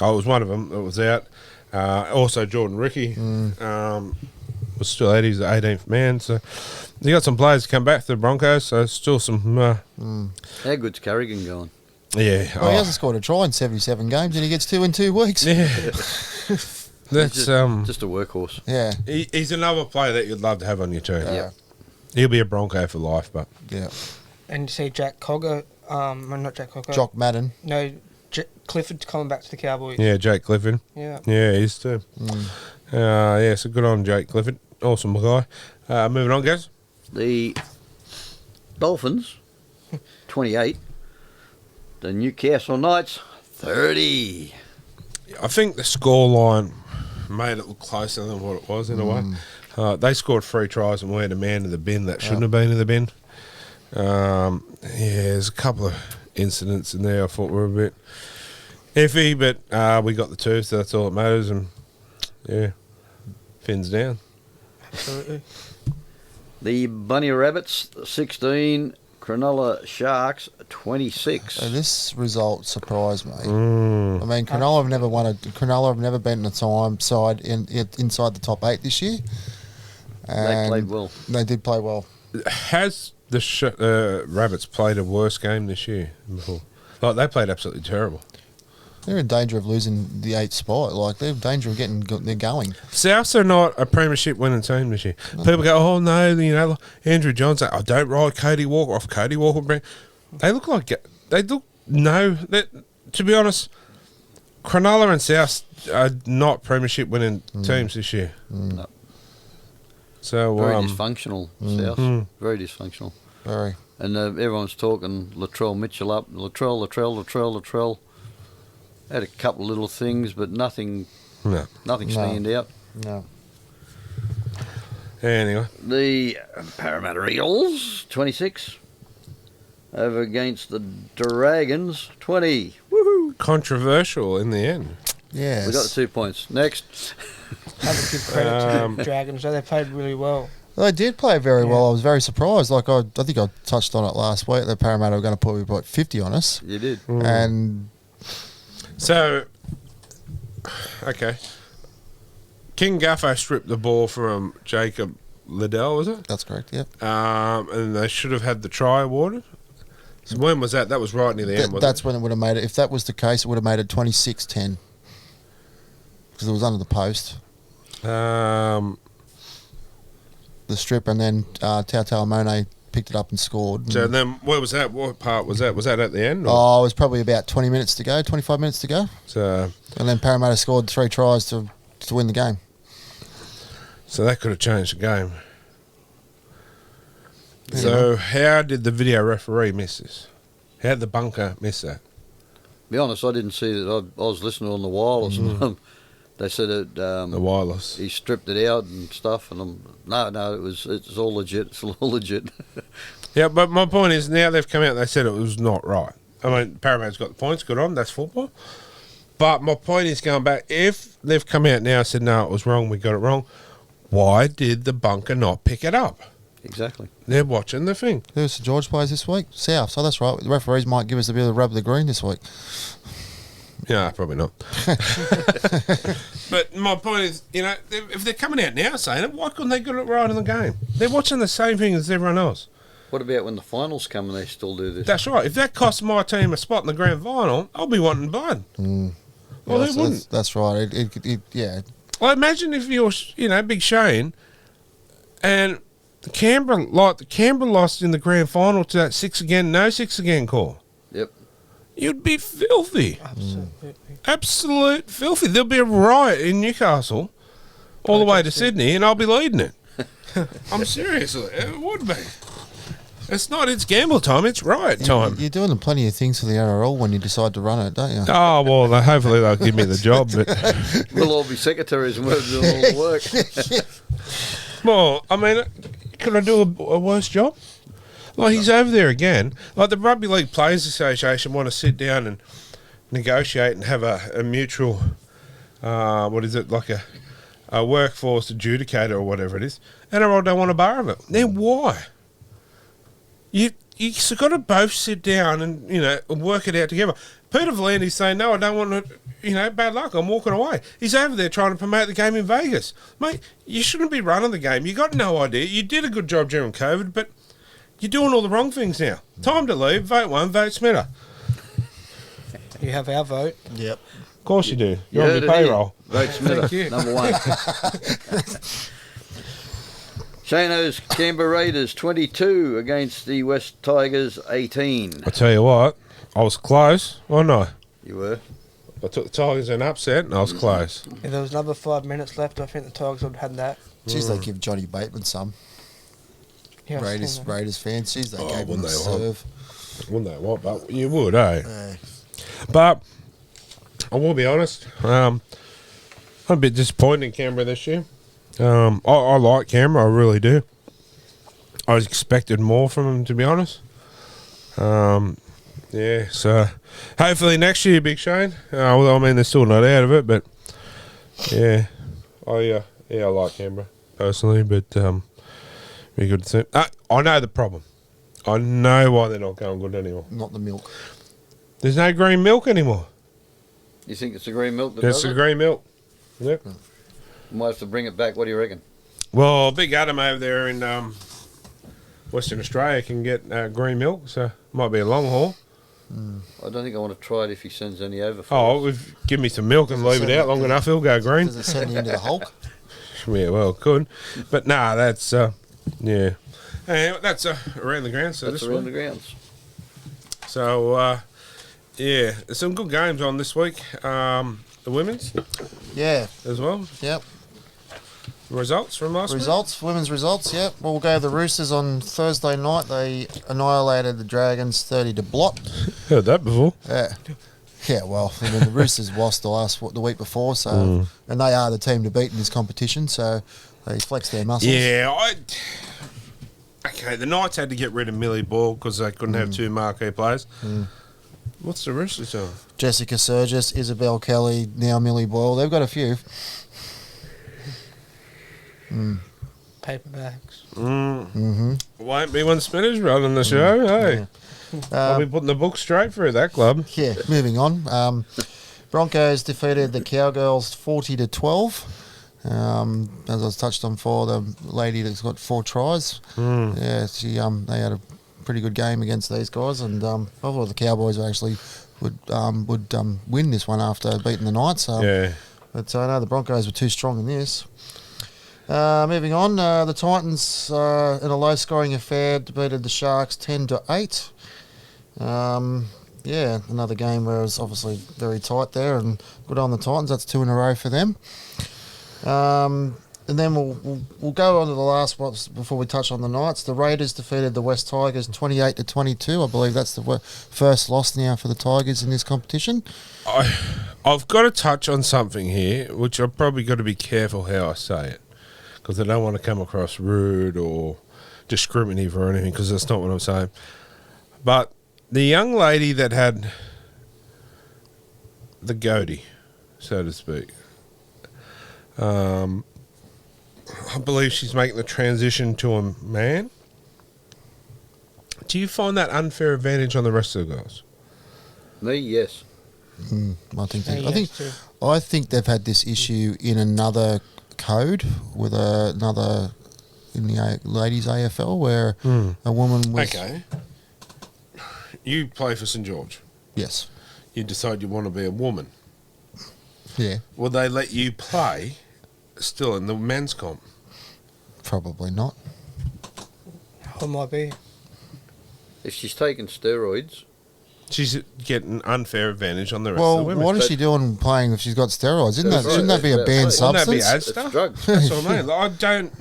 was one of them that was out. Also, Jordan Ricky was still at his 18th man. So they got some players to come back to the Broncos. So still some. How good's Carrigan going? Yeah. Well, he hasn't scored a try in 77 games, and he gets 2 in 2 weeks. Yeah. That's just a workhorse. Yeah. He's another player that you'd love to have on your team. Yeah. He'll be a Bronco for life, but Yeah. And you see Jack Cogger, not Jack Cogger. Jock Madden. No, Clifford's coming back to the Cowboys. yeah, Jake Clifford. Yeah. Yeah, he is too. Yeah, so good on Jake Clifford. Awesome guy. Moving on, guys. The Dolphins 28, the Newcastle Knights 30. I think the scoreline made it look closer than what it was in a way. They scored 3 tries and we had a man in the bin that shouldn't have been in the bin. Yeah, there's a couple of incidents in there I thought were a bit iffy, but we got the 2, so that's all that matters. And yeah, fins down. Absolutely. The Bunny Rabbits 16, Cronulla Sharks 26. So this result surprised me. I mean, Cronulla have never been a time side inside the top 8 this year. They played well. They did play well. Has the Rabbits played a worse game this year before? Like, they played absolutely terrible. They're in danger of losing the 8th spot. Like, they're in danger of they're going. Souths are not a premiership winning team this year. No. People go, oh no, Andrew Johnson. I don't ride Cody Walker off Cody Walker. They look like to be honest, Cronulla and Souths are not premiership winning teams this year. No. So very dysfunctional, South. Very dysfunctional. Very. And everyone's talking Latrell Mitchell up. Latrell. Had a couple of little things, but nothing stand out. No. Anyway. The Parramatta Eagles, 26. Over against the Dragons, 20. Woohoo! Controversial in the end. Yes. We got the 2 points. Next. Have to give credit to the Dragons. They played really well. They did play very well. I was very surprised. Like I think I touched on it last week. The Parramatta were going to put about 50 on us. You did. And so, okay. King Guffer stripped the ball from Jacob Liddell, was it? That's correct, yep. And they should have had the try awarded. So when was that? That was right near the end, wasn't That's when it would have made it. If that was the case, it would have made it 26-10. Because it was under the post. The strip, and then Tautau Monet picked it up and scored. So then, where was that? What part was that? Was that at the end? Or? Oh, it was probably about 20 minutes to go, 25 minutes to go. So, and then Parramatta scored 3 tries to win the game. So that could have changed the game. Yeah. So how did the video referee miss this? How did the bunker miss that? To be honest, I didn't see that. I was listening on the wireless. And they said it. The wireless. He stripped it out and stuff, and it's all legit. It's all legit. Yeah, but my point is now they've come out and they said it was not right. I mean, Parramatta's got the points. Good on, that's football. But my point is going back. If they've come out now and said no, it was wrong, we got it wrong. Why did the bunker not pick it up? Exactly. They're watching the thing. Who's St George plays this week? South. So that's right. The referees might give us a bit of the rub of the green this week. Yeah, probably not. But my point is, if they're coming out now saying it, why couldn't they get it right in the game? They're watching the same thing as everyone else. What about when the finals come and they still do this? That's right. If that costs my team a spot in the grand final, I'll be wanting blood. Well, they wouldn't. That's right. Yeah. Well, imagine if you're, Big Shane, and Canberra lost in the grand final to that 6 again, no 6 again call. Yep. you'd be filthy. Absolutely. Absolute filthy. There'll be a riot in Newcastle all the way to Sydney, and I'll be leading it. I'm serious. It would be. It's not. It's gamble time. It's riot time. You're doing plenty of things for the NRL when you decide to run it, don't you? Oh, well, hopefully they'll give me the job. But We'll all be secretaries and we'll do all the work. well, I mean, could I do a worse job? Like, he's over there again. Like, the Rugby League Players Association want to sit down and negotiate and have a mutual, what is it, like a workforce adjudicator or whatever it is. NRL don't want a bar of it. Then why? You've got to both sit down and, work it out together. Peter V'landys saying, no, I don't want to, bad luck, I'm walking away. He's over there trying to promote the game in Vegas. Mate, you shouldn't be running the game. You got no idea. You did a good job during COVID, but you're doing all the wrong things now. Time to leave. Vote one, vote Smitter. You have our vote. Yep. Of course you do. You're You on heard your it here. payroll. Vote Smitter, Thank you. number one. Shano's Canberra Raiders 22 against the West Tigers 18. I tell you what, I was close, wasn't I? You were? I took the Tigers in upset and I was close. If there was another 5 minutes left, I think the Tigers would have had that. Jeez, they give Johnny Bateman some. Yeah, I've seen that. Raiders fans, jeez, they gave him wouldn't a they want? serve. Wouldn't they what? But you would, eh? Yeah. But I will be honest, I'm a bit disappointed in Canberra this year. I like Canberra, I really do. I was expected more from them, to be honest. Yeah, so hopefully next year, Big Shane. Well, I mean, they're still not out of it, but yeah, I like Canberra personally, but be good to see. I know the problem. I know why they're not going good anymore. Not the milk. There's no green milk anymore. You think it's the green milk that It's does the it? green milk. Yep. Might have to bring it back. What do you reckon? Well, Big Adam over there in Western Australia can get green milk, so might be a long haul. I don't think I want to try it if he sends any over for Oh, give me some milk and leave it out long enough, he'll go green. Does it send you into the Hulk? Yeah, well, it could. But nah, that's, yeah. Hey, that's around the grounds. So That's this around week. the grounds. So, yeah, there's some good games on this week. The women's Yeah. as well. Yep. Results from last week? Results, women's results, yep. Well, we'll go the Roosters on Thursday night. They annihilated the Dragons 30 to blot. Heard that before. Yeah. Yeah, well, I mean, the Roosters lost the week before, so and they are the team to beat in this competition, so they flexed their muscles. Yeah, okay, the Knights had to get rid of Millie Ball because they couldn't have two marquee players. What's the Roosters doing? Jessica Surgis, Isabel Kelly, now Millie Boyle. They've got a few. Paper bags. Won't be one spinners running the show, hey. I'll be putting the book straight through that club. Yeah, moving on. Broncos defeated the Cowgirls 40 to 12. As I was touched on before, the lady that's got 4 tries. Yeah, they had a pretty good game against these guys, and I thought the Cowboys actually would win this one after beating the Knights. Yeah. But I know the Broncos were too strong in this. Moving on, the Titans in a low-scoring affair defeated the Sharks 10 to 8. Yeah, another game where it was obviously very tight there, and good on the Titans. That's 2 in a row for them. And then we'll go on to the last one before we touch on the Knights. The Raiders defeated the West Tigers 28 to 22. I believe that's the first loss now for the Tigers in this competition. I've got to touch on something here, which I've probably got to be careful how I say it, because I don't want to come across rude or discriminative or anything, because that's not what I'm saying. But the young lady that had the goatee, so to speak, I believe she's making the transition to a man. Do you find that unfair advantage on the rest of the girls? Me, yes. I think they've had this issue in another code with another in the ladies AFL where a woman was. Okay. You play for St George. Yes. You decide you want to be a woman. Yeah. Will they let you play still in the men's comp? Probably not. Or might be. If she's taken steroids, She's getting unfair advantage on the rest of the Well, women. what is she doing playing if she's got steroids? Shouldn't that be a banned Wouldn't that be substance? Asda? It's drugs. That's what I mean. Like, I don't.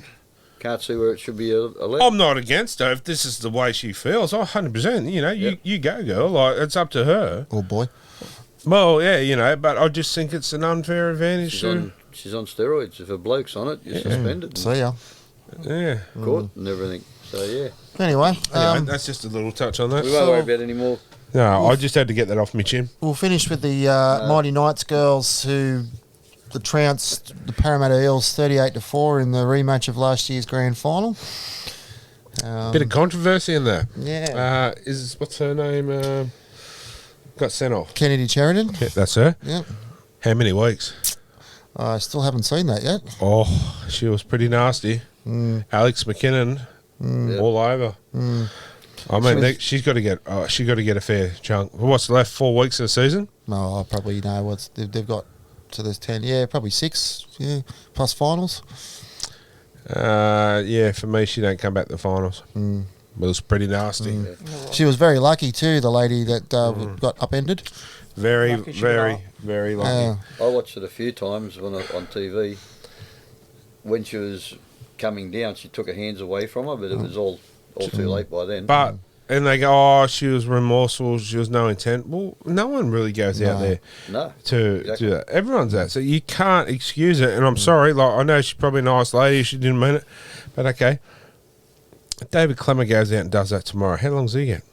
Can't see where it should be allowed. I'm not against her if this is the way she feels. 100%. You know, you go, girl. Like, it's up to her. Oh boy. Well, yeah, you know, but I just think it's an unfair advantage She's on steroids. If a bloke's on it, you're suspended. See ya. Yeah. Court and everything. So, yeah. Anyway, that's just a little touch on that. We won't worry about any more. No, I just had to get that off my chin. we'll finish with the Mighty Knights girls who trounced the Parramatta Eels 38-4 in the rematch of last year's grand final. Bit of controversy in there. Yeah. What's her name? Got sent off. Kennedy Sheridan. Yeah, that's her. Yep. How many weeks? I still haven't seen that yet. Oh, she was pretty nasty. Alex McKinnon, all over. I mean, she's got to get. She's got to get a fair chunk. What's left? 4 weeks of the season? No, I probably know what's they've got. So there's 10. Yeah, probably 6. Yeah, plus finals. Yeah, for me, she don't come back to the finals. It was pretty nasty. She was very lucky too. The lady that got upended. Very, Lucky she very, got very lucky. I watched it a few times on TV. When she was coming down, she took her hands away from her, but it was all too late by then. But and they go, oh, she was remorseful. She was no intent. Well, no one really goes out there to do that. Everyone's that, so you can't excuse it. And I'm sorry. Like, I know she's probably a nice lady. She didn't mean it, but okay. David Clemmer goes out and does that tomorrow. How long's he get?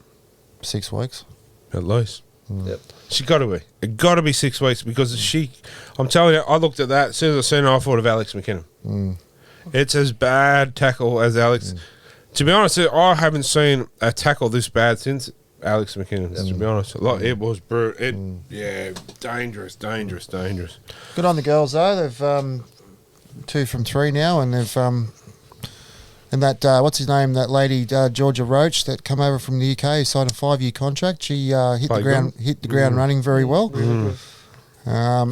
6 weeks. At least. Yep. She got to be. It got to be 6 weeks because I'm telling you, I looked at that. As soon as I seen it, I thought of Alex McKinnon. It's as bad tackle as Alex. To be honest, I haven't seen a tackle this bad since Alex McKinnon. To be honest, like it was brutal. Yeah, dangerous. Good on the girls though. They've 2 from 3 now, and they've and that what's his name? That lady Georgia Roach that come over from the UK signed a 5-year contract. She hit the ground running very well. I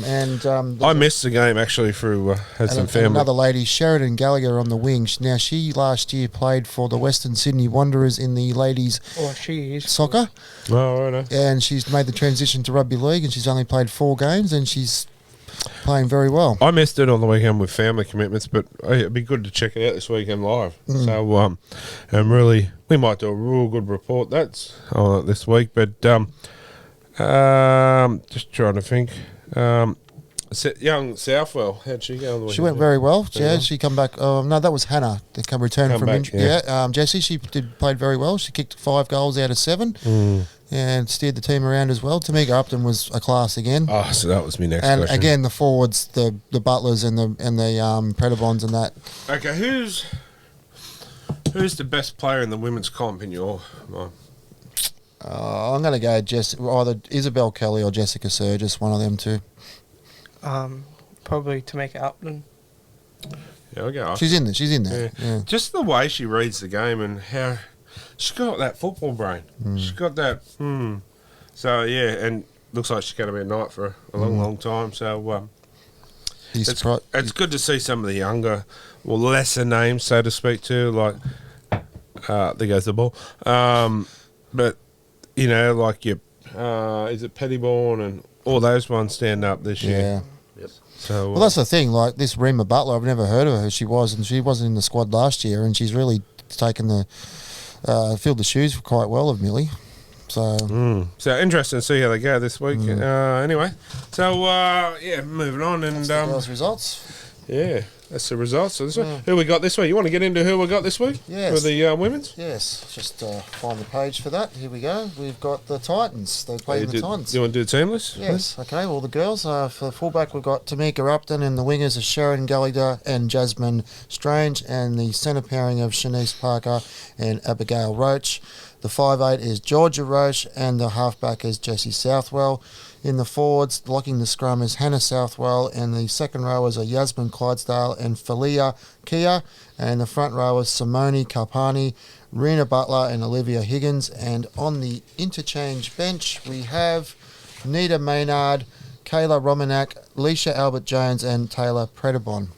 missed the game actually through had some family. Another lady, Sheridan Gallagher, on the wing. Now she last year played for the Western Sydney Wanderers in the ladies soccer. Oh, right. And she's made the transition to rugby league, and she's only played 4 games, and she's playing very well. I missed it on the weekend with family commitments, but it'd be good to check it out this weekend live. So, and really, we might do a real good report this week. But just trying to think. Young Southwell, how'd she go on the weekend? She went very well. Yeah, she come back. No, that was Hannah. They returned from injury. Yeah, Jessie, she played very well. She kicked 5 goals out of 7. And steered the team around as well. Tamika Upton was a class again. Oh, so that was my next question. And again, the forwards, the Butlers and the Predabons and that. Okay, who's the best player in the women's comp in your mind? I'm going to go either Isabel Kelly or Jessica Surgis, one of them two. Probably Tamika Upton. Yeah, I'll go. She's in there. Yeah. Just the way she reads the game and how she's got that football brain. She's got that. So yeah, and looks like she's going to be a Knight for a long time. So it's good to see some of the younger, lesser names, so to speak, too. Like there goes the ball. But you know, like your is it Pettybourne and all those ones stand up this year. Yeah. Yep. So well, that's the thing. Like this Rima Butler, I've never heard of her. She wasn't in the squad last year, and she's really taken the filled the shoes quite well of Millie. So interesting to see how they go this week. Anyway, so moving on and those results. Yeah, that's the results. So this week, who we got this week? You want to get into who we got this week? Yes. For the women's? Yes. Just find the page for that. Here we go. We've got the Titans. They play the Titans. Do you want to do the team list? Yes. Okay. Well, the girls for the fullback we've got Tamika Upton, and the wingers are Sharon Gallagher and Jasmine Strange, and the centre pairing of Shanice Parker and Abigail Roach. The 5'8" is Georgia Roche, and the halfback is Jessie Southwell. In the forwards, blocking the scrum is Hannah Southwell, and the second rowers are Yasmin Clydesdale and Felia Kia, and the front rowers Simone Carpani, Rena Butler and Olivia Higgins, and on the interchange bench we have Nita Maynard, Kayla Romanak, Leisha Albert-Jones and Taylor Predabon.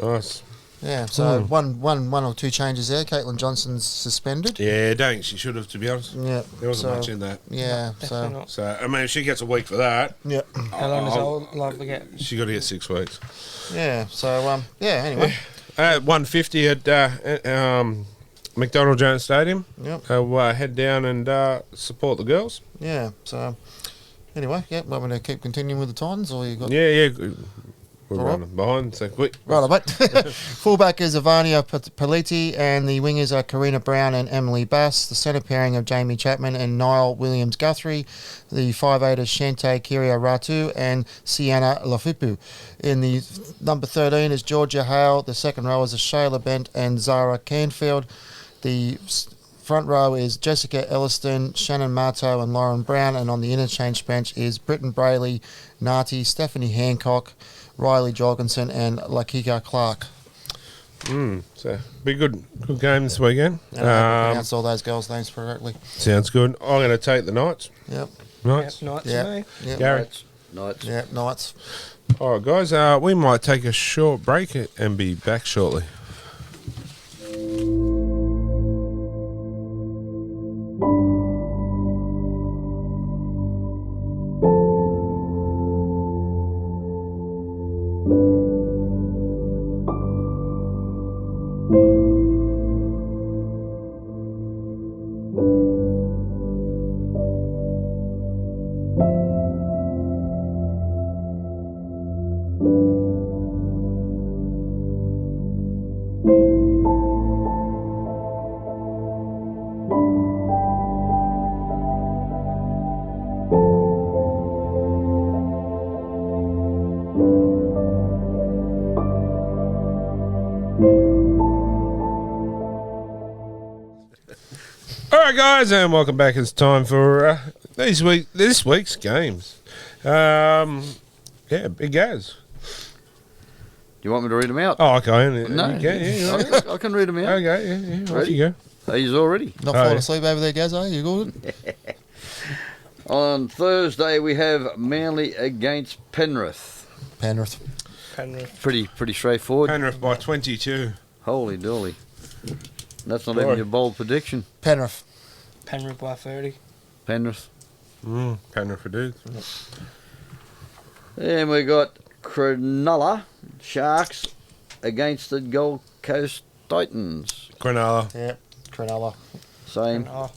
Nice. Yeah, so one or two changes there. Caitlin Johnson's suspended. Yeah, I don't think she should have, to be honest. Yeah, There wasn't much in that. Yeah, Definitely not. So, I mean, if she gets a week for that, yeah, How long is old likely to get? she got to get 6 weeks. yeah. So anyway, 150 at McDonald Jones Stadium. Yep. Head down and support the girls. yeah. So anyway, yeah. Want me to keep continuing with the Titans, or you got? Yeah. We're All right. running behind, so quick. Right, mate. Fullback is Ivania Paliti, and the wingers are Karina Brown and Emily Bass. The centre pairing of Jamie Chapman and Niall Williams-Guthrie. The 5'8 is Shante Kiria Ratu and Sienna Lafipu. In the number 13 is Georgia Hale. The second row is Shayla Bent and Zara Canfield. The front row is Jessica Elliston, Shannon Marto and Lauren Brown. And on the interchange bench is Britton Brayley, Nati, Stephanie Hancock, Riley Jorgensen and Lakika Clark. So, be good game this weekend. And I pronounced all those girls' names correctly. Sounds good. I'm going to take the Knights. Yep. Knights? Yep, Knights Yep. for me. Yep. Gary? Knights. Yep, Knights. All right, guys, we might take a short break and be back shortly. All right, guys, and welcome back. It's time for this week's games. Big Gaz. Do you want me to read them out? Oh, okay. No, You can, yeah. I can read them out. Okay, yeah. Off Ready? you go. Are you all ready? Not falling asleep over there, Gaz, are you? Good? On Thursday, we have Manly against Penrith. Penrith. Pretty straightforward. Penrith by 22. Holy dolly. That's not Sorry. even your bold prediction. Penrith. Penrith by 30. Penrith. Penrith for dudes. And we got Cronulla Sharks against the Gold Coast Titans. Cronulla. Yep. Cronulla. Same. Oh,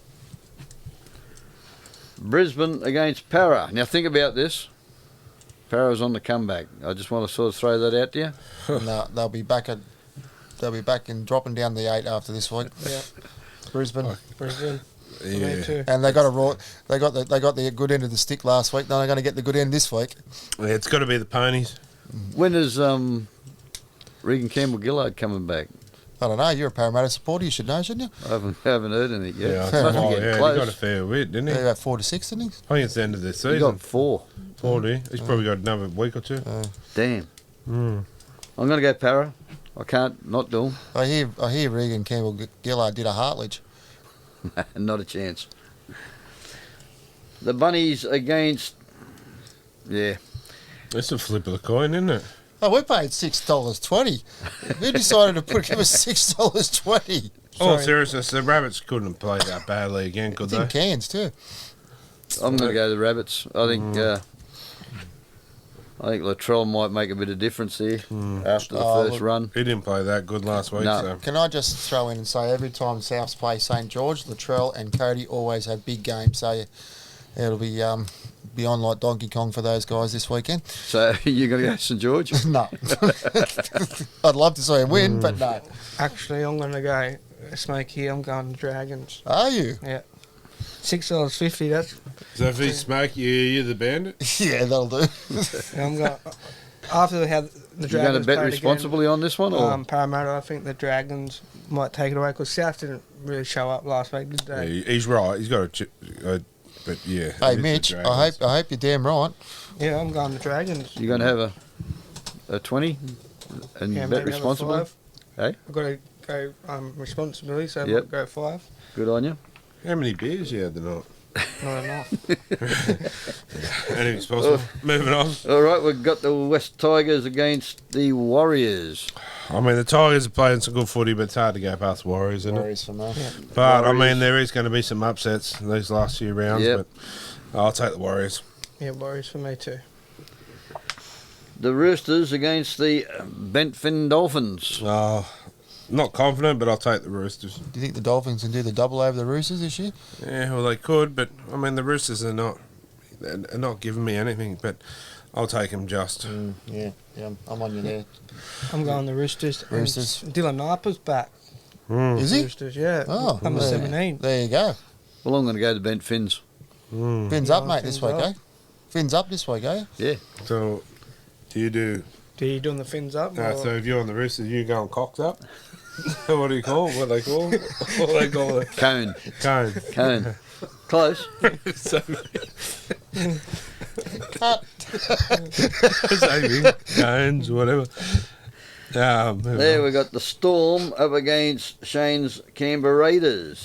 Brisbane against Para. Now think about this. Para's on the comeback. I just want to sort of throw that out there. No, they'll be back and dropping down the 8 after this week. yeah. Brisbane. Brisbane. Yeah. Me too. And they got the good end of the stick last week. Now they're going to get the good end this week. Yeah, it's got to be the ponies. When is Regan Campbell-Gillard coming back? I don't know. You're a Parramatta supporter. You should know, shouldn't you? I haven't heard anything yet. Yeah, Must be he getting got a close. fair bit, didn't he? They're about 4 to 6, didn't he? I think it's the end of the He season. got 4. 40. He's probably got another week or two. Damn. I'm going to go Para. I can't not do him. I hear Regan Campbell-Gillard did a Hartledge. Not a chance. The Bunnies against... Yeah. It's a flip of the coin, isn't it? Oh, we paid $6.20. Who decided to give us $6.20? Oh, seriousness, the Rabbits couldn't have played that badly again, could It's in they? cans too. I'm going to go the Rabbits. I think Latrell might make a bit of difference there after the first look, run. He didn't play that good last week, No. so... Can I just throw in and say every time Souths play St George, Latrell and Cody always have big games. So it'll be on like Donkey Kong for those guys this weekend. So you're going to go St George? No. I'd love to see him win, but no. Actually, I'm going to go Smoky. I'm going Dragons. Are you? Yeah. $6.50. That's. So if he smoke you, you're the bandit? Yeah, that'll do. I'm going. After how the You're Dragons going to bet played responsibly on this one? Or? again, Parramatta, I think the Dragons might take it away because South didn't really show up last week, did Yeah, they? he's right. He's got a... but yeah. Hey, it's the Mitch, I Dragons. hope you're damn right. Yeah, I'm going the Dragons. You're going to have a 20 and Yeah, bet maybe have a responsibly? 5. Hey? I've got to go responsibly, so Yep. I'll go 5. Good on you. How many beers you had tonight? Not enough. Anything's possible. Moving on. All right, we've got the West Tigers against the Warriors. I mean, the Tigers are playing some good footy, but it's hard to go past Warriors, isn't Warriors for me. it? But, I mean, there is going to be some upsets in these last few rounds, Yep. but I'll take the Warriors. Yeah, Warriors for me too. The Roosters against the Bentfin Dolphins. Oh, not confident, but I'll take the Roosters. Do you think the Dolphins can do the double over the Roosters this year? Yeah, well, they could, but, I mean, the Roosters are not giving me anything, but I'll take them just. Yeah, I'm on you there. I'm going the Roosters. Roosters. And Dylan Harper's back. Is he? Roosters, yeah. Oh, Number there- 17. There you go. Well, I'm going to go to Bent Fins. Fins up, mate, this Fins week, up. eh? Fins up this week, eh? Yeah. So, do you do... Do you doing the fins up? So if you're on the Roosters, you going cocks up? What do you call it? What they call it? What do they call it? Cone. Cone. Cone. Close. So, Cut. saving cones, whatever. There we got the Storm up against Shane's Canberra Raiders.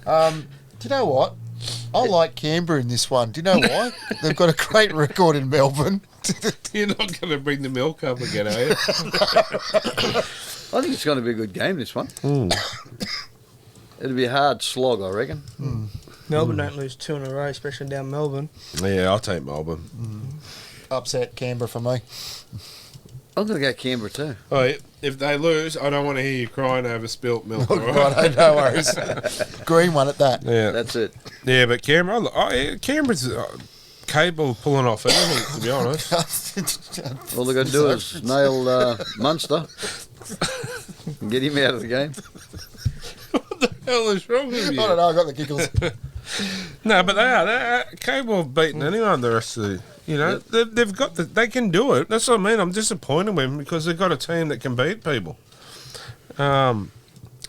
Do you know what? I like Canberra in this one. Do you know why? They've got a great record in Melbourne. You're not going to bring the milk up again, are you? I think it's going to be a good game, this one. It'll be a hard slog, I reckon. Melbourne don't lose 2 in a row, especially down Melbourne. Yeah, I'll take Melbourne. Upset Canberra for me. I'm going to go Canberra too. Oh, if they lose, I don't want to hear you crying over spilt milk. all Right, no worries. Green one at that. Yeah, That's it. yeah, but Canberra, Canberra's capable of pulling off anything, to be honest. All they've got to do is nail Munster and get him out of the game. What the hell is wrong with you? I don't know, I got the giggles. No, but they're capable of beating anyone. The rest of the, they've got they can do it. That's what I mean. I'm disappointed with them because they've got a team that can beat people. Anyway,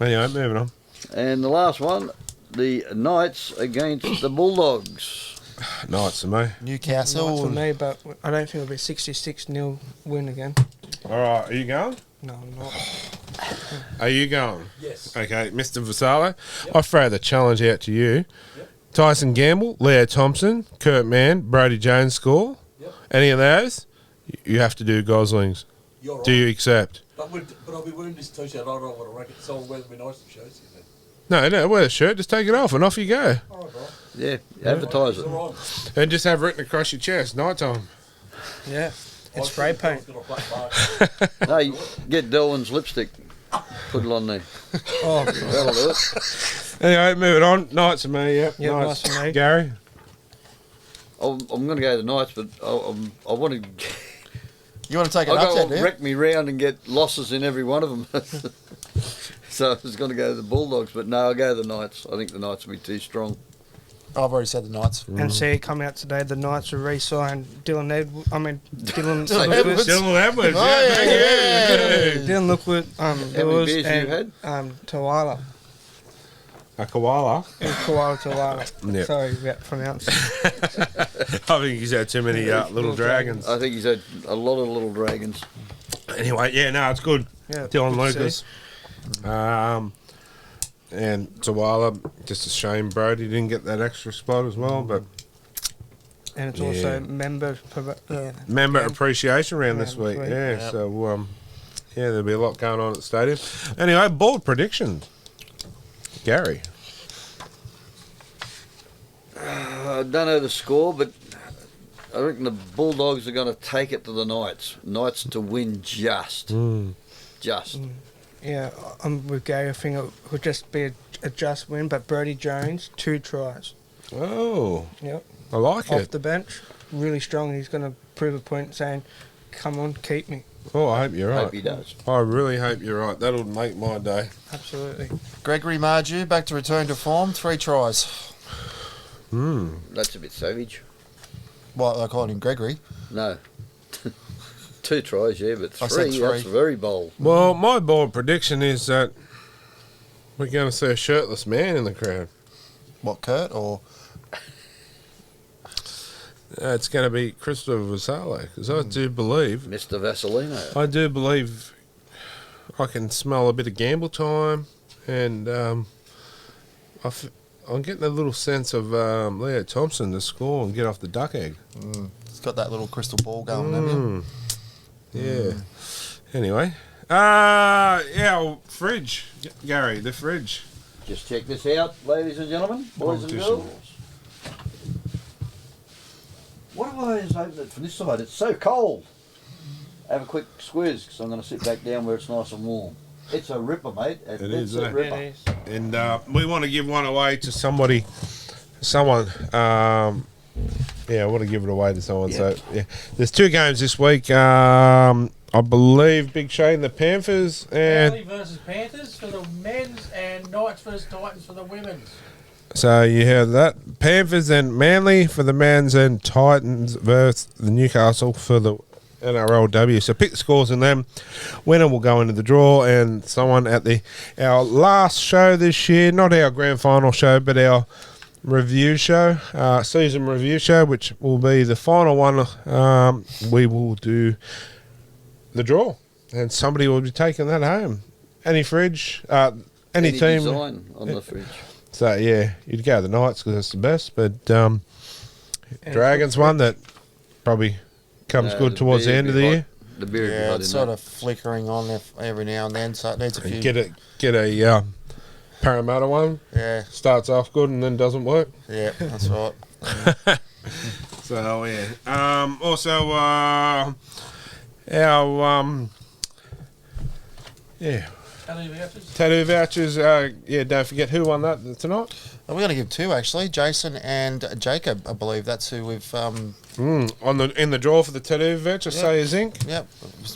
moving on. And the last one, the Knights against the Bulldogs. Knights to me. Newcastle. Not for me, but I don't think it'll be 66-0 win again. All right, are you going? No, I'm not. Are you going? Yes. Okay, Mr. Vassallo, I throw the challenge out to you. Yep. Tyson Gamble, Leo Thompson, Kurt Mann, Brody Jones score. Yep. Any of those, you have to do Goslings. You're right. Do you accept? But I'll be wearing this t-shirt. I don't want to wreck it. So I'll wear my nice shirts. No, wear the shirt. Just take it off and off you go. All right, bro. Yeah, advertise it. All right. And just have written across your chest, night time. Yeah, it's spray paint. No, you get Delwyn's lipstick. Put it on there. Oh, That'll do it. Anyway, moving on. Knights for me, yep. Yep, Knights. nice for me. Gary? I'm going to go to the Knights, but I want to... You want to take I've an got upset, to do you? wreck me round and get losses in every one of them. So I was going to go to the Bulldogs, but no, I'll go to the Knights. I think the Knights will be too strong. I've already said the Knights. And see it come out today. The Knights have re-signed Dylan Lookwood. Dylan Edwards, Oh, yeah. Dylan Lookwood, How many Lewis beers have you had? and Tawala. A koala. And Tawala. Yep. Sorry about pronouncing. I think he's had too many little dragons. I think he's had a lot of little dragons. Anyway, yeah, no, it's good. Yeah, Dylan good to Lucas. And Tawala, just a shame Brody didn't get that extra spot as well, but And it's Yeah. also member appreciation round this week. Round Yeah, this week. so there'll be a lot going on at the stadium. Anyway, bold predictions. Gary. I don't know the score, but I reckon the Bulldogs are going to take it to the Knights. Knights to win just. Just. Yeah, I'm with Gary. I think it would just be a just win, but Brody Jones, 2 tries. Oh, Yep. I like Off it. the bench, really strong. He's going to prove a point saying, come on, keep me. Oh, I hope you're right. Hope he does. I really hope you're right. That'll make my day. Absolutely. Gregory Marju, back to return to form, 3 tries. That's a bit savage. Well, I called him Gregory. No. 2 tries, yeah, but I said 3, three. that's very bold. Well, my bold prediction is that we're going to see a shirtless man in the crowd. What, Kurt, or... It's going to be Christopher Vassallo, because I do believe... Mr. Vassalino. I do believe I can smell a bit of gamble time, and I'm getting a little sense of Leo Thompson to score and get off the duck egg. It's got that little crystal ball going, haven't you? Yeah. Anyway, fridge, Gary, the fridge. Just check this out, ladies and gentlemen, boys and girls. What do I just open it from this side? It's so cold. Have a quick squeeze because I'm going to sit back down where it's nice and warm. It's a ripper, mate. It is a ripper. It is. And we want to give one away to someone. I want to give it away to someone. Yep. So yeah, there's 2 games this week. I believe Big Shane, the Panthers, and Manly versus Panthers for the men's and Knights versus Titans for the women's. so you heard that. Panthers and Manly for the men's, and Titans versus the Newcastle for the NRLW. So pick the scores in them. Winner will go into the draw, and someone at our last show this year, not our grand final show, but our review show, season review show, which will be the final one. We will do the draw, and somebody will be taking that home. Any fridge, any team design on the fridge. So yeah, you'd go the Knights because that's the best, but Dragons one that probably comes good towards the end of the year. The beer Yeah, it's sort of flickering on there every now and then, so it needs a few. Get a Parramatta one. Yeah, starts off good and then doesn't work. Yeah, that's right. So yeah. Also, our tattoo vouchers. Don't forget who won that tonight. We're going to give 2 actually, Jason and Jacob. I believe that's who we've. In the draw for the tattoo voucher, say his ink. Yep,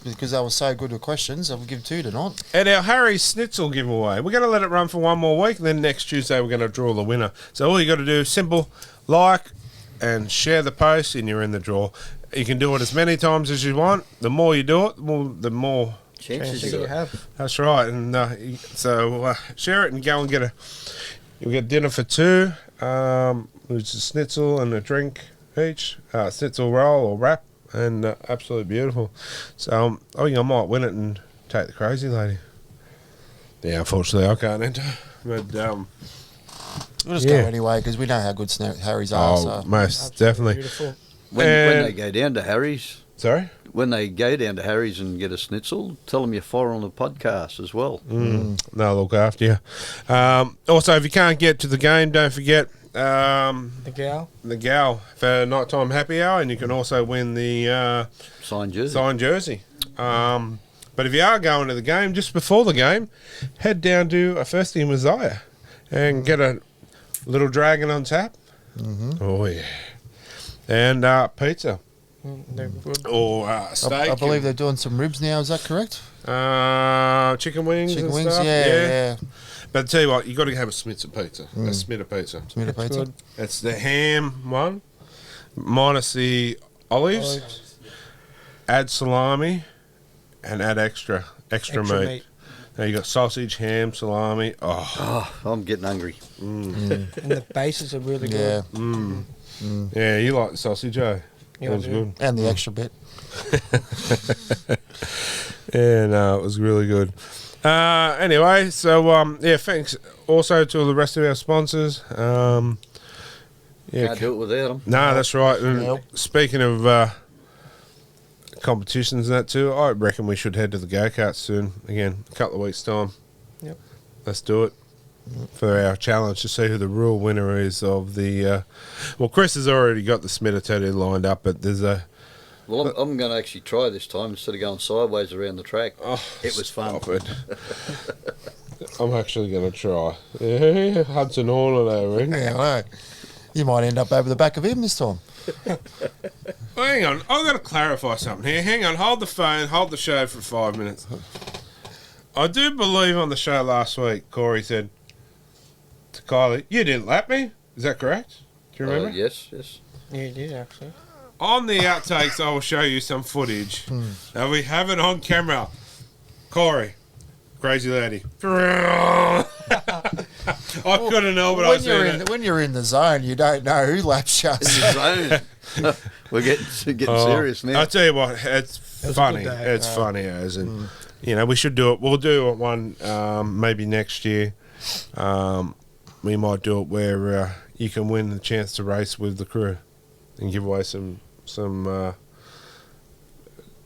because they were so good with questions, I'll give 2 tonight. And our Harry Schnitzel giveaway. We're going to let it run for one more week, and then next Tuesday we're going to draw the winner. So all you got to do is simple, like and share the post, and you're in the draw. You can do it as many times as you want. The more you do it, the more chances you have. That's right. And so share it and go and you'll get dinner for 2, which is schnitzel and a drink each. Schnitzel roll or wrap, and absolutely beautiful. So I think I might win it and take the crazy lady. Yeah, unfortunately I can't enter. But we'll just go anyway because we know how good Harry's are. So. Most definitely. Beautiful. When they go down to Harry's. Sorry? When they go down to Harry's and get a schnitzel, tell them you're following the podcast as well. They'll look after you. Also, if you can't get to the game, don't forget the gal for nighttime happy hour, and you can also win the signed jersey. But if you are going to the game, just before the game, head down to a First in Messiah and get a little dragon on tap. Oh yeah, and pizza. They're good. Or steak. I believe they're doing some ribs now. Is that correct? Chicken wings. Chicken and wings. Stuff. Yeah. But I tell you what, you got to have a Smitzer pizza. A Smitter pizza. Smitter pizza. Good. It's the ham one, minus the olives. Add salami, and add extra meat. Now you got sausage, ham, salami. Oh, I'm getting hungry. And the bases are really good. Yeah, you like the sausage, eh? Yeah, That was good. And the extra bit. Yeah, no, it was really good. Anyway, so thanks also to all the rest of our sponsors. Can't do it without them. No, that's right. And speaking of competitions and that too, I reckon we should head to the go-karts soon. Again, a couple of weeks' time. Yep. Let's do it for our challenge to see who the real winner is of the... well, Chris has already got the Smitter tattoo lined up, but there's a... Well, I'm going to actually try this time instead of going sideways around the track. Oh, it was fun. I'm actually going to try. Yeah, Hudson Horn over it. Yeah, I know. You might end up over the back of him this time. Well, hang on, I've got to clarify something here. Hang on, hold the phone, hold the show for 5 minutes. I do believe on the show last week, Corey said to Kylie, "You didn't lap me." Is that correct? Do you remember? Yes. Yeah, you did actually. On the outtakes, I will show you some footage. Now we have it on camera. Corey, crazy lady. I couldn't help it. When you're in the zone, you don't know who laps you. We're getting serious now. I'll tell you what, it's funny. It's funny, as in, we should do it. We'll do it one maybe next year. We might do it where you can win the chance to race with the crew and give away some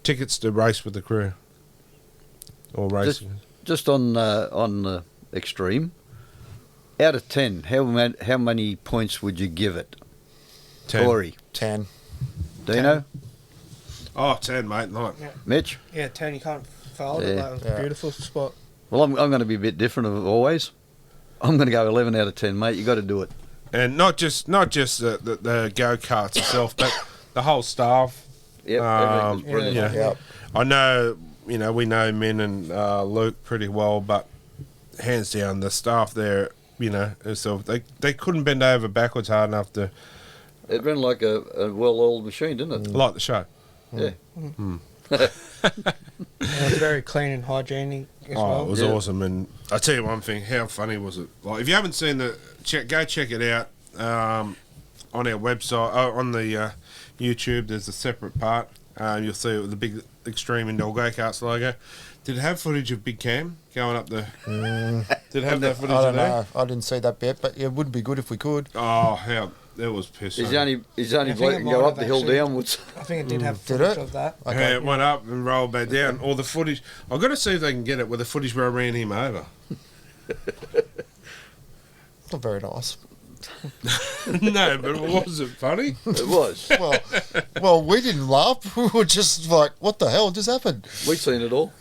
tickets to race with the crew. or racing. Just on the extreme, out of 10, how many points would you give it? 10. Corey. 10. Dino? 10, mate. Like. Yeah. Mitch? Yeah, 10, you can't fault Yeah. it. That was a beautiful spot. Well, I'm going to be a bit different of always. I'm going to go 11 out of 10, mate. You got to do it. And not just the go-karts itself, but the whole staff. Yep, everything was brilliant. You know, Yep. I know, we know Min and Luke pretty well, but hands down, the staff there, so they couldn't bend over backwards hard enough to... It ran like a well-oiled machine, didn't it? Like the show. Yeah. It was very clean and hygienic as well. It was awesome. And I tell you one thing, how funny was it? Like, if you haven't seen go check it out on our website, on the YouTube. There's a separate part. You'll see it with the big Extreme Indoor Go-Karts logo. Did it have footage of Big Cam going up the... Did it have that footage I don't of that? know. I didn't see that bit, but it would be good if we could. Oh, how... It was pissing. He's only bloke can go up the hill downwards. I think it did have Did footage it? of that. Okay. Yeah, it went up and rolled back down. Or the footage... I've got to see if they can get it with the footage where I ran him over. Not very nice. No, but was it funny? It was. Well, we didn't laugh. We were just like, what the hell just happened? We'd seen it all.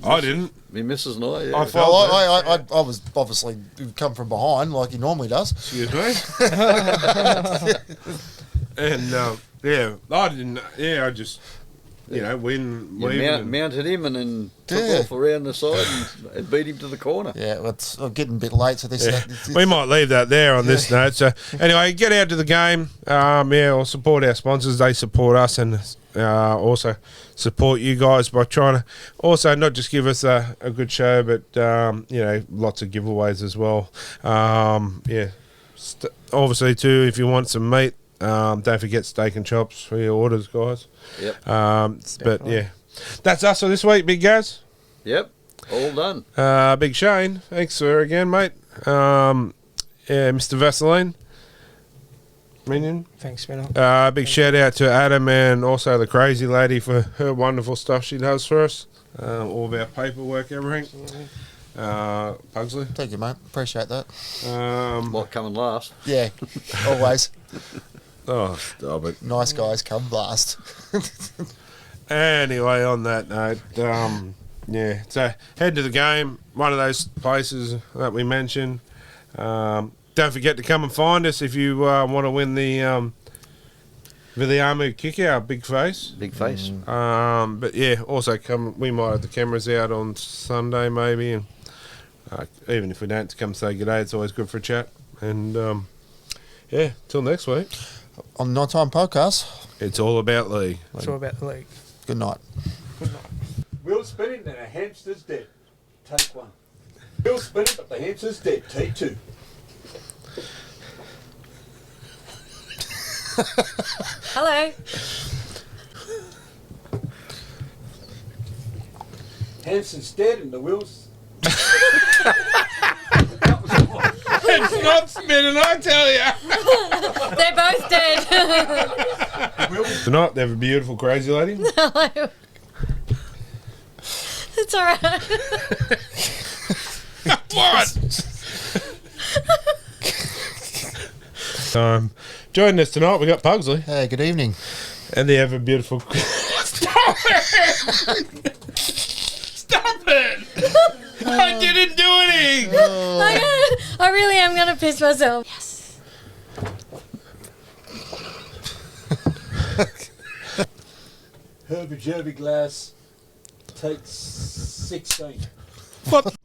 I didn't. Me missus and I, yeah. I felt I was obviously come from behind like he normally does. Excuse me. And I didn't. Yeah, I just mounted him and then took off around the side and beat him to the corner. Yeah, it's getting a bit late, so this. We might leave that there on this note. So anyway, get out to the game. Or support our sponsors. They support us and also support you guys by trying to also not just give us a good show, but lots of giveaways as well. Obviously too, if you want some meat, don't forget Steak and Chops for your orders, guys. Yep. But yeah, that's us for this week, big guys. Yep. All done. Big Shane, thanks for again, mate. Mr. Vaseline. Minion. Thanks, Spinner. Big shout out to Adam and also the crazy lady for her wonderful stuff she does for us. All of our paperwork, everything. Pugsley. Thank you, mate. Appreciate that. What coming last? Yeah, always. Oh, stop it. Nice guys come last. Anyway, on that note, so head to the game. One of those places that we mentioned. Don't forget to come and find us if you want to win the Viliamu kick out, big face. Big face. But yeah, also come. We might have the cameras out on Sunday maybe, and even if we don't, come say good day. It's always good for a chat. And till next week on the Nighttime Podcast. It's all about Lee. It's all about the league. Good night. Good night. Wheels spinning and a hamster's dead. Take one. Wheels spinning but the hamster's dead. Take two. Hello. Hamster's dead and the wheels. It's not spinning, I tell you. They're both dead. Tonight, they have a beautiful crazy lady. Hello. It's all right. What? Joining us tonight, we got Pugsley. Hey, good evening. And they have a beautiful... Stop it! Stop it! I didn't do anything! I really am going to piss myself. Yes. Herbie Jerby glass. Take 16. What?